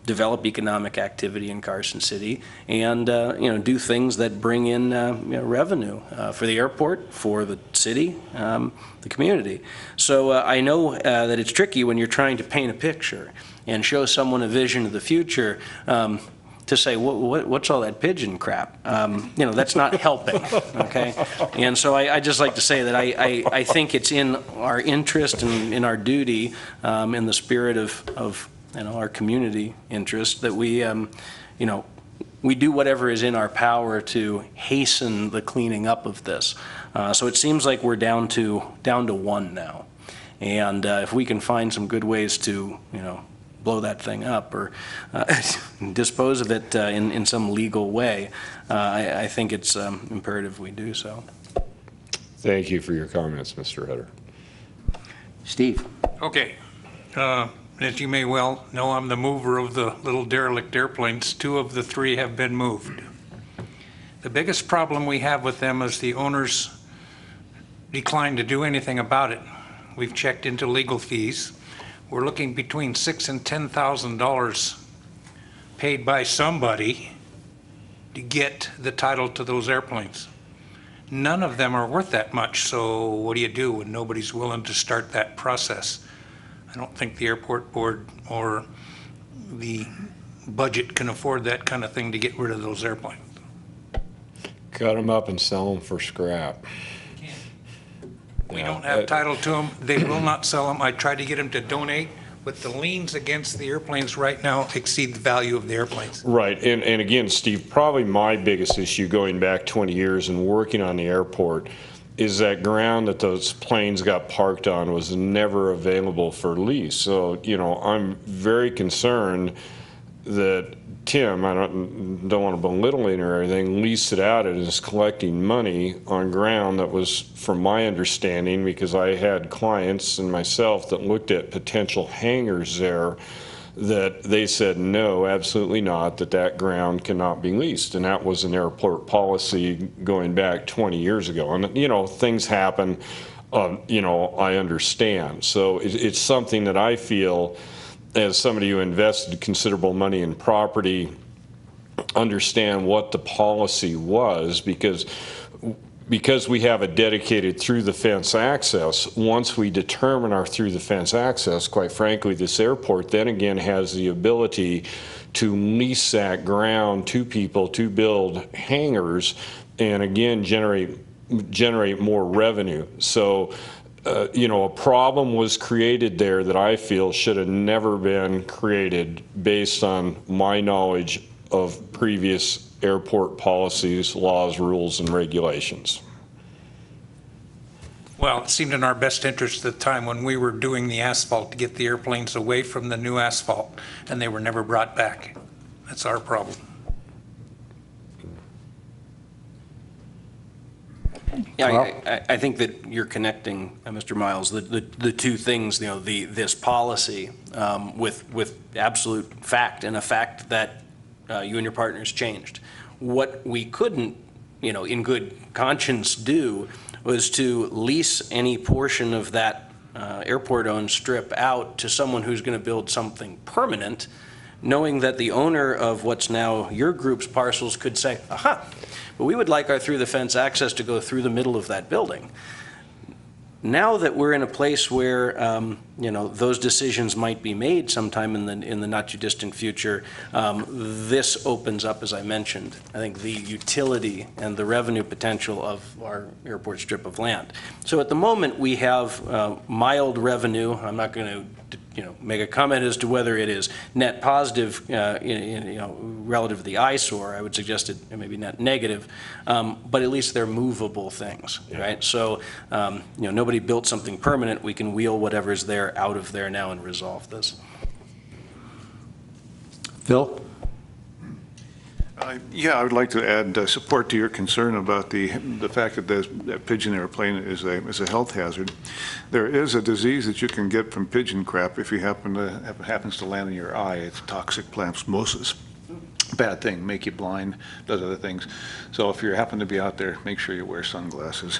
develop economic activity in Carson City and do things that bring in revenue for the airport, for the city, the community. So I know that it's tricky when you're trying to paint a picture and show someone a vision of the future to say, what's all that pigeon crap? That's not helping, okay? And so I just like to say that I think it's in our interest and in our duty, in the spirit of our community interest, that we do whatever is in our power to hasten the cleaning up of this. So it seems like we're down to one now. And if we can find some good ways to, blow that thing up or dispose of it in some legal way, I think it's imperative we do so.
Thank you for your comments, Mr. Hutter.
Steve?
Okay. As you may well know, I'm the mover of the little derelict airplanes. 2 of the 3 have been moved. The biggest problem we have with them is the owners decline to do anything about it. We've checked into legal fees. We're looking between $6,000 and $10,000 paid by somebody to get the title to those airplanes. None of them are worth that much, so what do you do when nobody's willing to start that process? I don't think the airport board or the budget can afford that kind of thing to get rid of those airplanes.
Cut them up and sell them for scrap.
We don't have title to them. They will not sell them. I tried to get them to donate, but the liens against the airplanes right now exceed the value of the airplanes.
Right, and again, Steve, probably my biggest issue going back 20 years and working on the airport is that ground that those planes got parked on was never available for lease. So, I'm very concerned that Tim, I don't want to belittle him or anything, leased it out and is collecting money on ground that was, from my understanding, because I had clients and myself that looked at potential hangars there, that they said no, absolutely not, that ground cannot be leased. And that was an airport policy going back 20 years ago. And, things happen, I understand. So it's something that I feel, as somebody who invested considerable money in property, understand what the policy was, because we have a dedicated through the fence access. Once we determine our through the fence access, quite frankly, this airport then again has the ability to lease that ground to people to build hangars and again generate more revenue. So a problem was created there that I feel should have never been created based on my knowledge of previous airport policies, laws, rules, and regulations.
Well, it seemed in our best interest at the time when we were doing the asphalt to get the airplanes away from the new asphalt, and they were never brought back. That's our problem.
Yeah, I think that you're connecting, Mr. Miles, the two things, this policy with absolute fact, and a fact that you and your partners changed. What we couldn't, in good conscience do was to lease any portion of that airport-owned strip out to someone who's going to build something permanent, knowing that the owner of what's now your group's parcels could say, aha, but we would like our through-the-fence access to go through the middle of that building. Now that we're in a place where those decisions might be made sometime in the not-too-distant future, this opens up, as I mentioned, I think the utility and the revenue potential of our airport strip of land. So at the moment, we have mild revenue. I'm not going to make a comment as to whether it is net positive, relative to the eyesore. I would suggest it maybe net negative, but at least they're movable things, right? So, nobody built something permanent. We can wheel whatever's there out of there now and resolve this.
Phil?
Yeah, I would like to add support to your concern about the fact that that pigeon airplane is a health hazard. There is a disease that you can get from pigeon crap if you happens to land in your eye. It's toxic plasmosis. Bad thing, make you blind, does other things. So if you happen to be out there, make sure you wear sunglasses.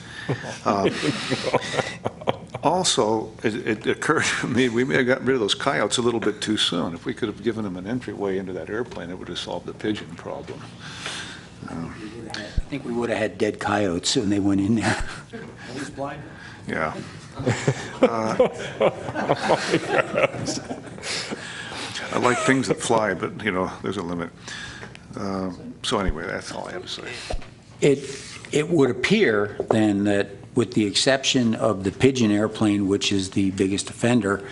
Also, it occurred to me, we may have gotten rid of those coyotes a little bit too soon. If we could have given them an entryway into that airplane, it would have solved the pigeon problem.
I think we would have had dead coyotes when they went in there.
He's blind.
Yeah. I like things that fly, but, you know, there's a limit. So anyway, that's all I have to say.
It would appear then that with the exception of the pigeon airplane, which is the biggest offender,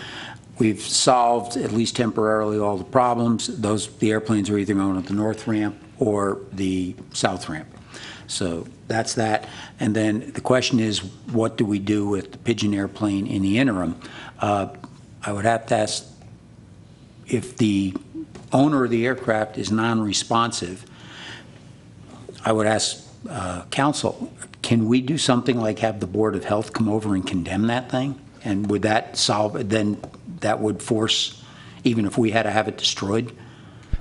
we've solved, at least temporarily, all the problems. The airplanes are either going at the north ramp or the south ramp. So that's that. And then the question is, what do we do with the pigeon airplane in the interim? I would have to ask, if the owner of the aircraft is non-responsive, I would ask council, can we do something like have the Board of Health come over and condemn that thing? And would that solve it? Then that would force, even if we had to have it destroyed?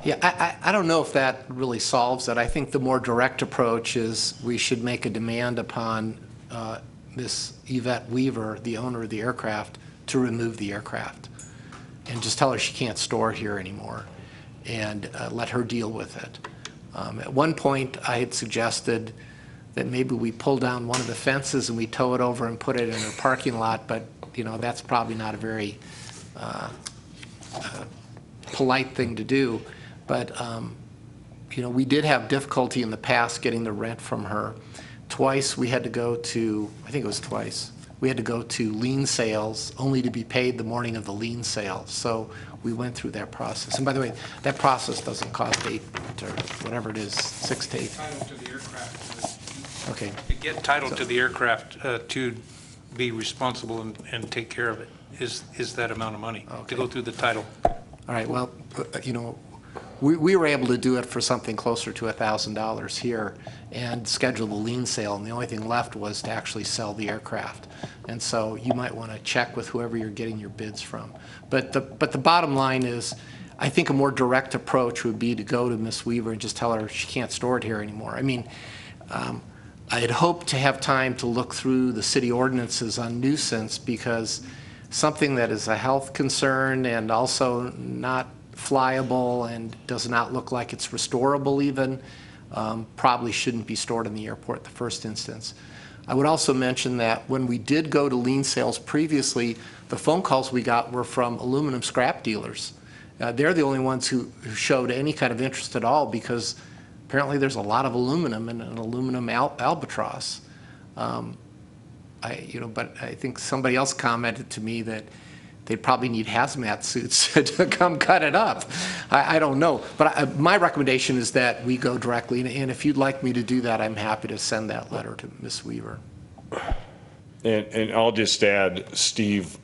Yeah, I don't know if that really solves it. I think the more direct approach is we should make a demand upon Miss Yvette Weaver, the owner of the aircraft, to remove the aircraft. And just tell her she can't store it here anymore, and let her deal with it. At one point, I had suggested that maybe we pull down one of the fences and we tow it over and put it in her parking lot, but you know, that's probably not a very polite thing to do. But you know, we did have difficulty in the past getting the rent from her. Twice we had to go to, I think it was twice, we had to go to lien sales only to be paid the morning of the lien sale. So we went through that process. And by the way, that process doesn't cost 8 or whatever it is, 6 to 8.
Title to the aircraft.
Okay.
To get title to the aircraft to be responsible and take care of it is that amount of money to go through the title.
All right. Well, you know, we were able to do it for something closer to $1,000 here and schedule the lien sale, and the only thing left was to actually sell the aircraft. And so you might want to check with whoever you're getting your bids from. But the bottom line is, I think a more direct approach would be to go to Miss Weaver and just tell her she can't store it here anymore. I mean, I had hoped to have time to look through the city ordinances on nuisance, because something that is a health concern and also not flyable and does not look like it's restorable even, probably shouldn't be stored in the airport in the first instance. I would also mention that when we did go to lien sales previously, the phone calls we got were from aluminum scrap dealers. They're the only ones who showed any kind of interest at all, because apparently there's a lot of aluminum in an aluminum albatross. But I think somebody else commented to me that they'd probably need hazmat suits to come cut it up. I don't know. But my recommendation is that we go directly, and if you'd like me to do that, I'm happy to send that letter to Ms. Weaver.
And I'll just add, Steve,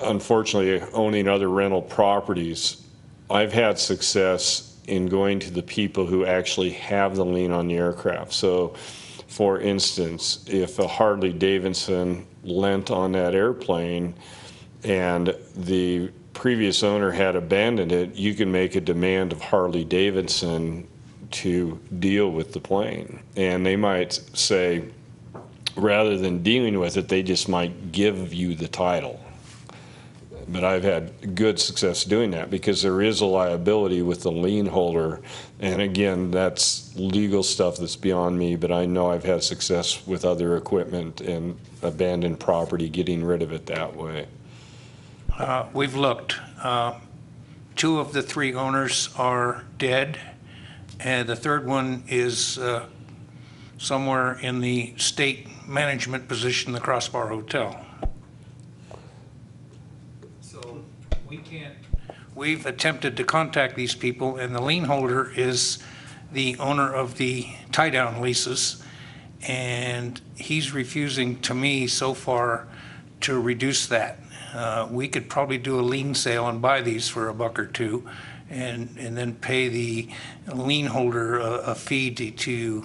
unfortunately, owning other rental properties, I've had success in going to the people who actually have the lien on the aircraft. So, for instance, if a Harley Davidson lent on that airplane and the previous owner had abandoned it, you can make a demand of Harley Davidson to deal with the plane. And they might say, rather than dealing with it, they just might give you the title. But I've had good success doing that, because there is a liability with the lien holder. And again, that's legal stuff that's beyond me, but I know I've had success with other equipment and abandoned property, getting rid of it that way.
We've looked. 2 of the 3 owners are dead, and the third one is somewhere in the state management position, the Crossbar Hotel. So we can't, we've attempted to contact these people, and the lien holder is the owner of the tie-down leases, and he's refusing to me so far to reduce that. We could probably do a lien sale and buy these for $1 or $2 and then pay the lien holder a fee to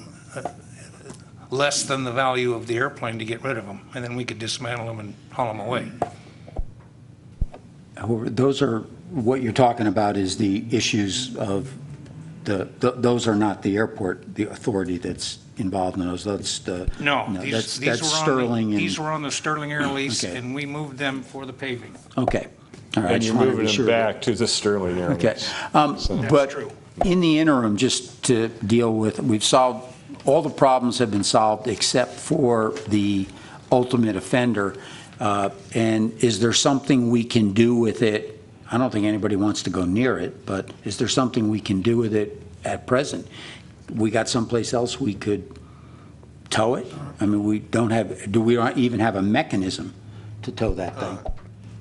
less than the value of the airplane to get rid of them, and then we could dismantle them and haul them away.
Those are, what you're talking about is the issues of those are not the airport, the authority that's involved in those. That's the
No,
that's
these
Sterling.
these were on the Sterling Air lease,
Okay.
and we moved them for the paving.
Okay. All right.
And you're moving them back to the Sterling Air
Okay.
lease.
But
true.
in the interim, just to deal with, we've solved, all the problems have been solved except for the ultimate offender. And is there something we can do with it? I don't think anybody wants to go near it, but is there something we can do with it at present? We got someplace else we could tow it? I mean, we don't have, do we not even have a mechanism to tow that thing?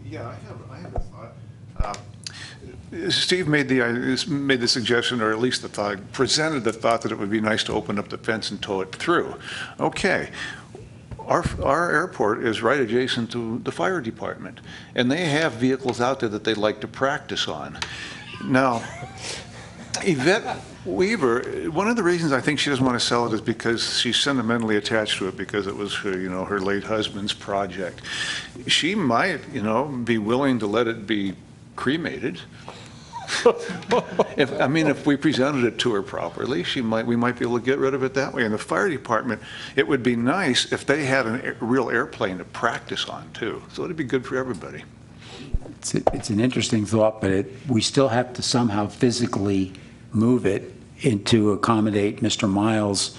Yeah, I have a thought. Steve made the suggestion, or at least the thought, presented the thought that it would be nice to open up the fence and tow it through. Okay. Our airport is right adjacent to the fire department, and they have vehicles out there that they like to practice on. Now, Yvette Weaver, one of the reasons I think she doesn't want to sell it is because she's sentimentally attached to it because it was her, her late husband's project. She might, be willing to let it be cremated. If we presented it to her properly, we might be able to get rid of it that way. And the fire department, it would be nice if they had a real airplane to practice on too. So it'd be good for everybody.
It's an interesting thought, but we still have to somehow physically move it to accommodate Mr. Miles'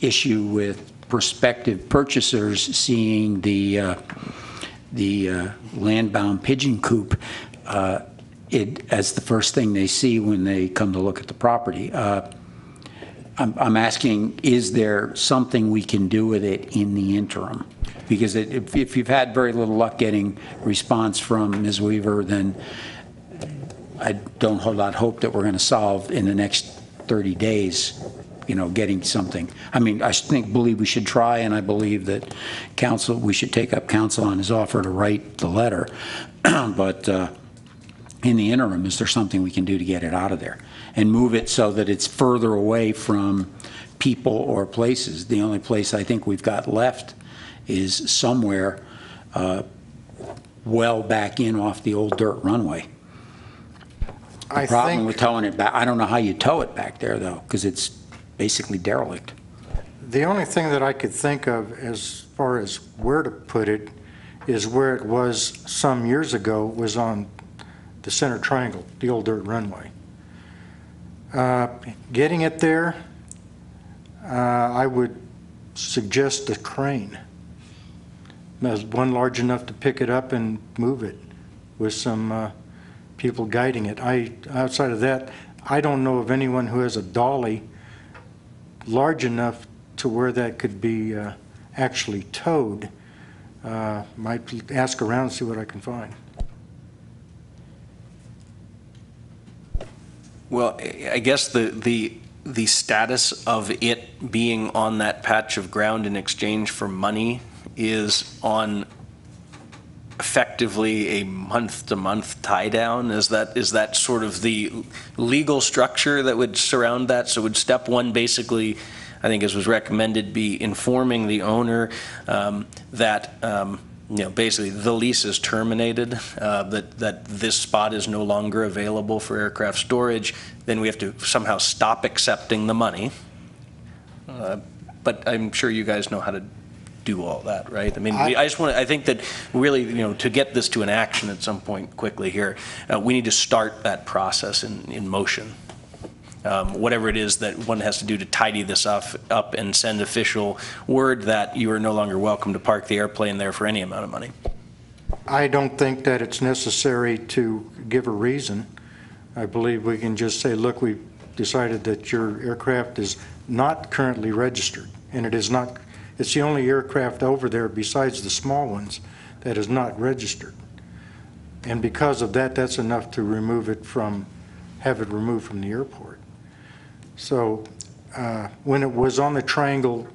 issue with prospective purchasers seeing the land-bound pigeon coop as the first thing they see when they come to look at the property. I'm asking, is there something we can do with it in the interim? Because if you've had very little luck getting response from Ms. Weaver, then I don't hold out hope that we're going to solve in the next 30 days, getting something. I believe we should try, and I believe that we should take up counsel on his offer to write the letter. But in the interim, is there something we can do to get it out of there and move it so that it's further away from people or places? The only place I think we've got left is somewhere well back in off the old dirt runway. The problem with towing it back, I don't know how you tow it back there though, because it's basically derelict.
The only thing that I could think of as far as where to put it is where it was some years ago, was on the center triangle, the old dirt runway. Getting it there, I would suggest a crane. There's one large enough to pick it up and move it with some people guiding it. Outside of that, I don't know of anyone who has a dolly large enough to where that could be actually towed. Might ask around and see what I can find.
Well, I guess the status of it being on that patch of ground in exchange for money is on effectively a month-to-month tie-down. Is that sort of the legal structure that would surround that? So would step one basically, I think as was recommended, be informing the owner that basically the lease is terminated, that this spot is no longer available for aircraft storage, then we have to somehow stop accepting the money. But I'm sure you guys know how to do all that, right? I think that really, to get this to an action at some point quickly here, we need to start that process in motion. Whatever it is that one has to do to tidy this up and send official word that you are no longer welcome to park the airplane there for any amount of money.
I don't think that it's necessary to give a reason. I believe we can just say, look, we've decided that your aircraft is not currently registered, and it is not. It's the only aircraft over there besides the small ones that is not registered. And because of that, that's enough to have it removed from the airport. So when it was on the triangle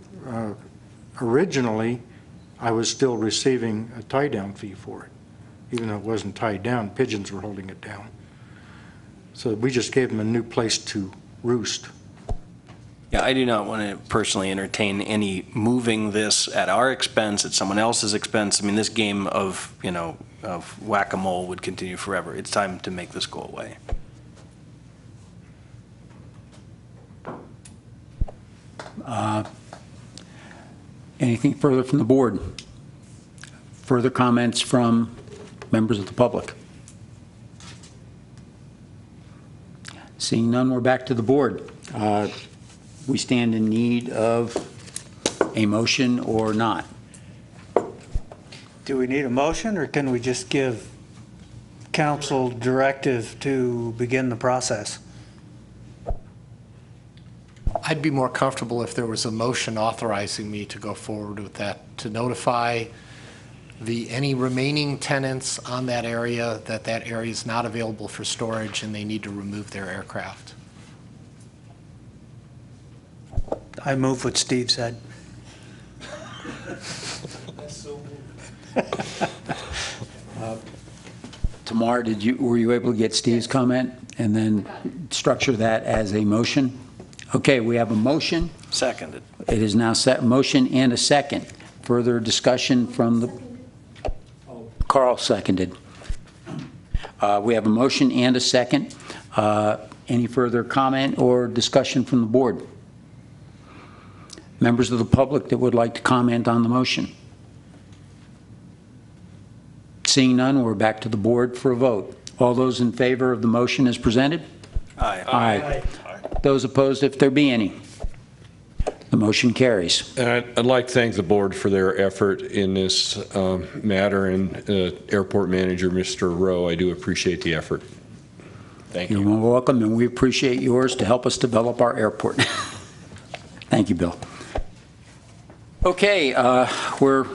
originally, I was still receiving a tie-down fee for it. Even though it wasn't tied down, pigeons were holding it down. So we just gave them a new place to roost.
Yeah, I do not want to personally entertain any moving this at our expense, at someone else's expense. I mean, this game of, of whack-a-mole would continue forever. It's time to make this go away.
Anything further from the board? Further comments from members of the public? Seeing none, we're back to the board. We stand in need of a motion or not?
Do we need a motion, or can we just give council directive to begin the process?
I'd be more comfortable if there was a motion authorizing me to go forward with that, to notify any remaining tenants on that area that that area is not available for storage and they need to remove their aircraft.
I move what Steve said.
Tamar, were you able to get Steve's comment and then structure that as a motion? Okay, we have a motion.
Seconded.
It is now set, motion and a second. Further discussion from the, Carl seconded. We have a motion and a second. Any further comment or discussion from the board? Members of the public that would like to comment on the motion? Seeing none, we're back to the board for a vote. All those in favor of the motion as presented?
Aye.
Aye. Those opposed, if there be any? The motion carries.
I'd like to thank the board for their effort in this matter, and Airport Manager, Mr. Rowe, I do appreciate the effort. Thank you.
You're more welcome, and we appreciate yours to help us develop our airport. Thank you, Bill. Okay, we're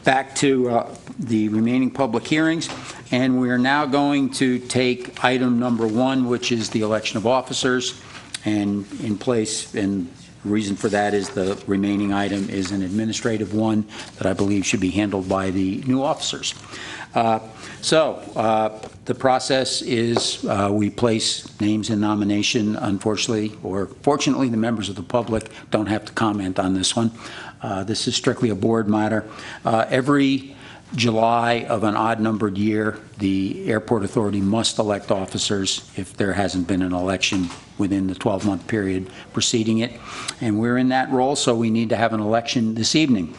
back to the remaining public hearings, and we are now going to take item number 1, which is the election of officers, and in place, and the reason for that is the remaining item is an administrative one that I believe should be handled by the new officers. The process is we place names in nomination. Unfortunately, or fortunately, the members of the public don't have to comment on this one. This is strictly a board matter. Every July of an odd-numbered year, the Airport Authority must elect officers if there hasn't been an election within the 12-month period preceding it. And we're in that role, so we need to have an election this evening.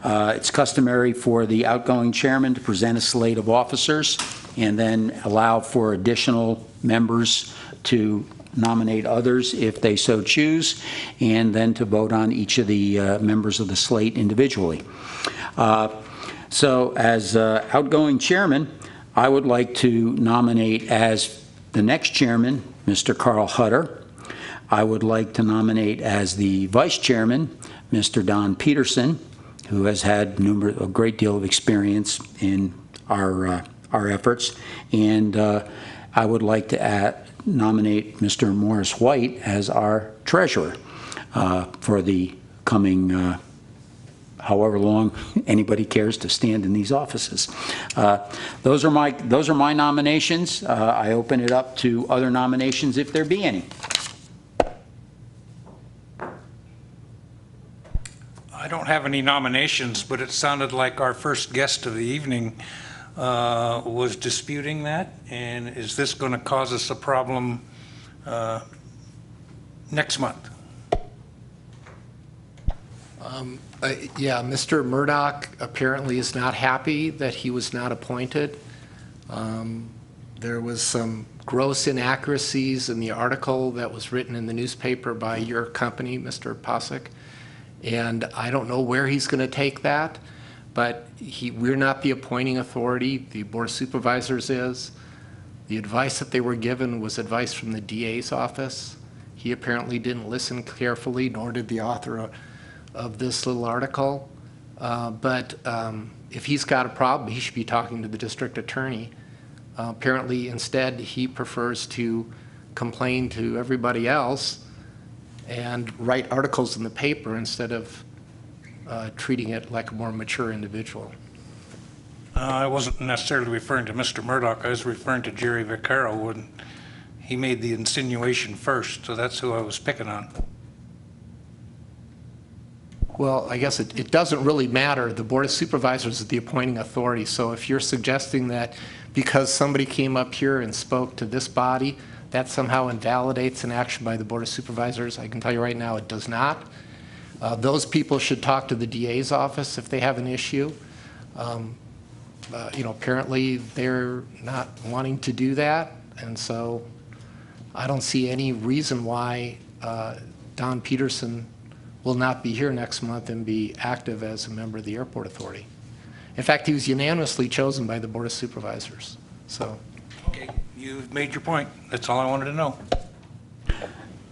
It's customary for the outgoing chairman to present a slate of officers and then allow for additional members to nominate others if they so choose, and then to vote on each of the members of the slate individually. So as outgoing chairman, I would like to nominate as the next chairman, Mr. Carl Hutter. I would like to nominate as the vice chairman, Mr. Don Peterson, who has had a great deal of experience in our efforts. And I would like to nominate Mr. Morris White as our treasurer for the coming however long anybody cares to stand in these offices. Those are my nominations. I open it up to other nominations if there be any.
I don't have any nominations, but it sounded like our first guest of the evening was disputing that. And is this going to cause us a problem next month?
Yeah, Mr. Murdoch apparently is not happy that he was not appointed. There was some gross inaccuracies in the article that was written in the newspaper by your company, Mr. Posick. And I don't know where he's going to take that, but we're not the appointing authority. The Board of Supervisors is. The advice that they were given was advice from the DA's office. He apparently didn't listen carefully, nor did the author of this little article. But if he's got a problem, he should be talking to the district attorney. Apparently, instead, he prefers to complain to everybody else and write articles in the paper instead of treating it like a more mature individual.
I wasn't necessarily referring to Mr. Murdoch. I was referring to Jerry Vaccaro when He made the insinuation first, so that's who I was picking on.
Well, I guess it doesn't really matter. The Board of Supervisors is the appointing authority. So if you're suggesting that because somebody came up here and spoke to this body, that somehow invalidates an action by the Board of Supervisors, I can tell you right now it does not. Those people should talk to the DA's office if they have an issue. Apparently they're not wanting to do that, and so I don't see any reason why Don Peterson will not be here next month and be active as a member of the Airport Authority. In fact, he was unanimously chosen by the Board of Supervisors. So,
Okay, you've made your point. That's all I wanted to know.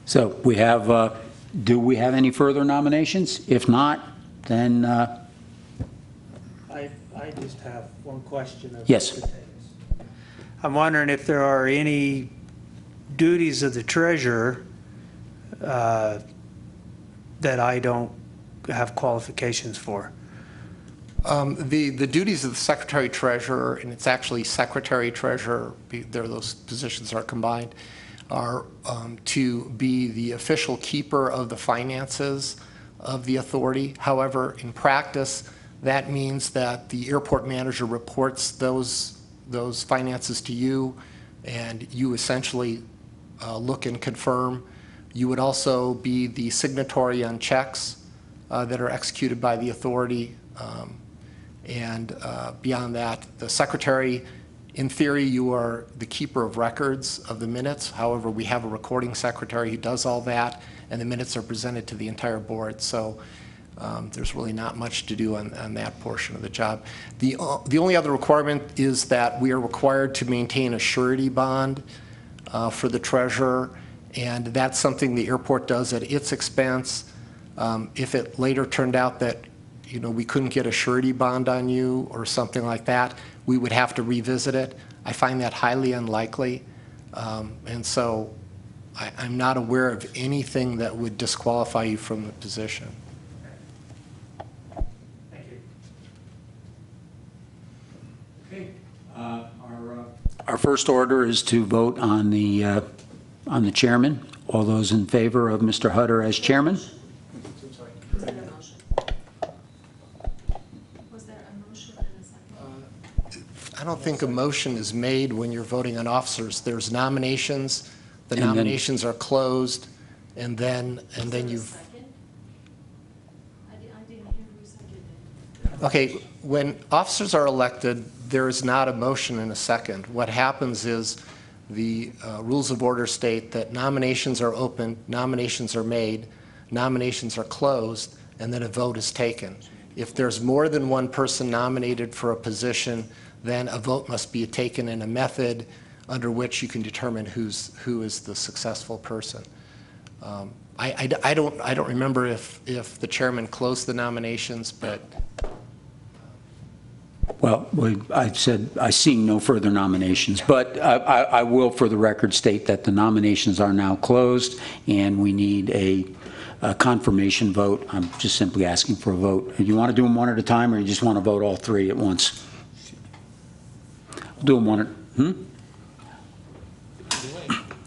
So we have, do we have any further nominations? If not, then,
I just have one question. Of
Yes.
Mr. Davis. I'm wondering if there are any duties of the treasurer that I don't have qualifications for.
the duties of the Secretary-Treasurer, and it's actually Secretary-Treasurer, those positions are combined, are to be the official keeper of the finances of the authority. However, in practice, that means that the airport manager reports those finances to you, and you essentially look and confirm. You would also be the signatory on checks that are executed by the authority. Beyond that, the secretary, in theory, you are the keeper of records of the minutes. However, we have a recording secretary who does all that, and the minutes are presented to the entire board. So there's really not much to do on that portion of the job. The only other requirement is that we are required to maintain a surety bond for the treasurer, and that's something the airport does at its expense. If it later turned out that we couldn't get a surety bond on you or something like that, we would have to revisit it. I find that highly unlikely, and so I'm not aware of anything that would disqualify you from the position.
Thank you.
Okay. Our first order is to vote on the chairman. All those in favor of Mr. Hutter as chairman?
Was there a motion? Was there a motion and a second?
I don't think a motion is made when you're voting on officers. There's nominations. The
And then-
nominations are closed, and then
Was there a
you.
second? I didn't hear who seconded.
Okay, when officers are elected, there is not a motion and a second. What happens is the rules of order state that nominations are open, nominations are made, nominations are closed, and then a vote is taken. If there's more than one person nominated for a position, then a vote must be taken in a method under which you can determine who is the successful person. I don't remember if the chairman closed the nominations, but
Well, I said I see no further nominations, but I will, for the record, state that the nominations are now closed, and we need a confirmation vote. I'm just simply asking for a vote. Do you want to do them one at a time, or you just want to vote all three at once? Do them one at,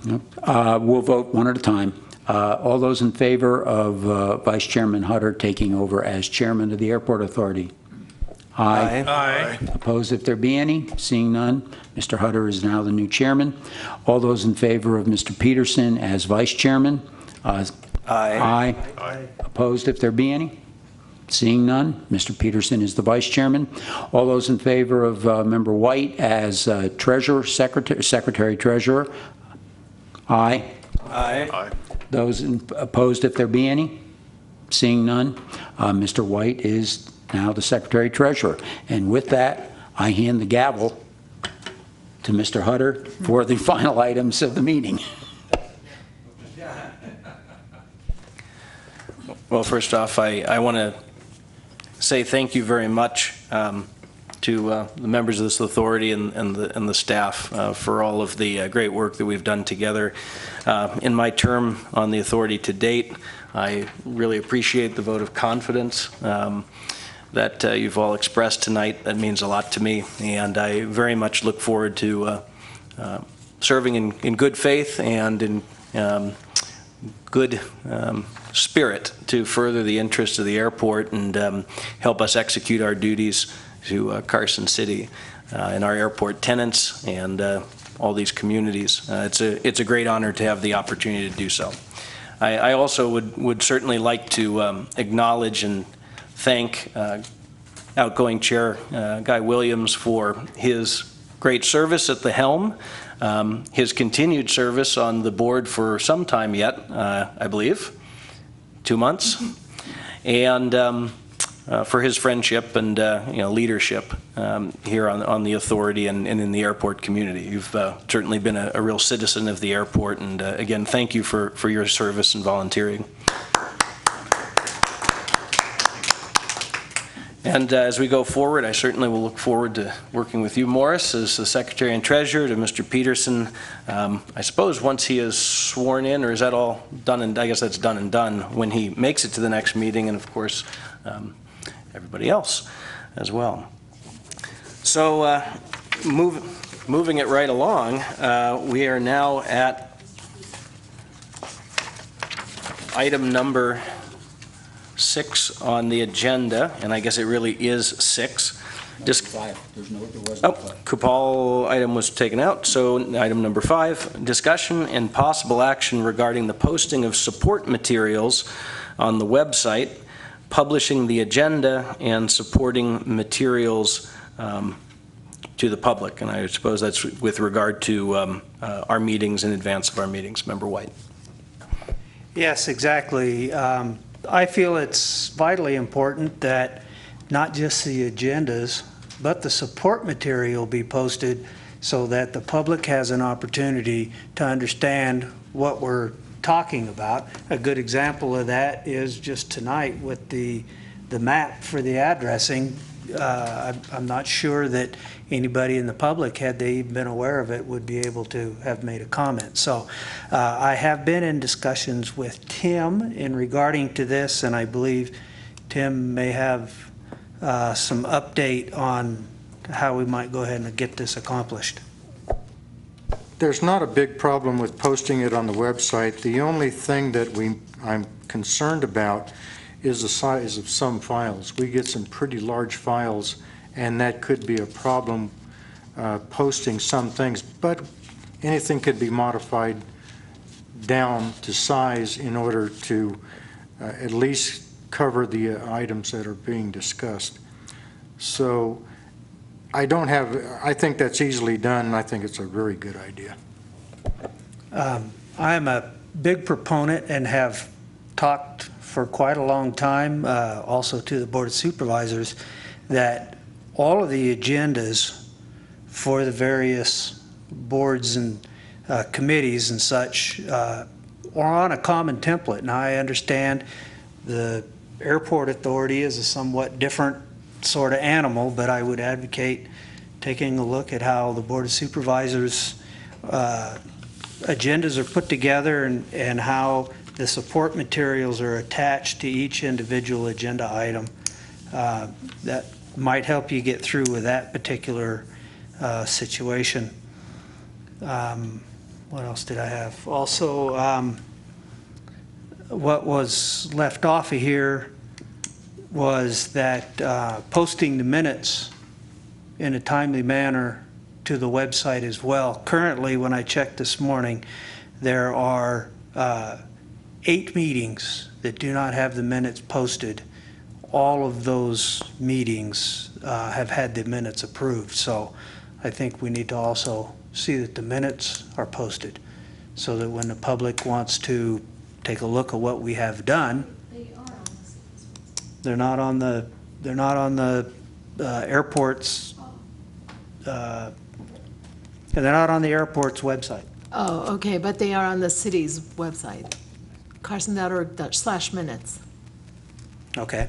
Nope. We'll vote one at a time. All those in favor of Vice Chairman Hutter taking over as chairman of the Airport Authority? Aye.
Aye.
Opposed, if there be any? Seeing none, Mr. Hutter is now the new chairman. All those in favor of Mr. Peterson as vice chairman? Aye. Aye. Opposed, if there be any? Seeing none, Mr. Peterson is the vice chairman. All those in favor of Member White as treasurer, secretary treasurer? Aye.
Aye.
Those opposed, if there be any? Seeing none, Mr. White is now the Secretary Treasurer. And with that, I hand the gavel to Mr. Hutter for the final items of the meeting.
Well, first off, I want to say thank you very much to the members of this authority and the staff for all of the great work that we've done together. In my term on the authority to date, I really appreciate the vote of confidence that you've all expressed tonight. That means a lot to me, and I very much look forward to serving in good faith and in good spirit to further the interests of the airport and help us execute our duties to Carson City and our airport tenants and all these communities. It's a great honor to have the opportunity to do so. I also would certainly like to acknowledge and thank outgoing Chair Guy Williams for his great service at the helm, his continued service on the board for some time yet, I believe, 2 months, and for his friendship and leadership here on the authority and in the airport community. You've certainly been a real citizen of the airport, and again, thank you for your service and volunteering. And as we go forward, I certainly will look forward to working with you, Morris, as the Secretary and Treasurer, to Mr. Peterson. I suppose once he is sworn in, or is that all done, and I guess that's done and done, when he makes it to the next meeting, and of course, everybody else as well. So moving it right along, we are now at item number 6 on the agenda, and I guess it really is 6. Kupal item was taken out, so item number 5, discussion and possible action regarding the posting of support materials on the website, publishing the agenda, and supporting materials to the public. And I suppose that's with regard to our meetings in advance of our meetings. Member White.
Yes, exactly. I feel it's vitally important that not just the agendas, but the support material be posted so that the public has an opportunity to understand what we're talking about. A good example of that is just tonight with the map for the addressing. I'm not sure that anybody in the public, had they even been aware of it, would be able to have made a comment. So I have been in discussions with Tim in regarding to this, and I believe Tim may have some update on how we might go ahead and get this accomplished.
There's not a big problem with posting it on the website. The only thing that I'm concerned about is the size of some files. We get some pretty large files, and that could be a problem posting some things, but anything could be modified down to size in order to at least cover the items that are being discussed. So I think that's easily done, and I think it's a very good idea.
I'm a big proponent and have talked for quite a long time, also to the Board of Supervisors, that all of the agendas for the various boards and committees and such are on a common template. Now, I understand the airport authority is a somewhat different sort of animal, but I would advocate taking a look at how the Board of Supervisors agendas are put together and how the support materials are attached to each individual agenda item. That might help you get through with that particular situation. What else did I have? Also, what was left off of here was that posting the minutes in a timely manner to the website as well. Currently, when I checked this morning, there are 8 meetings that do not have the minutes posted. All of those meetings have had the minutes approved. So I think we need to also see that the minutes are posted so that when the public wants to take a look at what we have done,
They are on the city's website.
they're not on the airport's they're not on the airport's website.
Oh, okay, but they are on the city's website, carson.org/minutes.
Okay.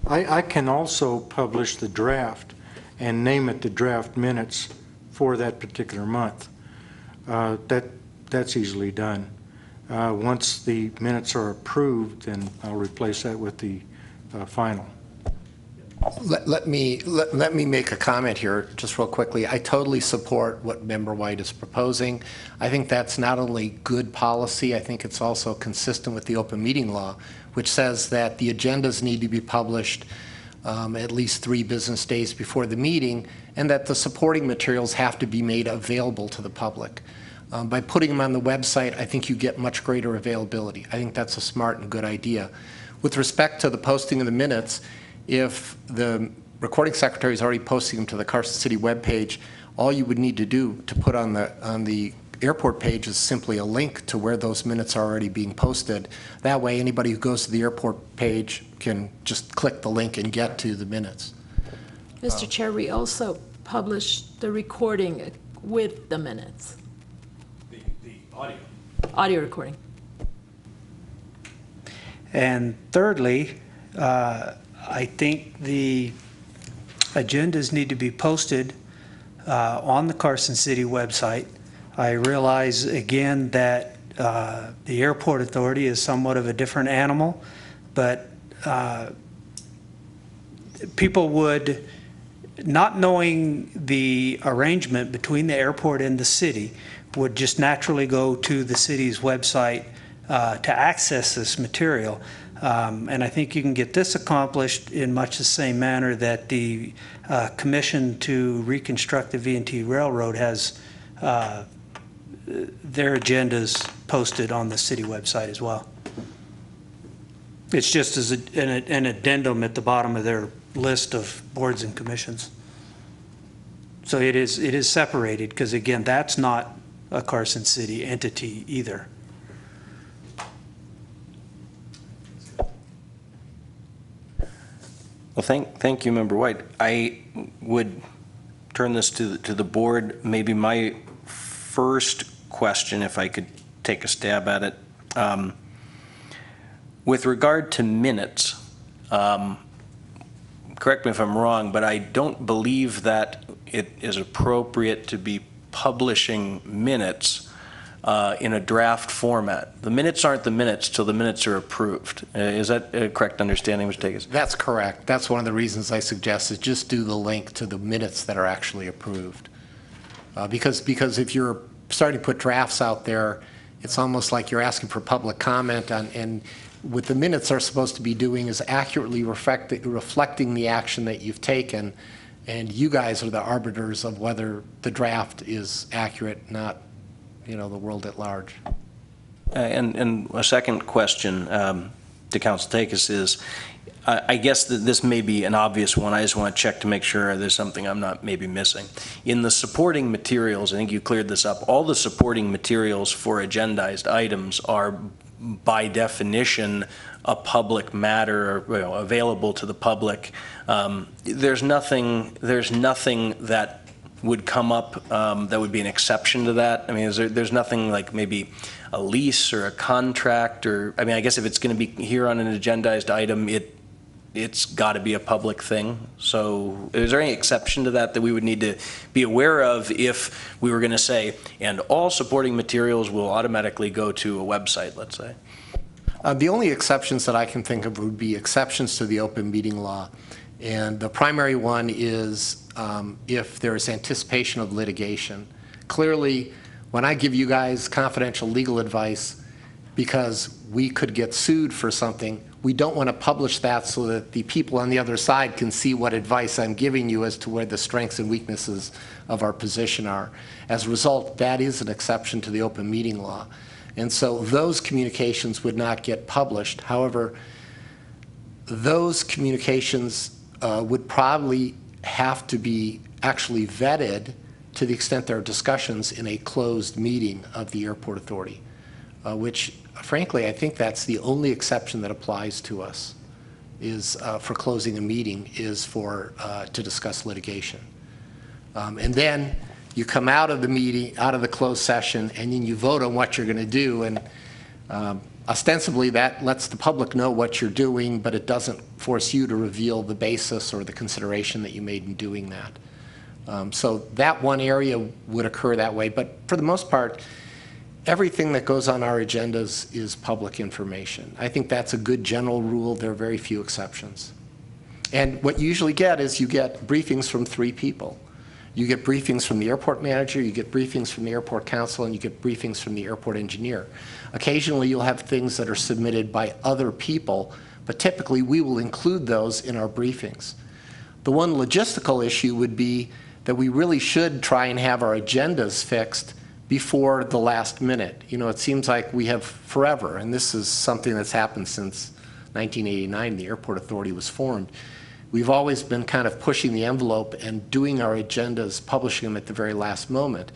I can also publish the draft and name it the draft minutes for that particular month. That's easily done. Once the minutes are approved, then I'll replace that with the final.
Let me make a comment here just real quickly. I totally support what Member White is proposing. I think that's not only good policy, I think it's also consistent with the open meeting law, which says that the agendas need to be published at least 3 business days before the meeting, and that the supporting materials have to be made available to the public. By putting them on the website, I think you get much greater availability. I think that's a smart and good idea. With respect to the posting of the minutes, if the recording secretary is already posting them to the Carson City webpage, all you would need to do to put on the airport page is simply a link to where those minutes are already being posted. That way, anybody who goes to the airport page can just click the link and get to the minutes.
Mr. Chair, we also publish the recording with the minutes.
The audio.
Audio recording.
And thirdly, I think the agendas need to be posted on the Carson City website. I realize, again, that the airport authority is somewhat of a different animal, but people would, not knowing the arrangement between the airport and the city, would just naturally go to the city's website to access this material. And I think you can get this accomplished in much the same manner that the Commission to Reconstruct the V&T Railroad has their agendas posted on the city website as well. It's just as an addendum at the bottom of their list of boards and commissions. So it is separated, because again, that's not a Carson City entity either.
Well, thank you, Member White. I would turn this to the board. Maybe my first question, if I could take a stab at it. With regard to minutes, correct me if I'm wrong, but I don't believe that it is appropriate to be publishing minutes in a draft format. The minutes aren't the minutes till the minutes are approved. Is that a correct understanding, Mr. Takis?
That's correct. That's one of the reasons I suggested just do the link to the minutes that are actually approved. Because if you're starting to put drafts out there, it's almost like you're asking for public comment on, and what the minutes are supposed to be doing is accurately reflecting the action that you've taken, and you guys are the arbiters of whether the draft is accurate, not, you know, the world at large.
And a second question to Council Takis is, I guess that this may be an obvious one. I just want to check to make sure there's something I'm not maybe missing. In the supporting materials, I think you cleared this up, all the supporting materials for agendized items are by definition a public matter, or, you know, available to the public. There's nothing that would come up that would be an exception to that? I mean, there's nothing like maybe a lease or a contract, or, I mean, I guess if it's going to be here on an agendized item, it's got to be a public thing. So is there any exception to that we would need to be aware of if we were going to say, and all supporting materials will automatically go to a website, let's say?
The only exceptions that I can think of would be exceptions to the open meeting law. And the primary one is if there is anticipation of litigation. Clearly, when I give you guys confidential legal advice because we could get sued for something, we don't want to publish that so that the people on the other side can see what advice I'm giving you as to where the strengths and weaknesses of our position are. As a result, that is an exception to the open meeting law. And so those communications would not get published. However, those communications would probably have to be actually vetted to the extent there are discussions in a closed meeting of the airport authority, which frankly, I think that's the only exception that applies to us, is for closing a meeting, is for to discuss litigation. And then you come out of the meeting, out of the closed session, and then you vote on what you're going to do. And ostensibly, that lets the public know what you're doing, but it doesn't force you to reveal the basis or the consideration that you made in doing that. So that one area would occur that way. But for the most part, everything that goes on our agendas is public information. I think that's a good general rule. There are very few exceptions. And what you usually get is you get briefings from 3 people. You get briefings from the airport manager, you get briefings from the airport council, and you get briefings from the airport engineer. Occasionally, you'll have things that are submitted by other people, but typically we will include those in our briefings. The one logistical issue would be that we really should try and have our agendas fixed before the last minute. You know, it seems like we have forever, and this is something that's happened since 1989, the Airport Authority was formed. We've always been kind of pushing the envelope and doing our agendas, publishing them at the very last moment,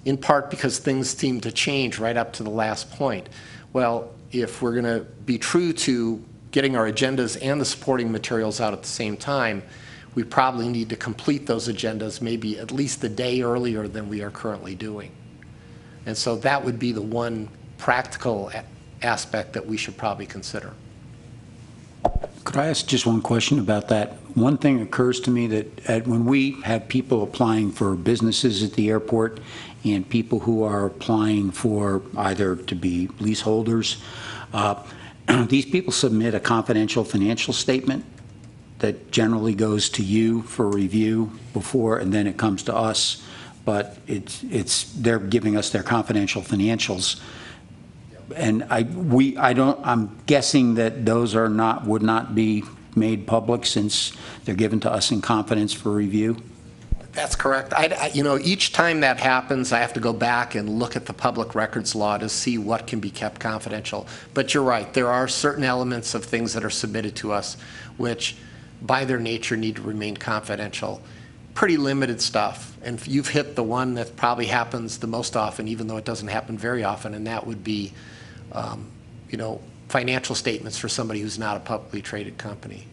in part because things seem to change right up to the last point. Well, if we're going to be true to getting our agendas and the supporting materials out at the same time, we probably need to complete those agendas maybe at least a day earlier than we are currently doing. And so that would be the one practical aspect that we should probably consider.
Could I ask just one question about that? One thing occurs to me that when we have people applying for businesses at the airport and people who are applying for either to be leaseholders, these people submit a confidential financial statement that generally goes to you for review before, and then it comes to us. But they're giving us their confidential financials. And I'm guessing that those would not be made public since they're given to us in confidence for review.
That's correct. You know, each time that happens, I have to go back and look at the public records law to see what can be kept confidential. But you're right, there are certain elements of things that are submitted to us which, by their nature, need to remain confidential. Pretty limited stuff. And you've hit the one that probably happens the most often, even though it doesn't happen very often, and that would be you know, financial statements for somebody who's not a publicly traded company.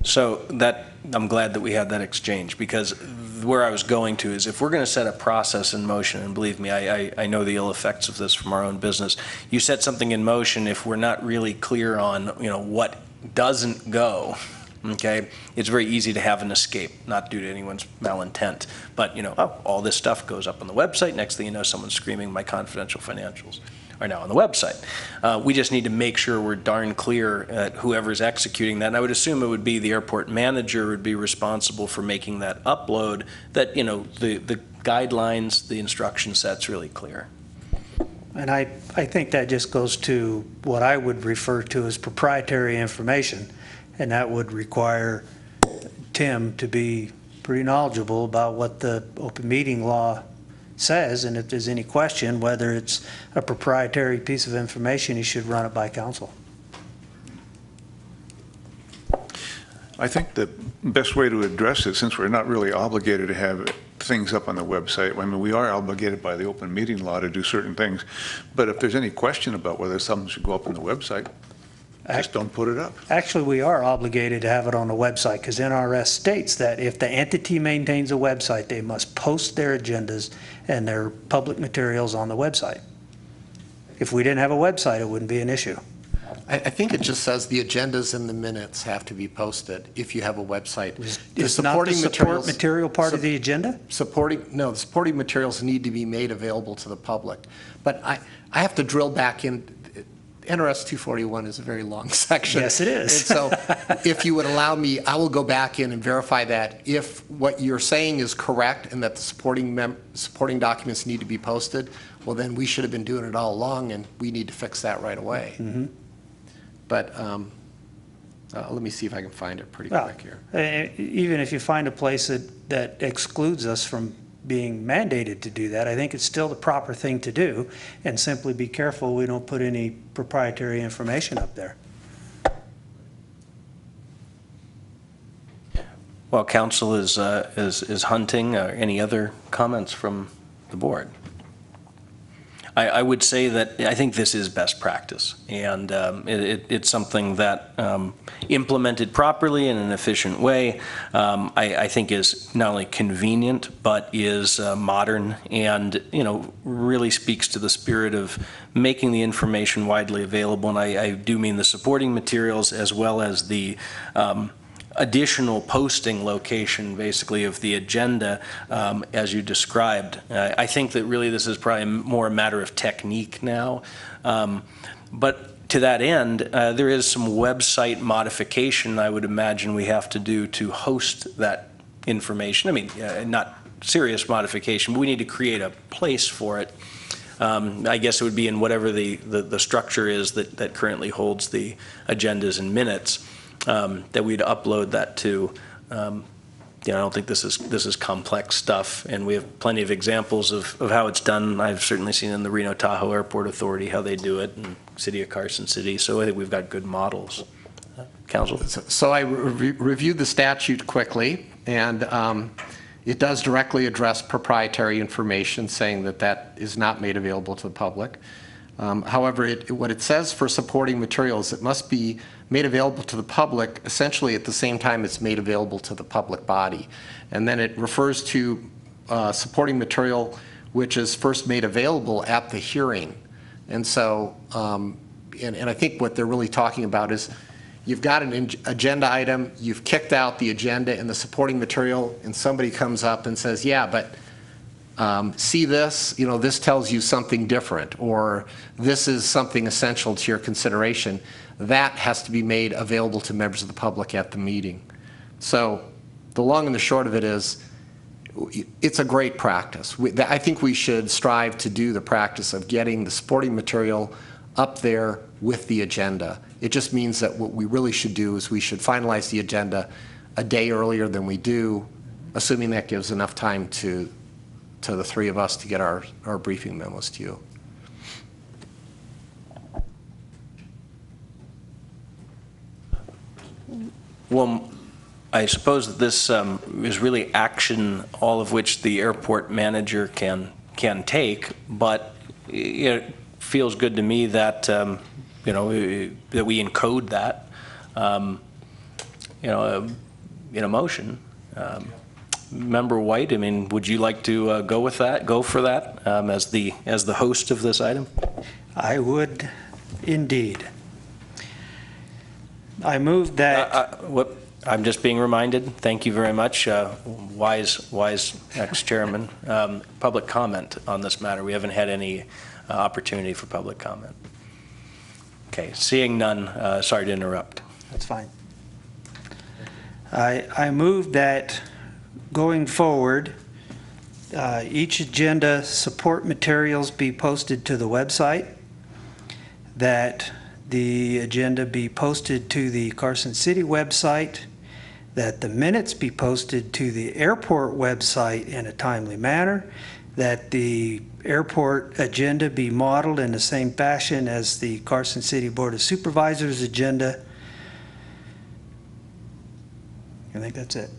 So that, I'm glad that we had that exchange, because where I was going to is if we're going to set a process in motion, and believe me, I know the ill effects of this from our own business, you set something in motion if we're not really clear on, you know, what doesn't go, okay, it's very easy to have an escape, not due to anyone's malintent, but, you know, oh, all this stuff goes up on the website, next thing you know, someone's screaming, my confidential financials are now on the website. We just need to make sure we're darn clear at whoever's executing that. And I would assume it would be the airport manager would be responsible for making that upload, that, you know, the guidelines, the instruction set's really clear.
And I think that just goes to what I would refer to as proprietary information, and that would require Tim to be pretty knowledgeable about what the open meeting law says, and if there's any question whether it's a proprietary piece of information, he should run it by council.
I think the best way to address it, since we're not really obligated to have things up on the website, I mean, we are obligated by the open meeting law to do certain things, but if there's any question about whether something should go up on the website, just don't put it up.
Actually, we are obligated to have it on the website because NRS states that if the entity maintains a website, they must post their agendas and their public materials on the website. If we didn't have a website, it wouldn't be an issue.
I think it just says the agendas and the minutes have to be posted if you have a website.
Is not the support material part of the agenda?
The supporting materials need to be made available to the public. But I have to drill back in. NRS 241 is a very long section.
Yes, it is.
And so if you would allow me, I will go back in and verify that if what you're saying is correct and that the supporting documents need to be posted, well, then we should have been doing it all along, and we need to fix that right away.
Mm-hmm.
But let me see if I can find it pretty quick here.
Even if you find a place that excludes us from being mandated to do that, I think it's still the proper thing to do, and simply be careful we don't put any proprietary information up there.
While council is hunting, any other comments from the board? I would say that I think this is best practice, and it's something that implemented properly in an efficient way, I think is not only convenient, but is modern and, you know, really speaks to the spirit of making the information widely available. And I do mean the supporting materials as well as the additional posting location, basically, of the agenda, as you described. I think that really this is probably more a matter of technique now. But to that end, there is some website modification I would imagine we have to do to host that information. I mean, not serious modification, but we need to create a place for it. I guess it would be in whatever the structure is that currently holds the agendas and minutes, that we'd upload that to. I don't think this is complex stuff, and we have plenty of examples of how it's done. I've certainly seen in the Reno Tahoe Airport Authority how they do it, and City of Carson City, so I think we've got good models. Council?
So I reviewed the statute quickly, and it does directly address proprietary information, saying that that is not made available to the public. However, what it says for supporting materials, it must be made available to the public essentially at the same time it's made available to the public body. And then it refers to supporting material which is first made available at the hearing. And so, and I think what they're really talking about is you've got an agenda item, you've kicked out the agenda and the supporting material, and somebody comes up and says, yeah, but see this, this tells you something different, or this is something essential to your consideration. That has to be made available to members of the public at the meeting. So the long and the short of it is, it's a great practice. I think we should strive to do the practice of getting the supporting material up there with the agenda. It just means that what we really should do is we should finalize the agenda a day earlier than we do, assuming that gives enough time to the three of us to get our briefing memos to you.
Well, I suppose that this is really action, all of which the airport manager can take, but it feels good to me that that we encode that in a motion. Member White, I mean, would you like to go for that as the host of this item?
I would indeed. I move that.
I'm just being reminded. Thank you very much, wise ex-chairman. Public comment on this matter. We haven't had any opportunity for public comment. Okay, seeing none. Sorry to interrupt.
That's fine. I move that going forward, each agenda support materials be posted to the website, that the agenda be posted to the Carson City website, that the minutes be posted to the airport website in a timely manner, that the airport agenda be modeled in the same fashion as the Carson City Board of Supervisors agenda. I think that's it.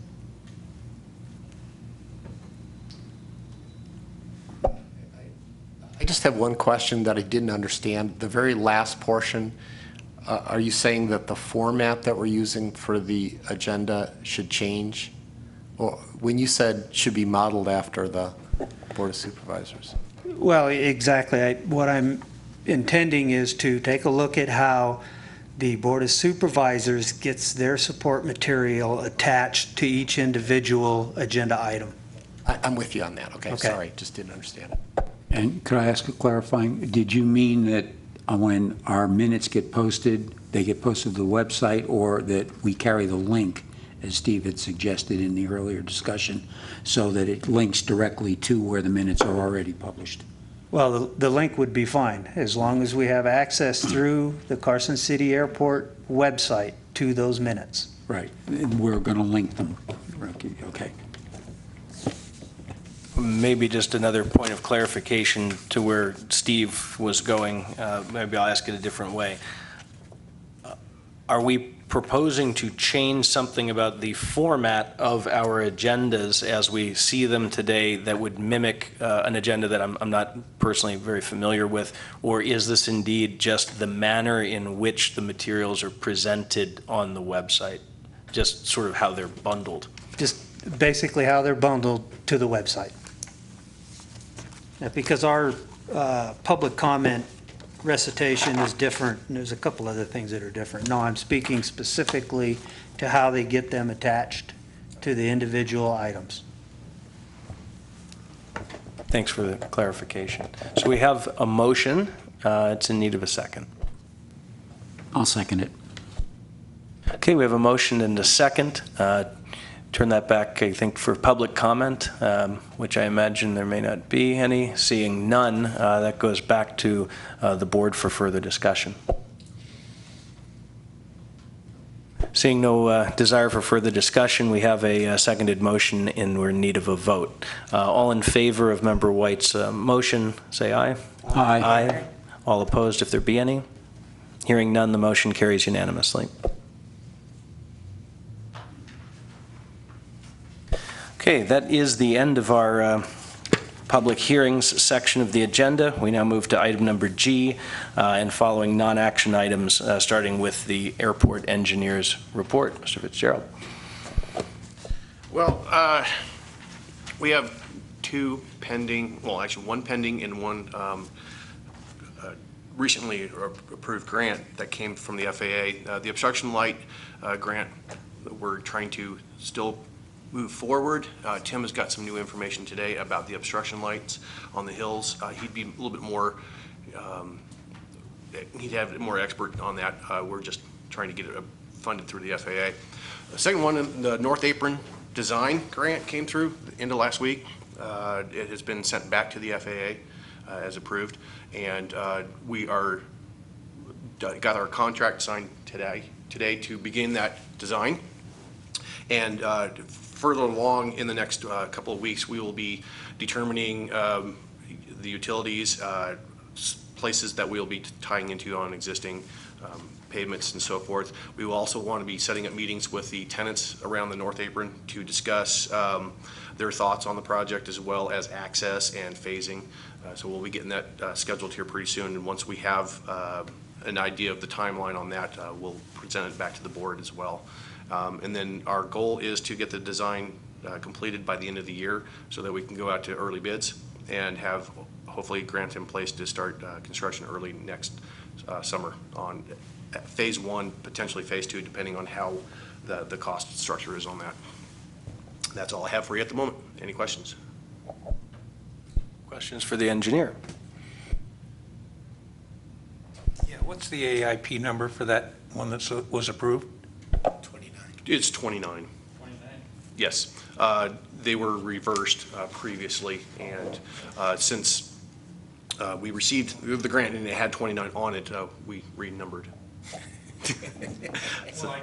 I just have one question that I didn't understand. The very last portion, are you saying that the format that we're using for the agenda should change? Or when you said should be modeled after the Board of Supervisors?
Well, exactly. What I'm intending is to take a look at how the Board of Supervisors gets their support material attached to each individual agenda item.
I'm with you on that. Okay. Sorry, just didn't understand it.
And could I ask a clarifying, did you mean that when our minutes get posted, they get posted to the website, or that we carry the link, as Steve had suggested in the earlier discussion, so that it links directly to where the minutes are already published?
Well, the link would be fine, as long as we have access through the Carson City Airport website to those minutes.
Right. And we're going to link them. Okay.
Maybe just another point of clarification to where Steve was going. Maybe I'll ask it a different way. Are we proposing to change something about the format of our agendas as we see them today that would mimic an agenda that I'm not personally very familiar with? Or is this indeed just the manner in which the materials are presented on the website? Just sort of how they're bundled?
Just basically how they're bundled to the website. Because our public comment recitation is different, and there's a couple other things that are different. No, I'm speaking specifically to how they get them attached to the individual items.
Thanks for the clarification. So we have a motion. It's in need of a second.
I'll second it.
Okay, we have a motion and a second. Turn that back, I think, for public comment, which I imagine there may not be any. Seeing none, that goes back to the board for further discussion. Seeing no desire for further discussion, we have a seconded motion and we're in need of a vote. All in favor of Member White's motion, say aye.
Aye.
Aye. All opposed, if there be any. Hearing none, the motion carries unanimously. Okay, that is the end of our public hearings section of the agenda. We now move to item number G and following non-action items, starting with the airport engineer's report. Mr. Fitzgerald.
Well, we have two pending, well, actually one pending and one recently approved grant that came from the FAA. The obstruction light grant, we're trying to still move forward. Tim has got some new information today about the obstruction lights on the hills. He'd be a little bit more, he'd have more expert on that. We're just trying to get it funded through the FAA. The second one, the North Apron design grant came through the end of last week. It has been sent back to the FAA as approved, and we are got our contract signed today to begin that design. And further along in the next couple of weeks, we will be determining the utilities, places that we'll be tying into on existing pavements and so forth. We will also want to be setting up meetings with the tenants around the North Apron to discuss their thoughts on the project as well as access and phasing. So we'll be getting that scheduled here pretty soon. And once we have an idea of the timeline on that, we'll present it back to the board as well. And then our goal is to get the design completed by the end of the year so that we can go out to early bids and have hopefully grant in place to start construction early next summer on phase one, potentially phase two, depending on how the cost structure is on that. That's all I have for you at the moment. Any questions?
Questions for the engineer?
Yeah, what's the AIP number for that one that was approved?
It's 29. Yes. They were reversed previously, and since we received the grant and it had 29 on it, we renumbered.
Well,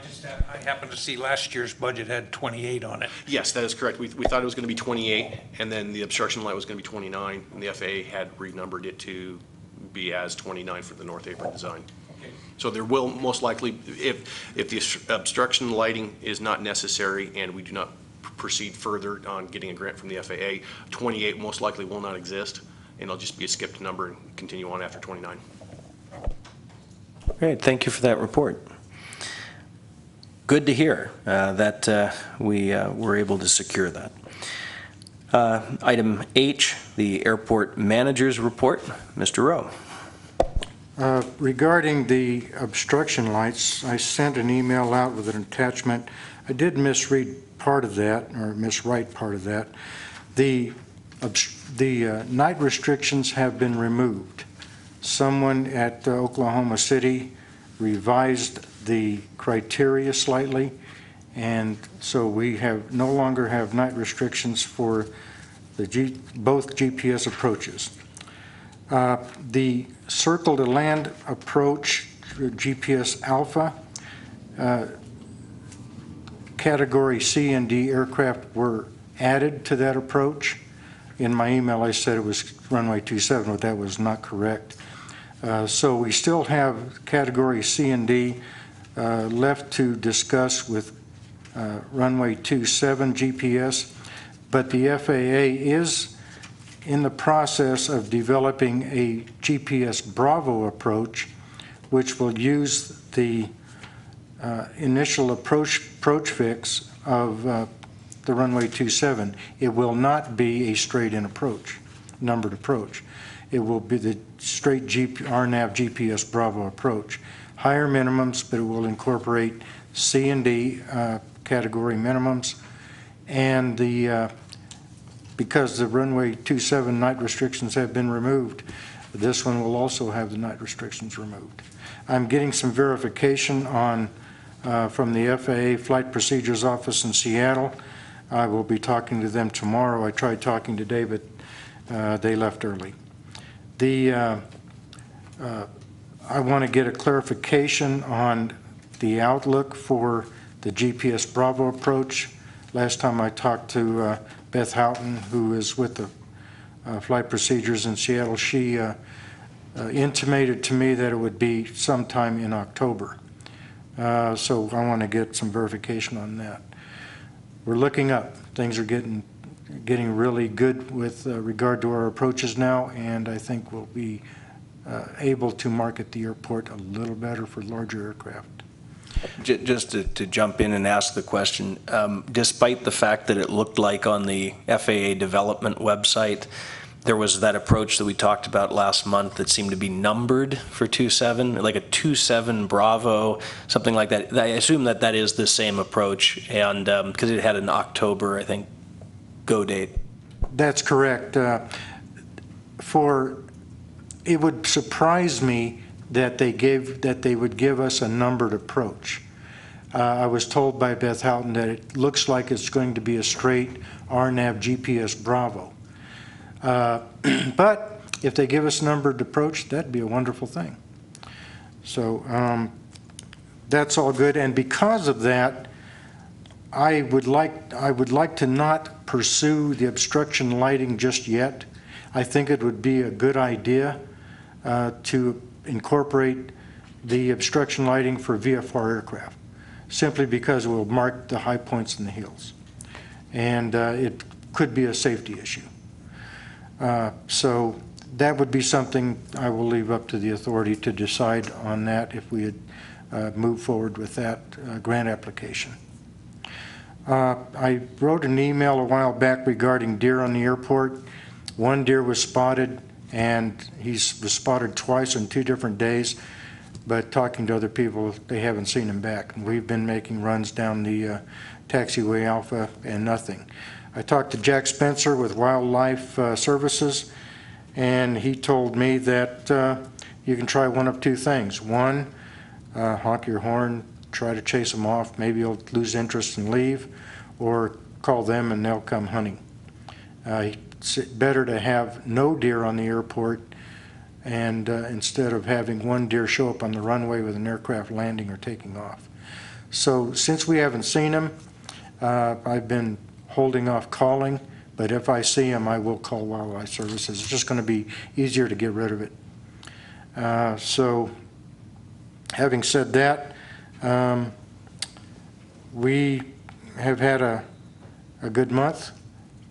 I happened to see last year's budget had 28 on it.
Yes, that is correct. We thought it was going to be 28, and then the obstruction light was going to be 29, and the FAA had renumbered it to be as 29 for the North Apron design. So there will most likely, if the obstruction lighting is not necessary and we do not proceed further on getting a grant from the FAA, 28 most likely will not exist, and it'll just be a skipped number and continue on after 29.
Great, thank you for that report. Good to hear that we were able to secure that. Item H, the airport manager's report. Mr. Rowe.
Regarding the obstruction lights, I sent an email out with an attachment. I did misread part of that, or miswrite part of that. The night restrictions have been removed. Someone at Oklahoma City revised the criteria slightly, and so we no longer have night restrictions for both GPS approaches. The circle to land approach, GPS Alpha, category C and D aircraft were added to that approach. In my email I said it was runway 27, but that was not correct. So we still have category C and D left to discuss with runway 27 GPS, but the FAA is in the process of developing a GPS Bravo approach, which will use the initial approach fix of the runway 27. It will not be a straight-in approach, numbered approach. It will be the straight RNAV GPS Bravo approach. Higher minimums, but it will incorporate C and D category minimums, and because the runway 27 night restrictions have been removed, this one will also have the night restrictions removed. I'm getting some verification on from the FAA Flight Procedures Office in Seattle. I will be talking to them tomorrow. I tried talking today, but they left early. I want to get a clarification on the outlook for the GPS Bravo approach. Last time I talked to Beth Houghton, who is with the Flight Procedures in Seattle, she intimated to me that it would be sometime in October. So I want to get some verification on that. We're looking up. Things are getting really good with regard to our approaches now, and I think we'll be able to market the airport a little better for larger aircraft.
Just to jump in and ask the question, despite the fact that it looked like on the FAA development website, there was that approach that we talked about last month that seemed to be numbered for 27, like a 27 Bravo, something like that. I assume that that is the same approach, and because it had an October, I think, go date.
That's correct. It would surprise me that they would give us a numbered approach. I was told by Beth Houghton that it looks like it's going to be a straight RNAV GPS Bravo. But if they give us a numbered approach, that'd be a wonderful thing. So that's all good. And because of that, I would like to not pursue the obstruction lighting just yet. I think it would be a good idea to incorporate the obstruction lighting for VFR aircraft, simply because it will mark the high points in the hills. And it could be a safety issue. So that would be something I will leave up to the authority to decide on that if we had moved forward with that grant application. I wrote an email a while back regarding deer on the airport. One deer was spotted, and he was spotted twice on 2 different days, but talking to other people, they haven't seen him back. And we've been making runs down the taxiway Alpha and nothing. I talked to Jack Spencer with Wildlife Services, and he told me that you can try one of 2 things. One, honk your horn, try to chase them off. Maybe you'll lose interest and leave, or call them and they'll come hunting. It's better to have no deer on the airport, and instead of having one deer show up on the runway with an aircraft landing or taking off. So since we haven't seen him, I've been holding off calling, but if I see him, I will call Wildlife Services. It's just going to be easier to get rid of it. So having said that, we have had a good month.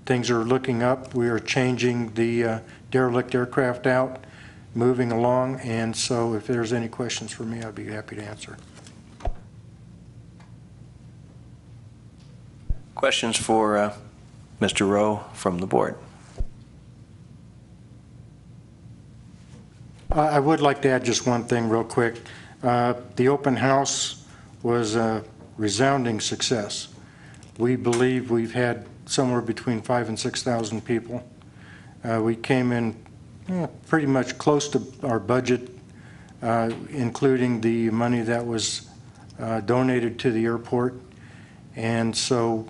Things are looking up. We are changing the derelict aircraft out, moving along, and so if there's any questions for me, I'd be happy to answer.
Questions for Mr. Rowe from the board?
I would like to add just one thing real quick. The open house was a resounding success. We believe we've had somewhere between 5,000 and 6,000 people. We came in pretty much close to our budget, including the money that was donated to the airport. And so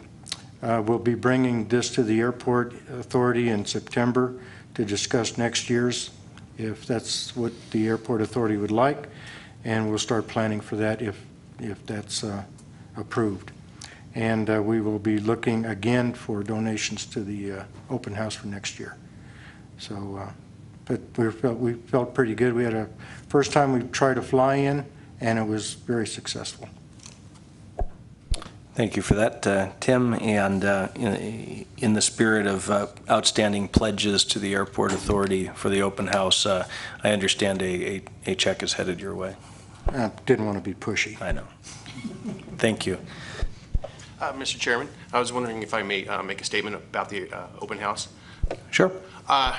we'll be bringing this to the airport authority in September to discuss next year's, if that's what the airport authority would like, and we'll start planning for that if that's approved. And we will be looking again for donations to the open house for next year. So, but we felt pretty good. We had a first time we tried to fly in, and it was very successful.
Thank you for that, Tim. And in the spirit of outstanding pledges to the airport authority for the open house, I understand a check is headed your way.
I didn't want to be pushy.
I know. Thank you.
Mr. Chairman, I was wondering if I may make a statement about the open house.
Sure.
I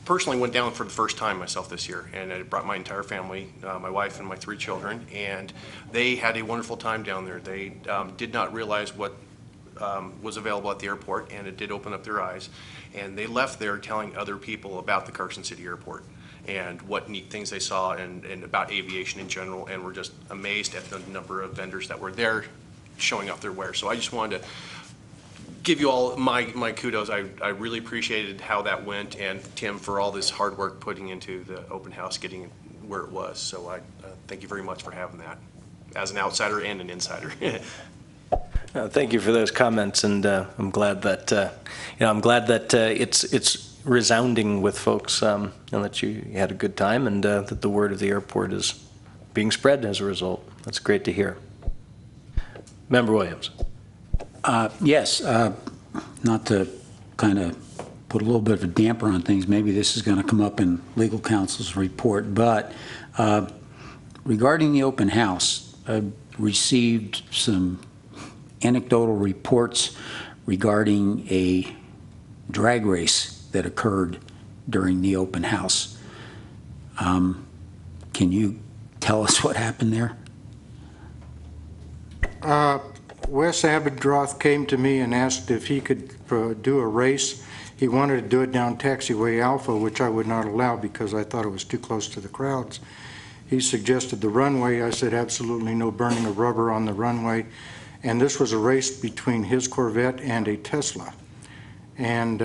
personally went down for the first time myself this year, and I brought my entire family, my wife and my 3 children, and they had a wonderful time down there. They did not realize what was available at the airport, and it did open up their eyes. And they left there telling other people about the Carson City Airport. and what neat things they saw and about aviation in general, and we're just amazed at the number of vendors that were there showing off their wares. So I just wanted to give you all my kudos. I really appreciated how that went, and Tim for all this hard work putting into the open house, getting it where it was. So I thank you very much for having that as an outsider and an insider.
Thank you for those comments, and I'm glad that it's resounding with folks, and that you had a good time, and that the word of the airport is being spread as a result. That's great to hear. Member Williams.
Yes, not to kind of put a little bit of a damper on things, maybe this is going to come up in legal counsel's report, but regarding the open house, I received some anecdotal reports regarding a drag race that occurred during the open house. Can you tell us what happened there?
Wes Abendroth came to me and asked if he could do a race. He wanted to do it down Taxiway Alpha, which I would not allow because I thought it was too close to the crowds. He suggested the runway. I said absolutely no burning of rubber on the runway. And this was a race between his Corvette and a Tesla. And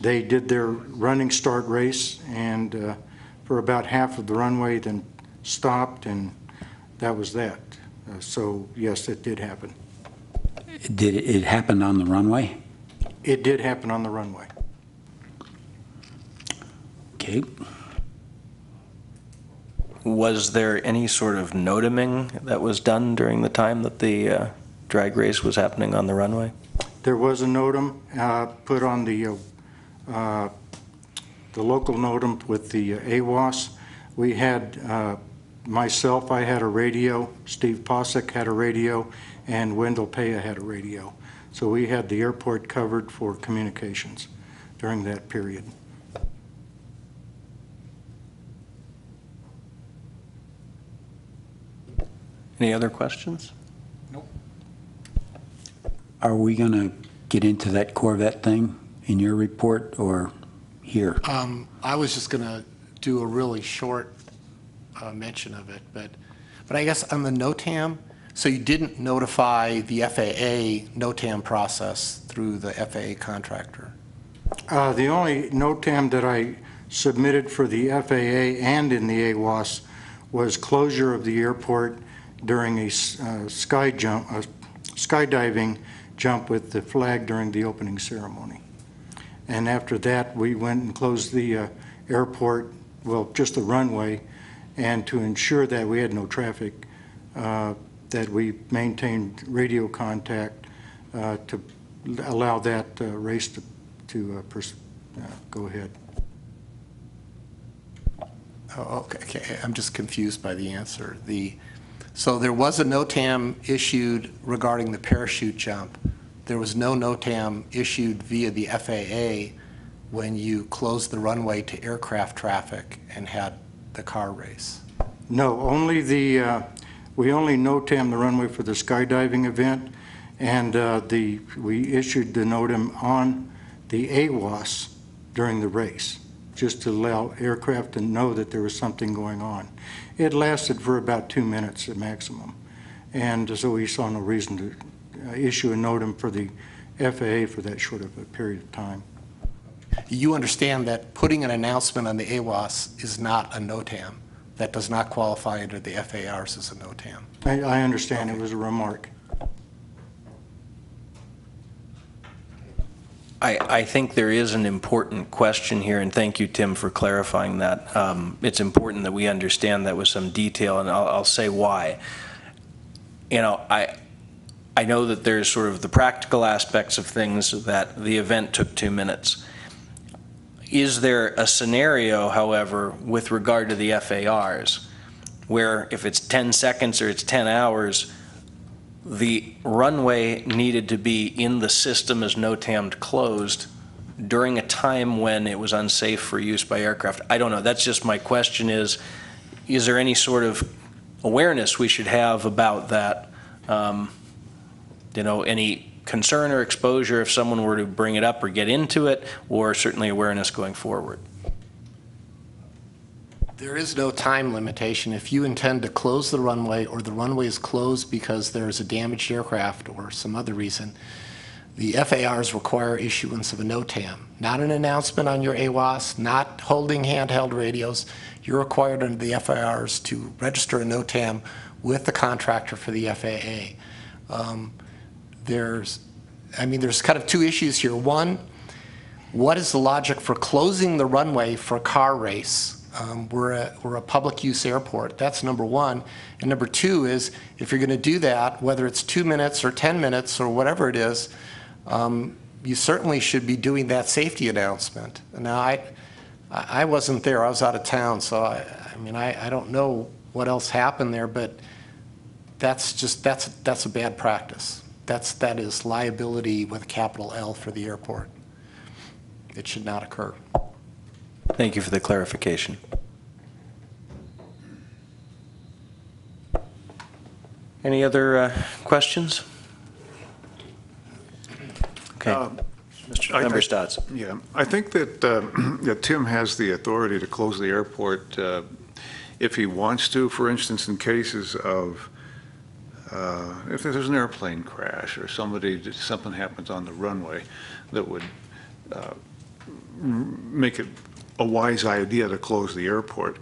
they did their running start race, and for about half of the runway, then stopped, and that was that. So yes, it did happen.
Did it happen on the runway?
It did happen on the runway.
Okay.
Was there any sort of notaming that was done during the time that the drag race was happening on the runway?
There was a NOTAM put on the local NOTAM with the AWAS. We had myself, I had a radio, Steve Posick had a radio, and Wendell Paya had a radio. So we had the airport covered for communications during that period.
Any other questions?
Nope.
Are we going to get into that Corvette thing in your report or here?
I was just going to do a really short mention of it, but I guess on the NOTAM, so you didn't notify the FAA NOTAM process through the FAA contractor?
The only NOTAM that I submitted for the FAA and in the AWAS was closure of the airport during a skydiving jump with the flag during the opening ceremony. And after that, we went and closed the airport, well, just the runway, and to ensure that we had no traffic, that we maintained radio contact to allow that race to go ahead.
Oh, okay. I'm just confused by the answer. So there was a NOTAM issued regarding the parachute jump. There was no NOTAM issued via the FAA when you closed the runway to aircraft traffic and had the car race.
No, only we only NOTAM the runway for the skydiving event, and we issued the NOTAM on the AWAS during the race, just to allow aircraft to know that there was something going on. It lasted for about 2 minutes at maximum, and so we saw no reason to issue a NOTAM for the FAA for that short of a period of time.
You understand that putting an announcement on the AWAS is not a NOTAM. That does not qualify under the FARs as a NOTAM.
I understand. Okay. It was a remark.
I think there is an important question here, and thank you, Tim, for clarifying that. It's important that we understand that with some detail, and I'll say why. You know, I know that there's sort of the practical aspects of things, that the event took 2 minutes. Is there a scenario, however, with regard to the FARs, where if it's 10 seconds or it's 10 hours, the runway needed to be in the system as NOTAM'd closed during a time when it was unsafe for use by aircraft? I don't know. That's just my question is there any sort of awareness we should have about that? You know, any concern or exposure if someone were to bring it up or get into it, or certainly awareness going forward?
There is no time limitation. If you intend to close the runway or the runway is closed because there's a damaged aircraft or some other reason, the FARs require issuance of a NOTAM, not an announcement on your AWAS, not holding handheld radios. You're required under the FARs to register a NOTAM with the contractor for the FAA. There's kind of two issues here. One, what is the logic for closing the runway for a car race? We're a public use airport. That's number one. And number two is, if you're going to do that, whether it's 2 minutes or 10 minutes or whatever it is, you certainly should be doing that safety announcement. Now, I wasn't there. I was out of town, so I don't know what else happened there, but that's a bad practice. That is liability with a capital L for the airport. It should not occur.
Thank you for the clarification. Any other questions? Okay. Member Stotts.
Yeah, I think that Tim has the authority to close the airport if he wants to. For instance, in cases of if there's an airplane crash or something happens on the runway that would make it a wise idea to close the airport.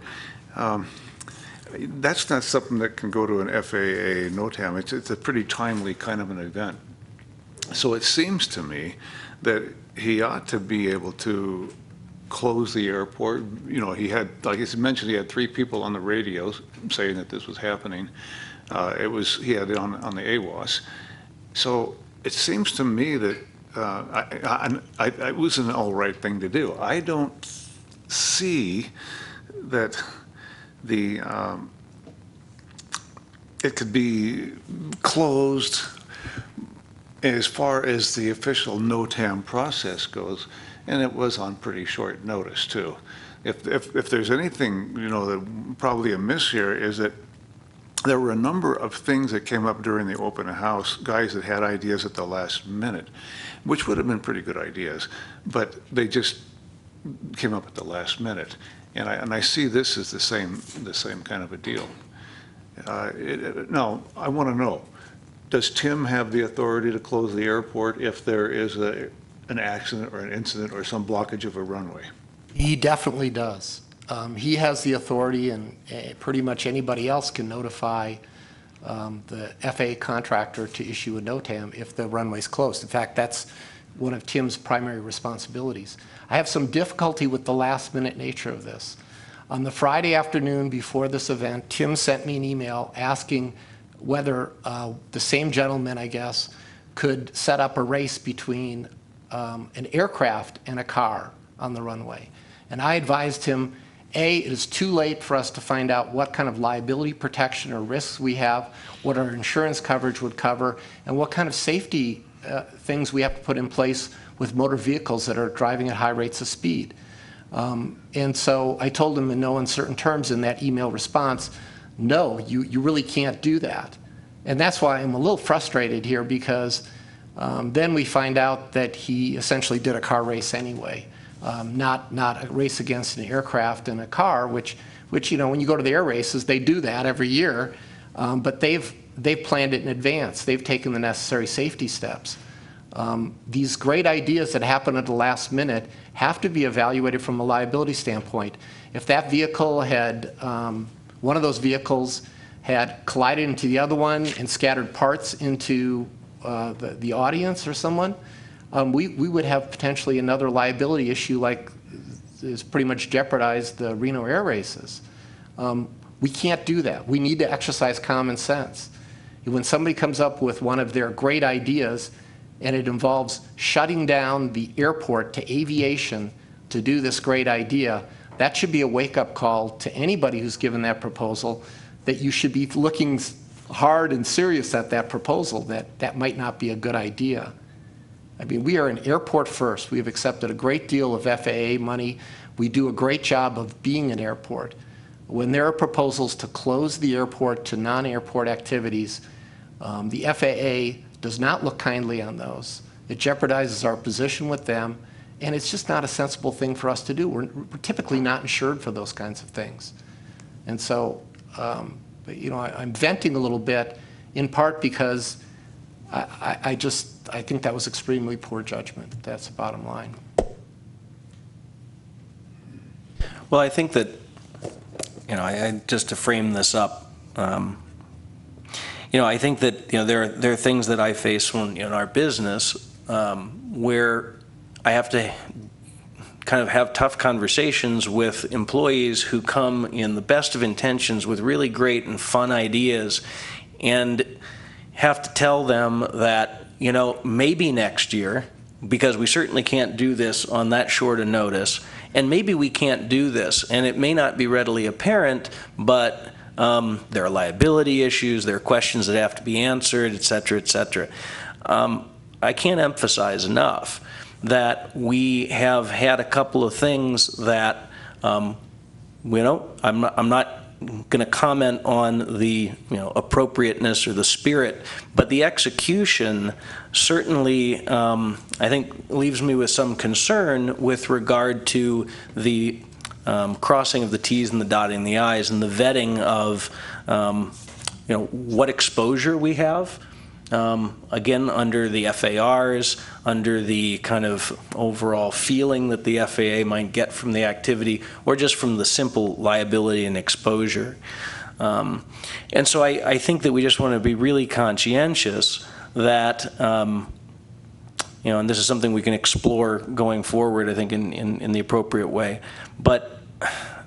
That's not something that can go to an FAA NOTAM. It's a pretty timely kind of an event. So it seems to me that he ought to be able to close the airport. You know, he had, like he mentioned, he had 3 people on the radio saying that this was happening. He had it on the AWAS. So it seems to me that it was an all right thing to do. I don't see that it could be closed as far as the official NOTAM process goes, and it was on pretty short notice too. If there's anything, you know, that probably amiss here is that there were a number of things that came up during the open house, guys that had ideas at the last minute, which would have been pretty good ideas, but they just came up at the last minute. And I see this as the same kind of a deal. Now, I want to know, does Tim have the authority to close the airport if there is an accident or an incident or some blockage of a runway?
He definitely does. He has the authority, and pretty much anybody else can notify the FAA contractor to issue a NOTAM if the runway's closed. In fact, that's one of Tim's primary responsibilities. I have some difficulty with the last-minute nature of this. On the Friday afternoon before this event, Tim sent me an email asking whether the same gentleman, I guess, could set up a race between an aircraft and a car on the runway. And I advised him, A, it is too late for us to find out what kind of liability protection or risks we have, what our insurance coverage would cover, and what kind of safety things we have to put in place with motor vehicles that are driving at high rates of speed. And so I told him in no uncertain terms in that email response, no, you really can't do that. And that's why I'm a little frustrated here, because then we find out that he essentially did a car race anyway, not a race against an aircraft and a car, which you know, when you go to the air races, they do that every year, but they've planned it in advance. They've taken the necessary safety steps. These great ideas that happen at the last minute have to be evaluated from a liability standpoint. If that vehicle had, one of those vehicles had collided into the other one and scattered parts into the audience or someone, we would have potentially another liability issue like has pretty much jeopardized the Reno air races. We can't do that. We need to exercise common sense. When somebody comes up with one of their great ideas and it involves shutting down the airport to aviation to do this great idea, that should be a wake-up call to anybody who's given that proposal, that you should be looking hard and serious at that proposal, that might not be a good idea. I mean, we are an airport first. We have accepted a great deal of FAA money. We do a great job of being an airport. When there are proposals to close the airport to non-airport activities, the FAA does not look kindly on those. It jeopardizes our position with them, And it's just not a sensible thing for us to do. We're typically not insured for those kinds of things. And so, I'm venting a little bit, in part because I think that was extremely poor judgment. That's the bottom line.
Well, I think that, just to frame this up, I think that, there are things that I face when, in our business, where I have to kind of have tough conversations with employees who come in the best of intentions with really great and fun ideas, and have to tell them that, maybe next year, because we certainly can't do this on that short a notice, and maybe we can't do this, and it may not be readily apparent, but there are liability issues, there are questions that have to be answered, et cetera, et cetera. I can't emphasize enough that we have had a couple of things that, I'm not going to comment on the appropriateness or the spirit, but the execution certainly, I think, leaves me with some concern with regard to the crossing of the T's and the dotting of the I's and the vetting of what exposure we have. Again, under the FARs, under the kind of overall feeling that the FAA might get from the activity, or just from the simple liability and exposure. And so I think that we just want to be really conscientious that, and this is something we can explore going forward, I think, in the appropriate way, but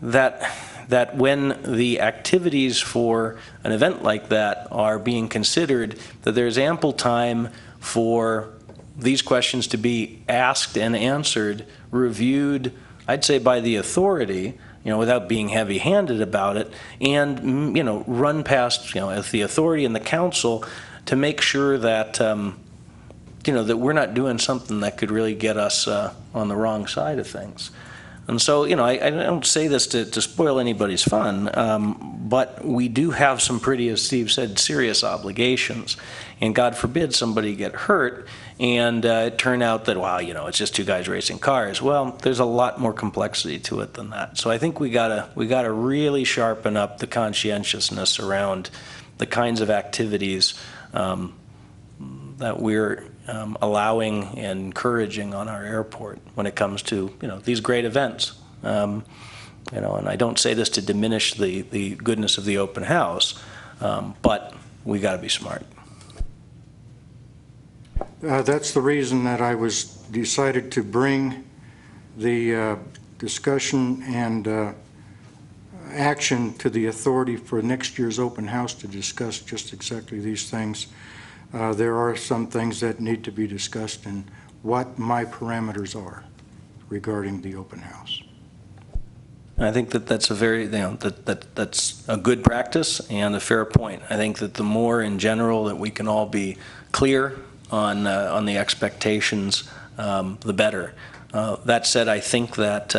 that when the activities for an event like that are being considered, that there's ample time for these questions to be asked and answered, reviewed, I'd say by the authority, without being heavy-handed about it, and, run past, the authority and the council to make sure that, that we're not doing something that could really get us on the wrong side of things. And so, I don't say this to spoil anybody's fun, but we do have some pretty, as Steve said, serious obligations. And God forbid somebody get hurt and it turn out that, wow, it's just two guys racing cars. Well, there's a lot more complexity to it than that. So I think we gotta really sharpen up the conscientiousness around the kinds of activities that we're allowing and encouraging on our airport when it comes to these great events. And I don't say this to diminish the goodness of the open house, but we got to be smart.
That's the reason that I decided to bring the discussion and action to the authority for next year's open house to discuss just exactly these things. There are some things that need to be discussed and what my parameters are regarding the open house.
I think that that's a very, that's a good practice and a fair point. I think that the more in general that we can all be clear on the expectations, the better. That said, I think that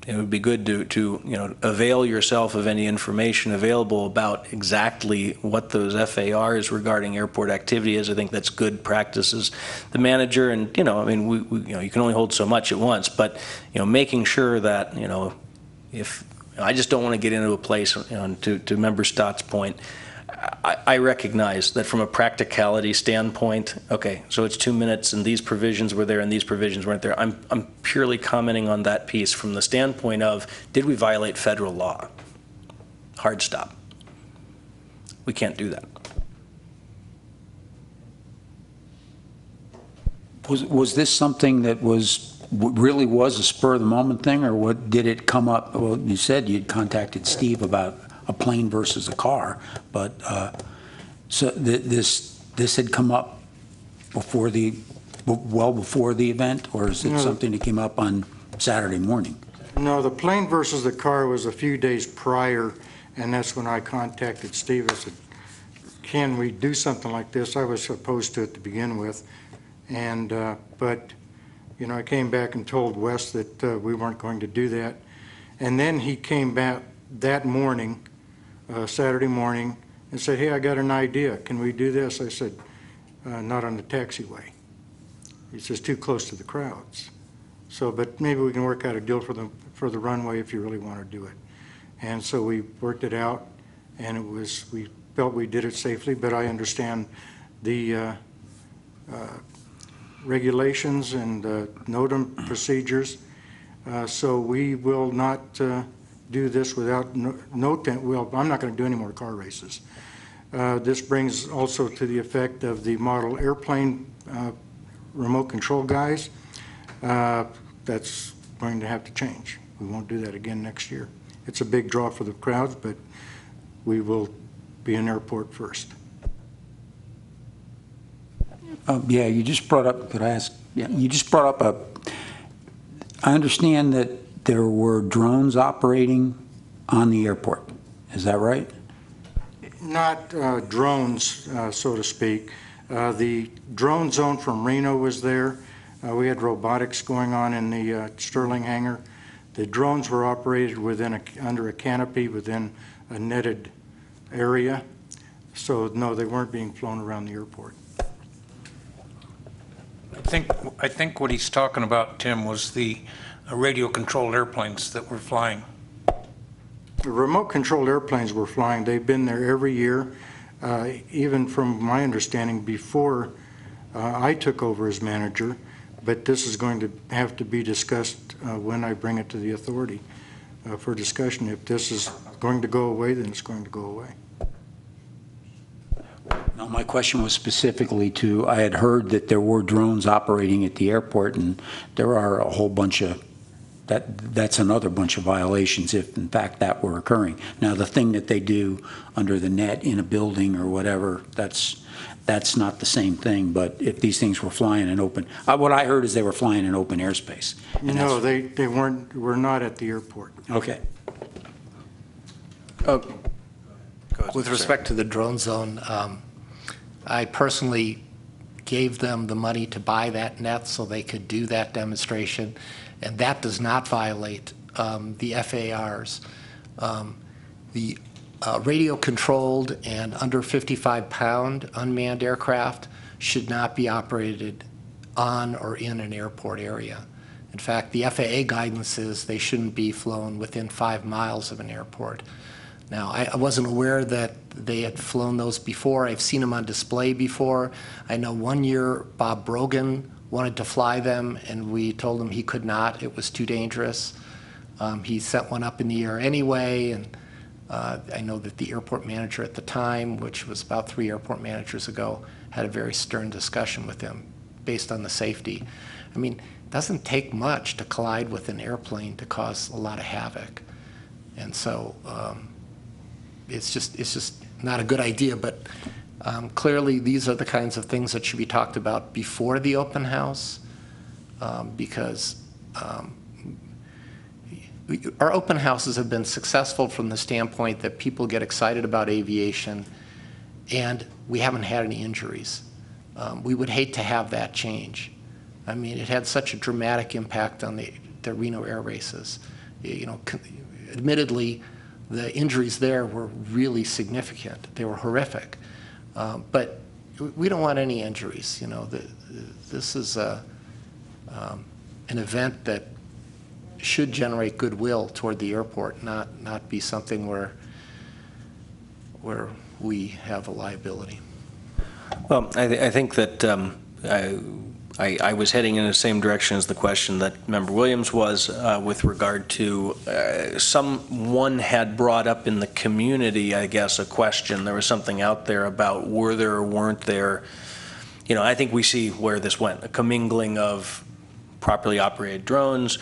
it would be good to avail yourself of any information available about exactly what those FARs regarding airport activity is. I think that's good practices. The manager and, you can only hold so much at once, but, making sure that, if I just don't want to get into a place, to Member Stott's point, I recognize that from a practicality standpoint, okay, so it's 2 minutes and these provisions were there and these provisions weren't there. I'm purely commenting on that piece from the standpoint of, did we violate federal law? Hard stop. We can't do that.
Was this something that really was a spur of the moment thing, or what did it come up? Well, you said you'd contacted Steve about a plane versus a car, but so this had come up well before the event, or is it something that came up on Saturday morning?
No, the plane versus the car was a few days prior, and that's when I contacted Steve. I said, can we do something like this? I was opposed to it to begin with, and but I came back and told Wes that we weren't going to do that, and then he came back that morning, Saturday morning, and said, hey, I got an idea. Can we do this? I said, not on the taxiway. It's just too close to the crowds. So, but maybe we can work out a deal for the runway if you really want to do it. And so we worked it out, and we felt we did it safely, but I understand the regulations and NOTAM procedures. So we will not do this without well, I'm not going to do any more car races. This brings also to the effect of the model airplane remote control guys. That's going to have to change. We won't do that again next year. It's a big draw for the crowds, but we will be an airport first.
Yeah, you just brought up, could I ask, yeah, you just brought up I understand that there were drones operating on the airport. Is that right?
Not drones, so to speak. The drone zone from Reno was there. We had robotics going on in the Sterling hangar. The drones were operated under a canopy within a netted area. So no, they weren't being flown around the airport.
I think what he's talking about, Tim, was the radio-controlled airplanes that were flying.
The remote-controlled airplanes were flying. They've been there every year, even from my understanding before I took over as manager. But this is going to have to be discussed when I bring it to the authority for discussion. If this is going to go away, then it's going to go away.
No, my question was specifically to, I had heard that there were drones operating at the airport, and there are a whole bunch of, that's another bunch of violations if in fact that were occurring. Now, the thing that they do under the net in a building or whatever, that's not the same thing, but if these things were flying in open, what I heard is they were flying in open airspace.
No, they were not at the airport.
Okay.
With respect to the drone zone, I personally gave them the money to buy that net so they could do that demonstration, and that does not violate the FARs. The radio-controlled and under 55-pound unmanned aircraft should not be operated on or in an airport area. In fact, the FAA guidance is they shouldn't be flown within 5 miles of an airport. Now, I wasn't aware that they had flown those before. I've seen them on display before. I know one year Bob Brogan wanted to fly them, and we told him he could not. It was too dangerous. He sent one up in the air anyway, and I know that the airport manager at the time, which was about 3 airport managers ago, had a very stern discussion with him based on the safety. I mean, it doesn't take much to collide with an airplane to cause a lot of havoc. And so it's just not a good idea, but clearly these are the kinds of things that should be talked about before the open house, because our open houses have been successful from the standpoint that people get excited about aviation, and we haven't had any injuries. We would hate to have that change. I mean, it had such a dramatic impact on the Reno air races. You know, admittedly, the injuries there were really significant. They were horrific. But we don't want any injuries. You know, this is an event that should generate goodwill toward the airport, not be something where we have a liability.
Well, I think that I was heading in the same direction as the question that Member Williams was with regard to someone had brought up in the community, I guess, a question. There was something out there about were there or weren't there. You know, I think we see where this went, a commingling of properly operated drones,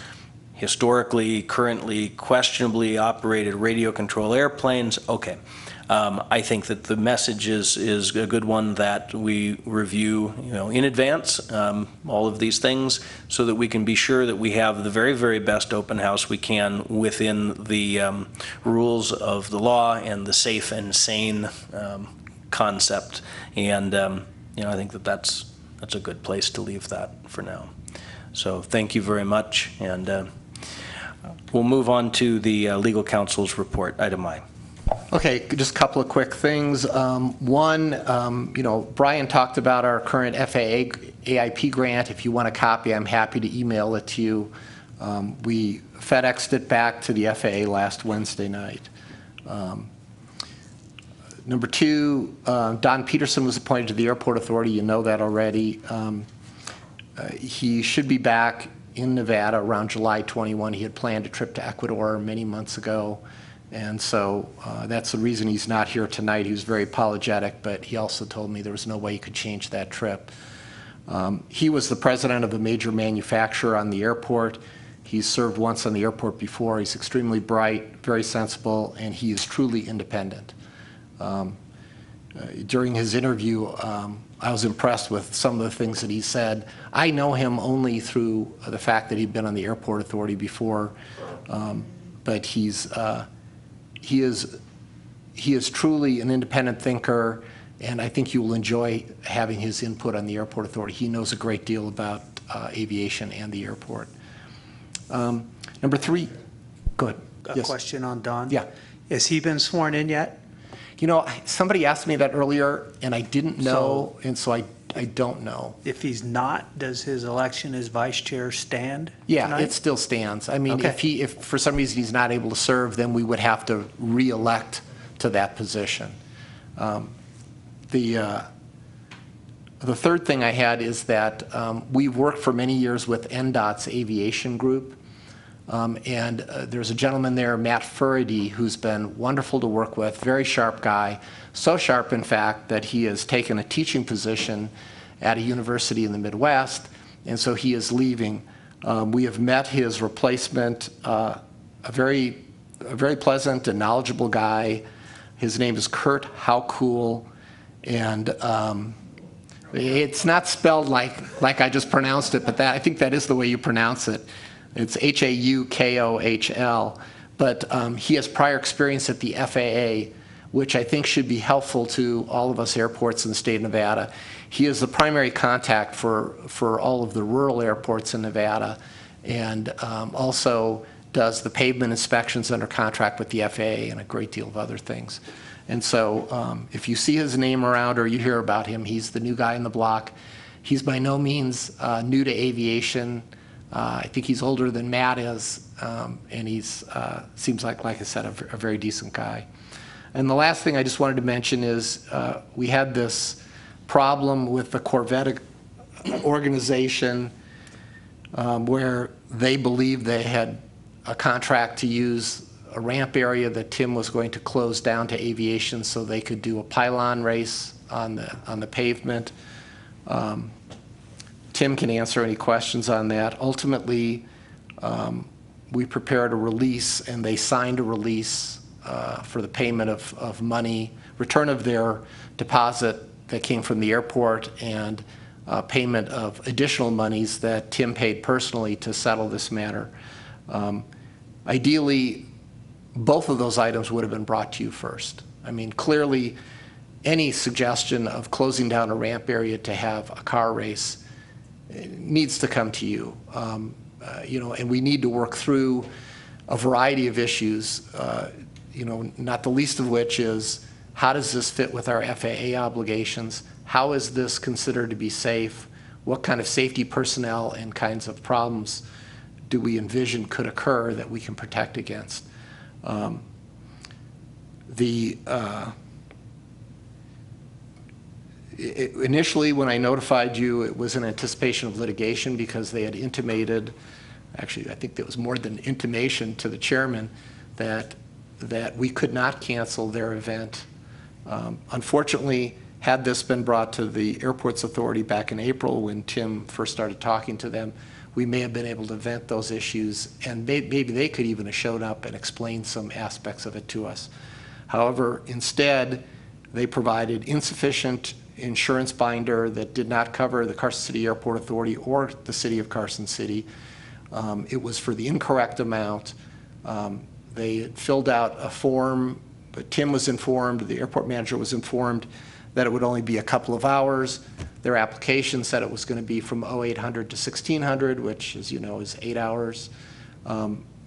historically, currently, questionably operated radio control airplanes. Okay. I think that the message is a good one, that we review, you know, in advance all of these things so that we can be sure that we have the very, very best open house we can within the rules of the law and the safe and sane concept. And you know, I think that that's a good place to leave that for now. So thank you very much, and we'll move on to the legal counsel's report, item I.
Okay, just a couple of quick things. One, Brian talked about our current FAA AIP grant. If you want a copy, I'm happy to email it to you. We FedExed it back to the FAA last Wednesday night. Number two, Don Peterson was appointed to the Airport Authority. You know that already. He should be back in Nevada around July 21. He had planned a trip to Ecuador many months ago. And so that's the reason he's not here tonight. He was very apologetic, but he also told me there was no way he could change that trip. He was the president of a major manufacturer on the airport. He's served once on the airport before. He's extremely bright, very sensible, and he is truly independent. During his interview, I was impressed with some of the things that he said. I know him only through the fact that he'd been on the Airport Authority before, but he is truly an independent thinker, and I think you will enjoy having his input on the Airport Authority. He knows a great deal about aviation and the airport. Number three, go ahead.
A question on Don?
Yeah.
Has he been sworn in yet?
You know, somebody asked me that earlier, and I didn't know, and so I don't know.
If he's not, does his election as vice chair stand
Yeah,
tonight?
it still stands. I mean,
Okay.
if for some reason he's not able to serve, then we would have to re-elect to that position. The third thing I had is that we've worked for many years with NDOT's aviation group. And there's a gentleman there, Matt Furedy, who's been wonderful to work with, very sharp guy, so sharp, in fact, that he has taken a teaching position at a university in the Midwest, and so he is leaving. We have met his replacement, a very pleasant and knowledgeable guy. His name is Kurt Haukool, and it's not spelled like I just pronounced it, but I think that is the way you pronounce it. It's Haukohl, but he has prior experience at the FAA, which I think should be helpful to all of us airports in the state of Nevada. He is the primary contact for all of the rural airports in Nevada, and also does the pavement inspections under contract with the FAA and a great deal of other things. And so if you see his name around or you hear about him, he's the new guy in the block. He's by no means new to aviation. I think he's older than Matt is, and he's seems like I said, a very decent guy. And the last thing I just wanted to mention is we had this problem with the Corvette organization where they believed they had a contract to use a ramp area that Tim was going to close down to aviation so they could do a pylon race on the pavement. Tim can answer any questions on that. Ultimately, we prepared a release, and they signed a release for the payment of money, return of their deposit that came from the airport, and payment of additional monies that Tim paid personally to settle this matter. Ideally, both of those items would have been brought to you first. I mean, clearly, any suggestion of closing down a ramp area to have a car race needs to come to you. And we need to work through a variety of issues, not the least of which is, how does this fit with our FAA obligations? How is this considered to be safe? What kind of safety personnel and kinds of problems do we envision could occur that we can protect against? Initially, when I notified you, it was in anticipation of litigation because they had intimated, actually I think there was more than intimation to the chairman, that we could not cancel their event. Unfortunately, had this been brought to the Airports Authority back in April when Tim first started talking to them, we may have been able to vent those issues, and maybe they could even have showed up and explained some aspects of it to us. However, instead, they provided insufficient insurance binder that did not cover the Carson City Airport Authority or the City of Carson City. It was for the incorrect amount. They filled out a form, but Tim was informed, the airport manager was informed that it would only be a couple of hours. Their application said it was going to be from 0800 to 1600, which, as you know, is 8 hours.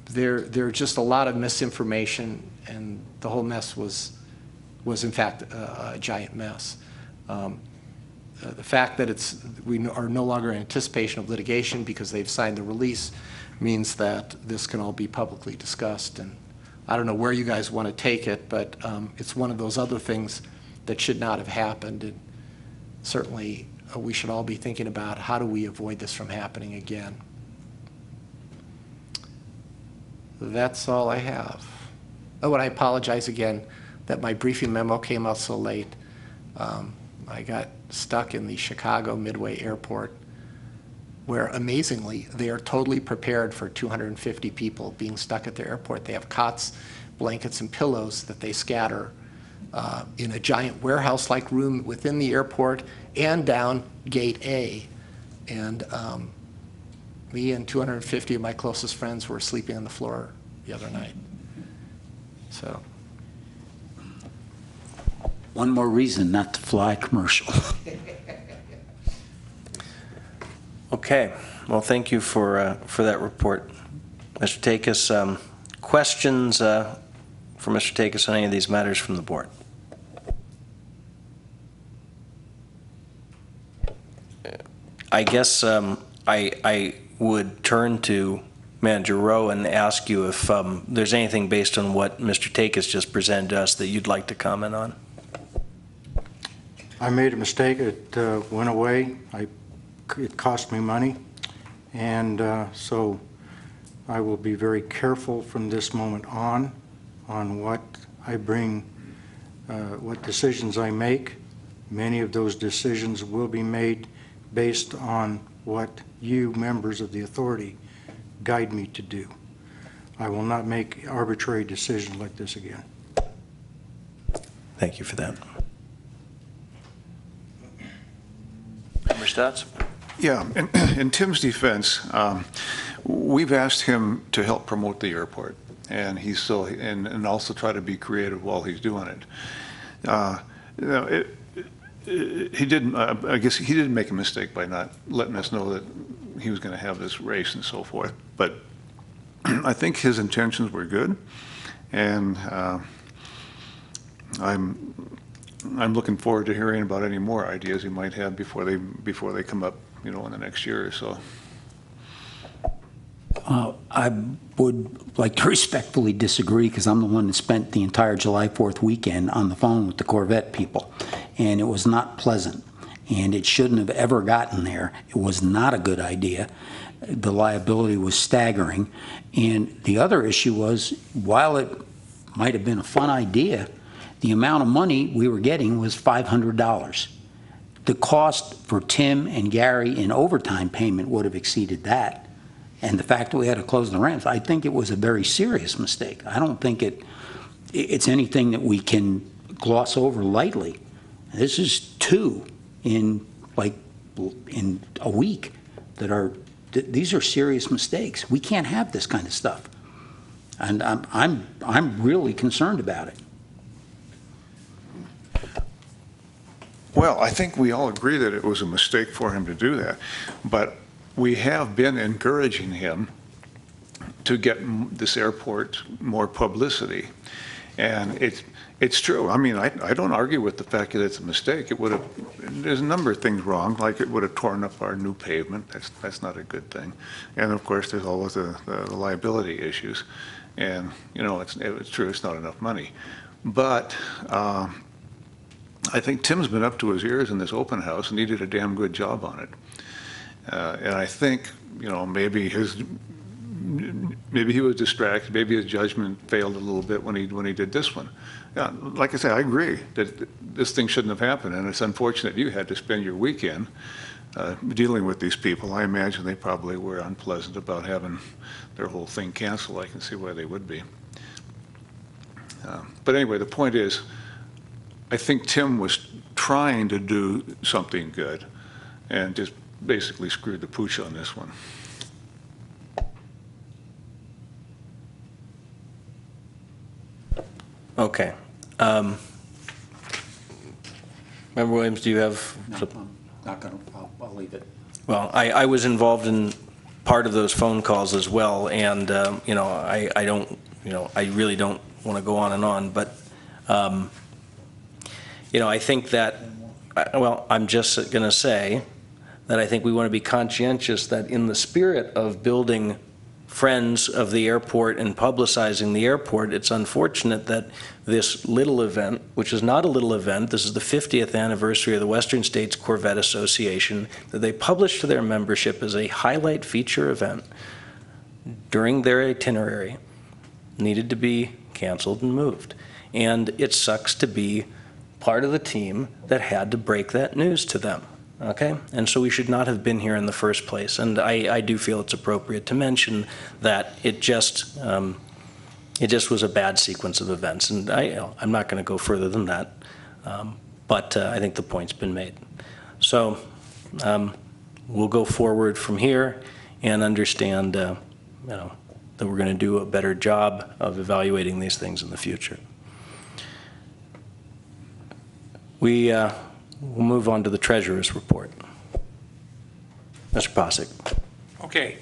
There's just a lot of misinformation, and the whole mess was was in fact a giant mess. The fact that we are no longer in anticipation of litigation because they've signed the release means that this can all be publicly discussed. And I don't know where you guys want to take it, but it's one of those other things that should not have happened. And certainly we should all be thinking about how do we avoid this from happening again. That's all I have. Oh, and I apologize again that my briefing memo came out so late. I got stuck in the Chicago Midway Airport, where amazingly they are totally prepared for 250 people being stuck at the airport. They have cots, blankets, and pillows that they scatter in a giant warehouse-like room within the airport and down Gate A. And me and 250 of my closest friends were sleeping on the floor the other night. So.
One more reason not to fly commercial.
Okay, well, thank you for that report. Mr. Takis, questions for Mr. Takis on any of these matters from the board? I guess I would turn to Manager Rowe and ask you if there's anything based on what Mr. Takis just presented to us that you'd like to comment on.
I made a mistake. It went away. It cost me money. And so I will be very careful from this moment on what I bring, what decisions I make. Many of those decisions will be made based on what you, members of the authority, guide me to do. I will not make arbitrary decisions like this again.
Thank you for that. Member Stotts?
Yeah, in Tim's defense, we've asked him to help promote the airport, and he's still, and also try to be creative while he's doing it. You know, he didn't. I guess he didn't make a mistake by not letting us know that he was going to have this race and so forth. But I think his intentions were good, and I'm looking forward to hearing about any more ideas he might have before they come up, you know, in the next year or so.
I would like to respectfully disagree because I'm the one that spent the entire July 4th weekend on the phone with the Corvette people, and it was not pleasant, and it shouldn't have ever gotten there. It was not a good idea. The liability was staggering, and the other issue was, while it might have been a fun idea, the amount of money we were getting was $500. The cost for Tim and Gary in overtime payment would have exceeded that. And the fact that we had to close the ramps, I think it was a very serious mistake. I don't think it's anything that we can gloss over lightly. This is two in a week these are serious mistakes. We can't have this kind of stuff. And I'm really concerned about it.
Well, I think we all agree that it was a mistake for him to do that, but we have been encouraging him to get this airport more publicity, and it's true. I mean, I don't argue with the fact that it's a mistake. It would have. There's a number of things wrong, like it would have torn up our new pavement. That's not a good thing, and of course, there's always the liability issues, and you know, it's true. It's not enough money, but. I think Tim's been up to his ears in this open house, and he did a damn good job on it. And I think, you know, maybe he was distracted, maybe his judgment failed a little bit when he did this one. Yeah, like I said, I agree that this thing shouldn't have happened, and it's unfortunate you had to spend your weekend dealing with these people. I imagine they probably were unpleasant about having their whole thing canceled. I can see why they would be. But anyway, the point is, I think Tim was trying to do something good and just basically screwed the pooch on this one.
Okay. Member Williams, do you have?
No, I'm not going to. I'll leave it.
Well, I was involved in part of those phone calls as well, and you know, I don't, you know, I really don't want to go on and on, but I think that, well, I'm just going to say that I think we want to be conscientious that in the spirit of building friends of the airport and publicizing the airport, it's unfortunate that this little event, which is not a little event, this is the 50th anniversary of the Western States Corvette Association, that they published to their membership as a highlight feature event during their itinerary, needed to be canceled and moved. And it sucks to be part of the team that had to break that news to them. Okay? And so we should not have been here in the first place. And I do feel it's appropriate to mention that it just was a bad sequence of events. And I'm not going to go further than that. But I think the point's been made. So we'll go forward from here and understand, that we're going to do a better job of evaluating these things in the future. We'll move on to the treasurer's report. Mr. Posick.
Okay.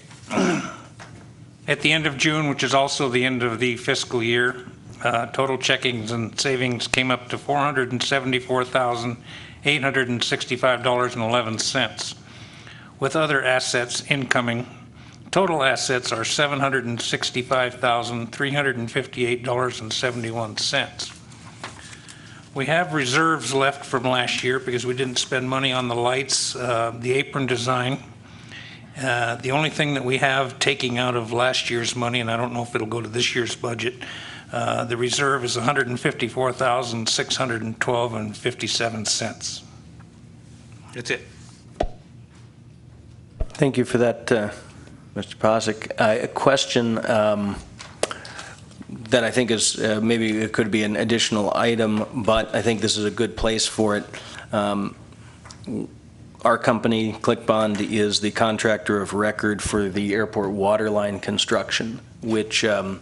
At the end of June, which is also the end of the fiscal year, total checkings and savings came up to $474,865.11. With other assets incoming, total assets are $765,358.71. We have reserves left from last year because we didn't spend money on the lights, the apron design. The only thing that we have taking out of last year's money, and I don't know if it'll go to this year's budget, the reserve is $154,612.57. That's it.
Thank you for that, Mr. Posick. A question that I think is maybe it could be an additional item, but I think this is a good place for it. Our company, ClickBond, is the contractor of record for the airport water line construction, which, as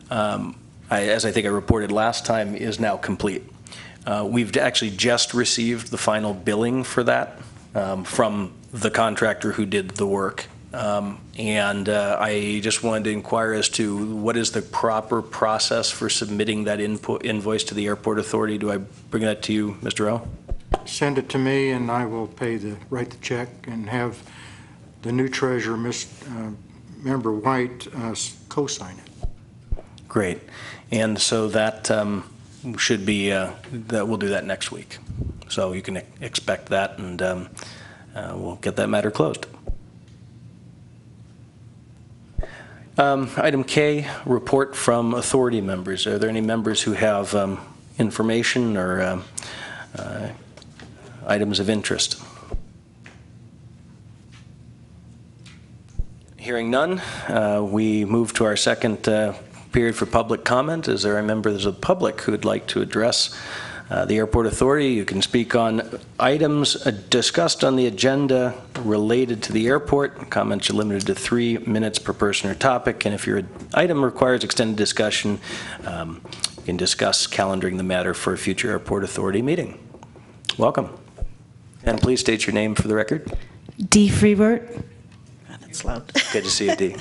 I think I reported last time, is now complete. We've actually just received the final billing for that from the contractor who did the work. And I just wanted to inquire as to what is the proper process for submitting that invoice to the airport authority. Do I bring that to you, Mr. O?
Send it to me, and I will write the check and have the new treasurer, Member White, co-sign it.
Great. And so that should be, that we'll do that next week. So you can expect that, and we'll get that matter closed. Item K, report from authority members. Are there any members who have information or items of interest? Hearing none, we move to our second period for public comment. Is there a member of the public who would like to address the airport authority? You can speak on items discussed on the agenda related to the airport. Comments are limited to 3 minutes per person or topic, and if your item requires extended discussion, you can discuss calendaring the matter for a future airport authority meeting. Welcome. And please state your name for the record.
Dee Freebert. Oh, that's loud.
Good to see you, Dee.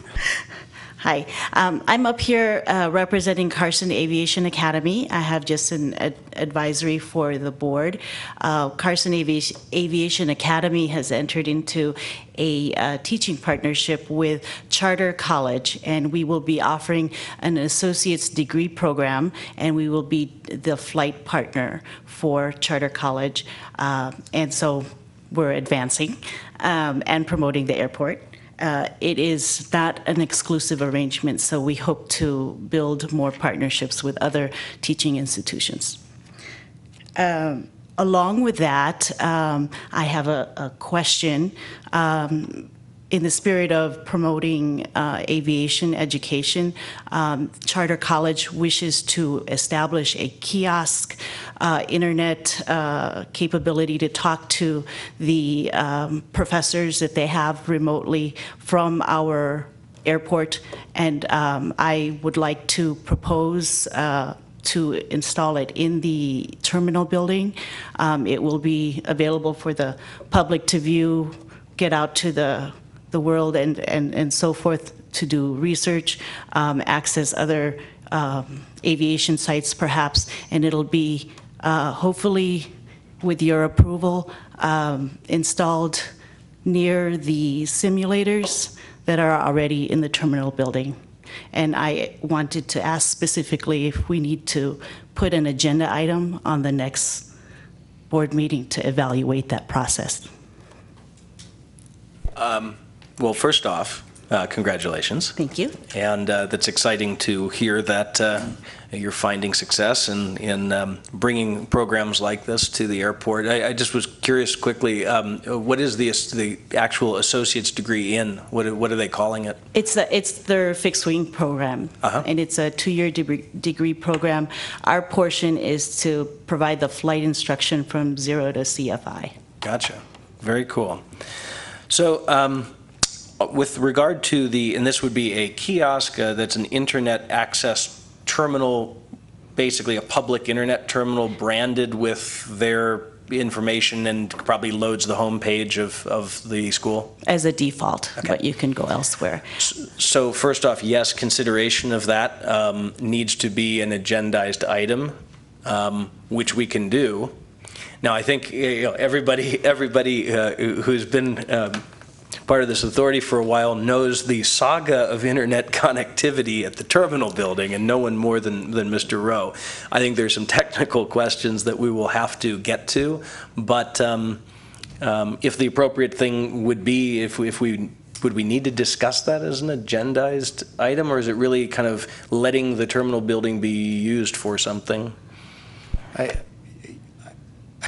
Hi. I'm up here representing Carson Aviation Academy. I have just an advisory for the board. Carson Aviation Academy has entered into a teaching partnership with Charter College, and we will be offering an associate's degree program, and we will be the flight partner for Charter College. And so we're advancing and promoting the airport. It is not an exclusive arrangement, so we hope to build more partnerships with other teaching institutions. Along with that, I have a question. In the spirit of promoting aviation education, Charter College wishes to establish a kiosk internet capability to talk to the professors that they have remotely from our airport, and I would like to propose to install it in the terminal building. It will be available for the public to view, get out to the world and so forth to do research, access other aviation sites perhaps, and it'll be hopefully with your approval, installed near the simulators that are already in the terminal building. And I wanted to ask specifically if we need to put an agenda item on the next board meeting to evaluate that process.
Well, first off, congratulations.
Thank you.
And that's exciting to hear that you're finding success in bringing programs like this to the airport. I just was curious quickly, what is the actual associate's degree in? What are they calling it?
It's their fixed wing program, and it's a 2-year degree program. Our portion is to provide the flight instruction from 0 to CFI.
Gotcha. Very cool. So with regard to and this would be a kiosk that's an internet access terminal, basically a public internet terminal branded with their information and probably loads the homepage of the school?
As a default, but you can go elsewhere.
So first off, yes, consideration of that needs to be an agendized item, which we can do. Now, I think everybody who's been part of this authority for a while knows the saga of internet connectivity at the terminal building, and no one more than Mr. Rowe. I think there's some technical questions that we will have to get to, but if the appropriate thing would be, would we need to discuss that as an agendized item, or is it really kind of letting the terminal building be used for something?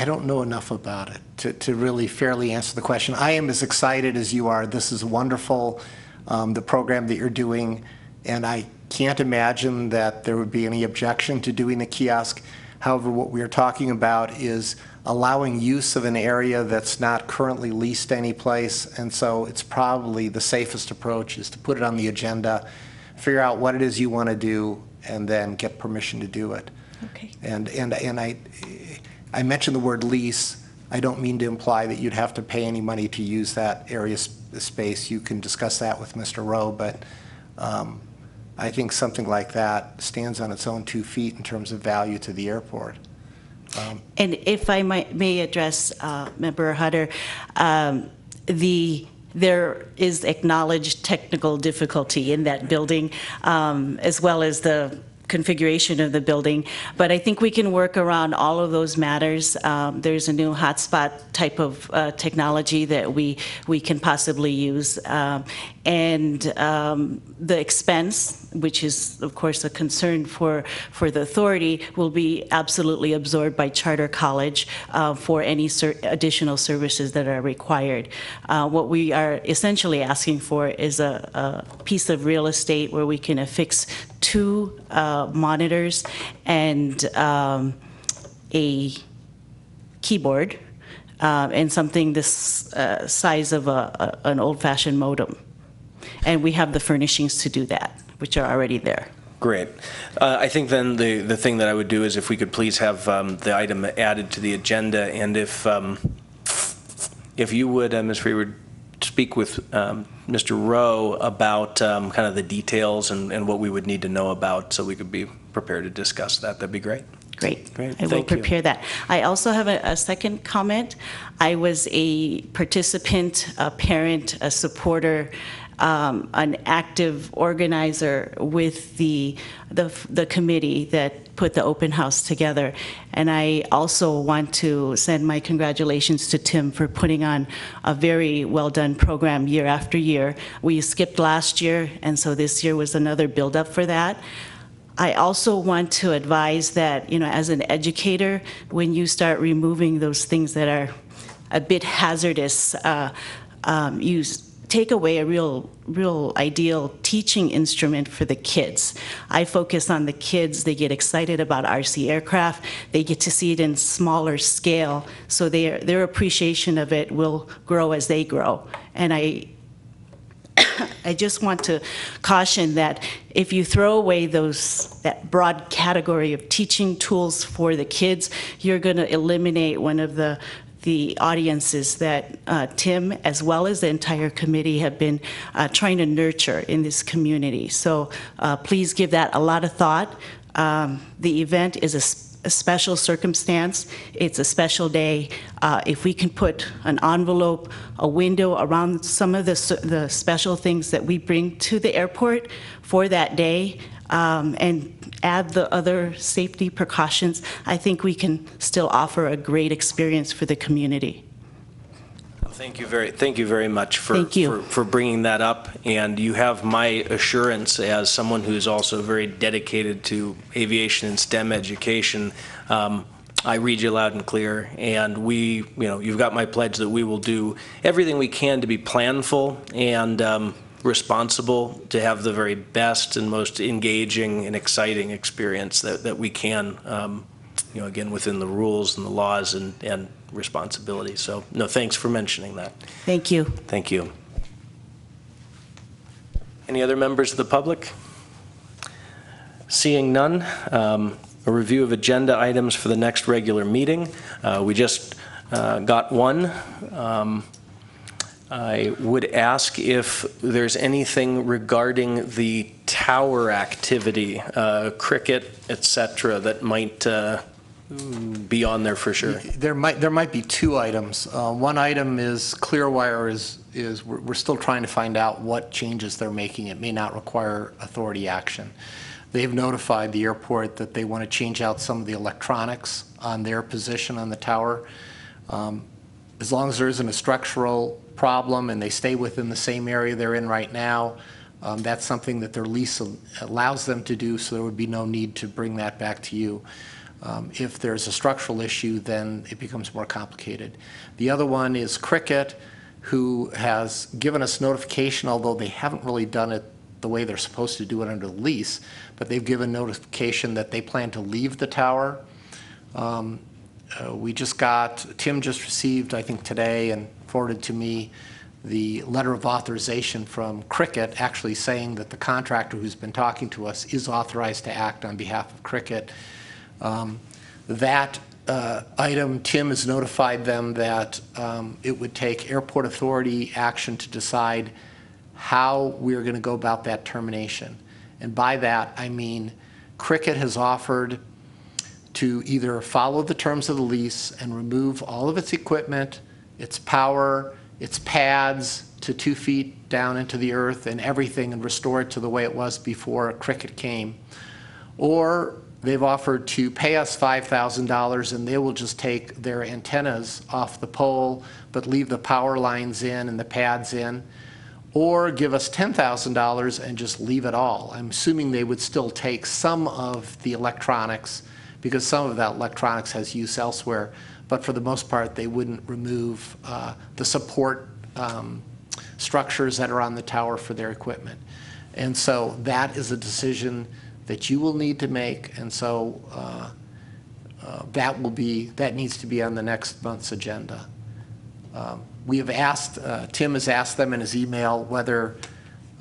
I don't know enough about it to really fairly answer the question. I am as excited as you are. This is wonderful, the program that you're doing, and I can't imagine that there would be any objection to doing the kiosk. However, what we are talking about is allowing use of an area that's not currently leased any place, and so it's probably the safest approach is to put it on the agenda, figure out what it is you want to do, and then get permission to do it.
Okay.
And I mentioned the word lease. I don't mean to imply that you'd have to pay any money to use that area space. You can discuss that with Mr. Rowe, but I think something like that stands on its own 2 feet in terms of value to the airport.
And if I may address Member Hutter, there is acknowledged technical difficulty in that building, as well as the configuration of the building, but I think we can work around all of those matters. There's a new hotspot type of technology that we can possibly use, and the expense, which is of course a concern for the authority, will be absolutely absorbed by Charter College for any additional services that are required. What we are essentially asking for is a piece of real estate where we can affix 2 monitors and a keyboard and something this size of an old-fashioned modem. And we have the furnishings to do that, which are already there.
Great. I think then the thing that I would do is if we could please have the item added to the agenda, and if you would, Ms. Freewood, speak with Mr. Rowe about kind of the details and what we would need to know about so we could be prepared to discuss that. That'd be great.
Great.
Great.
I will prepare that. I also have a second comment. I was a participant, a parent, a supporter, an active organizer with the committee that put the open house together. And I also want to send my congratulations to Tim for putting on a very well done program year after year. We skipped last year, and so this year was another build up for that. I also want to advise that, as an educator, when you start removing those things that are a bit hazardous, you take away a real ideal teaching instrument for the kids. I focus on the kids. They get excited about RC aircraft. They get to see it in smaller scale, so their appreciation of it will grow as they grow. And I just want to caution that if you throw away that broad category of teaching tools for the kids, you're going to eliminate one of the audiences that Tim, as well as the entire committee, have been trying to nurture in this community. So please give that a lot of thought. The event is a a special circumstance. It's a special day. If we can put an envelope, a window around some of the special things that we bring to the airport for that day, and add the other safety precautions, I think we can still offer a great experience for the community.
Thank you very much
Thank you.
for bringing that up. And you have my assurance as someone who's also very dedicated to aviation and STEM education. I read you loud and clear, and you've got my pledge that we will do everything we can to be planful and responsible to have the very best and most engaging and exciting experience that we can, again, within the rules and the laws and responsibility. So, no, thanks for mentioning that.
Thank you.
Thank you. Any other members of the public? Seeing none, a review of agenda items for the next regular meeting. We just got one. I would ask if there's anything regarding the tower activity, cricket, et cetera, that might be on there for sure.
There might be two items. One item is Clearwire is we're still trying to find out what changes they're making. It may not require authority action. They've notified the airport that they want to change out some of the electronics on their position on the tower. As long as there isn't a structural problem and they stay within the same area they're in right now, that's something that their lease allows them to do, so there would be no need to bring that back to you. If there's a structural issue, then it becomes more complicated. The other one is Cricket, who has given us notification, although they haven't really done it the way they're supposed to do it under the lease, but they've given notification that they plan to leave the tower. Tim just received, I think today, and forwarded to me, the letter of authorization from Cricket actually saying that the contractor who's been talking to us is authorized to act on behalf of Cricket. That item, Tim has notified them that it would take airport authority action to decide how we're going to go about that termination. And by that, I mean Cricket has offered to either follow the terms of the lease and remove all of its equipment, its power, its pads to 2 feet down into the earth and everything, and restore it to the way it was before Cricket came. Or they've offered to pay us $5,000 and they will just take their antennas off the pole but leave the power lines in and the pads in, or give us $10,000 and just leave it all. I'm assuming they would still take some of the electronics because some of that electronics has use elsewhere, but for the most part they wouldn't remove the support structures that are on the tower for their equipment. And so that is a decision that you will need to make, and so that needs to be on the next month's agenda. We have asked, Tim has asked them in his email whether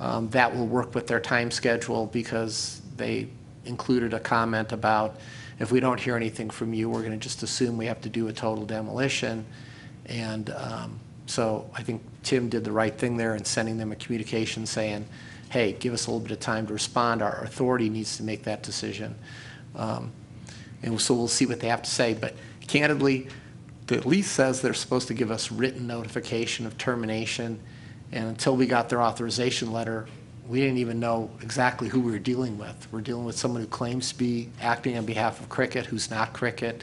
that will work with their time schedule, because they included a comment about, if we don't hear anything from you, we're going to just assume we have to do a total demolition. And so I think Tim did the right thing there in sending them a communication saying, hey, give us a little bit of time to respond. Our authority needs to make that decision. And so we'll see what they have to say. But candidly, the lease says they're supposed to give us written notification of termination. And until we got their authorization letter, we didn't even know exactly who we were dealing with. We're dealing with someone who claims to be acting on behalf of Cricket, who's not Cricket.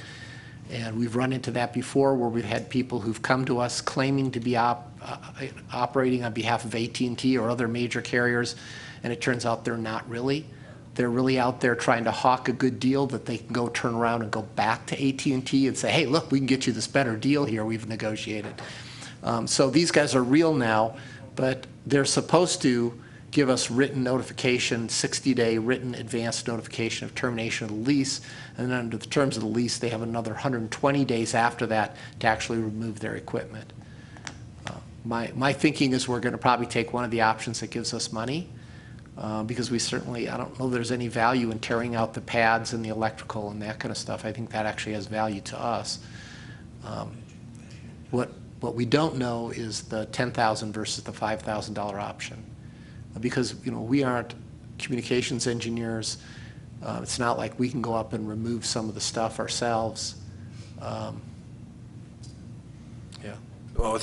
And we've run into that before, where we've had people who've come to us claiming to be operating on behalf of AT&T or other major carriers, and it turns out they're not really. They're really out there trying to hawk a good deal that they can go turn around and go back to AT&T and say, hey, look, we can get you this better deal here we've negotiated. So these guys are real now, but they're supposed to give us written notification, 60-day written advance notification of termination of the lease, and then under the terms of the lease, they have another 120 days after that to actually remove their equipment. My thinking is we're going to probably take one of the options that gives us money, because we certainly, I don't know there's any value in tearing out the pads and the electrical and that kind of stuff. I think that actually has value to us. What we don't know is the $10,000 versus the $5,000 option. Because we aren't communications engineers, It's not like we can go up and remove some of the stuff ourselves. Yeah.
Well,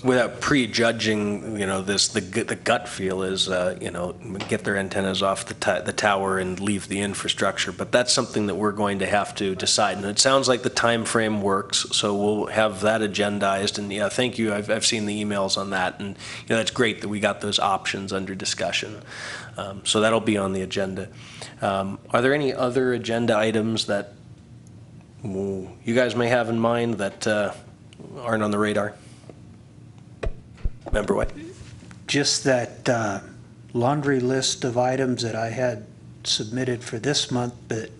without prejudging, this, the gut feel is, get their antennas off the tower and leave the infrastructure. But that's something that we're going to have to decide. And it sounds like the time frame works, so we'll have that agendized. And yeah, thank you. I've seen the emails on that, and that's great that we got those options under discussion. So that'll be on the agenda. Are there any other agenda items that you guys may have in mind that aren't on the radar? Member White?
Just that laundry list of items that I had submitted for this month, but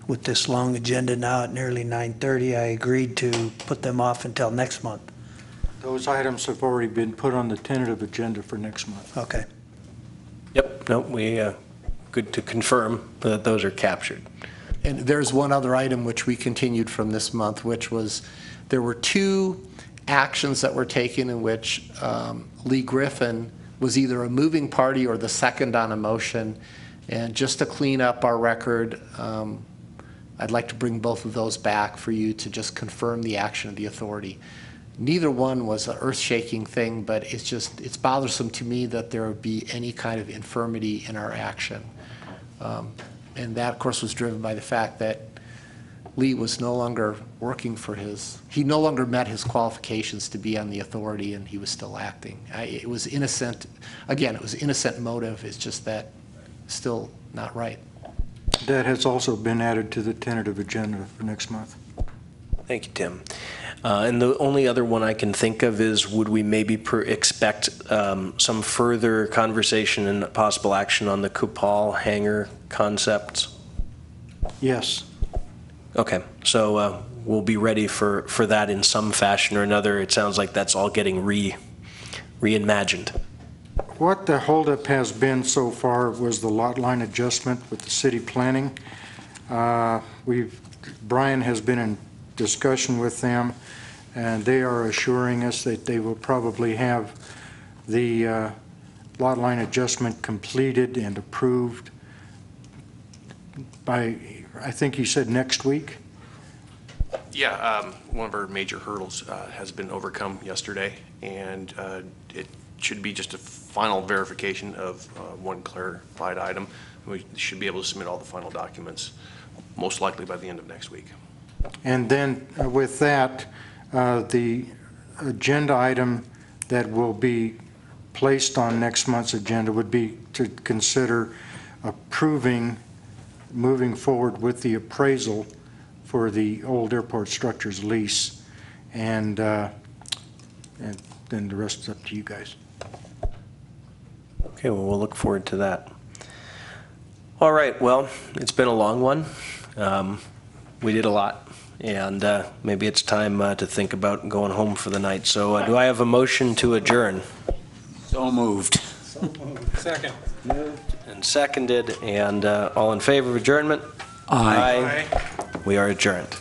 with this long agenda now at nearly 9:30, I agreed to put them off until next month.
Those items have already been put on the tentative agenda for next month.
Okay.
Yep, no, good to confirm that those are captured.
And there's one other item which we continued from this month, which was there were two actions that were taken in which Lee Griffin was either a moving party or the second on a motion. And just to clean up our record, I'd like to bring both of those back for you to just confirm the action of the authority. Neither one was an earth-shaking thing, but it's bothersome to me that there would be any kind of infirmity in our action. And that, of course, was driven by the fact that Lee was no longer working for he no longer met his qualifications to be on the authority, and he was still acting. It was innocent. Again, it was innocent motive. It's just that still not right.
That has also been added to the tentative agenda for next month.
Thank you, Tim. And the only other one I can think of is, would we maybe expect some further conversation and possible action on the Kupal hangar concept?
Yes.
Okay, so we'll be ready for that in some fashion or another. It sounds like that's all getting reimagined.
What the holdup has been so far was the lot line adjustment with the city planning. Brian has been in discussion with them, and they are assuring us that they will probably have the lot line adjustment completed and approved by, I think he said next week.
Yeah, one of our major hurdles has been overcome yesterday, and it should be just a final verification of one clarified item. We should be able to submit all the final documents, most likely by the end of next week.
And then with that, the agenda item that will be placed on next month's agenda would be to consider approving moving forward with the appraisal for the old airport structures lease, and then the rest is up to you guys.
Okay, well, we'll look forward to that. All right, well, it's been a long one. We did a lot, and maybe it's time to think about going home for the night. So do I have a motion to adjourn?
So moved.
Second.
Moved and seconded, and all in favor of adjournment?
Aye.
We are adjourned.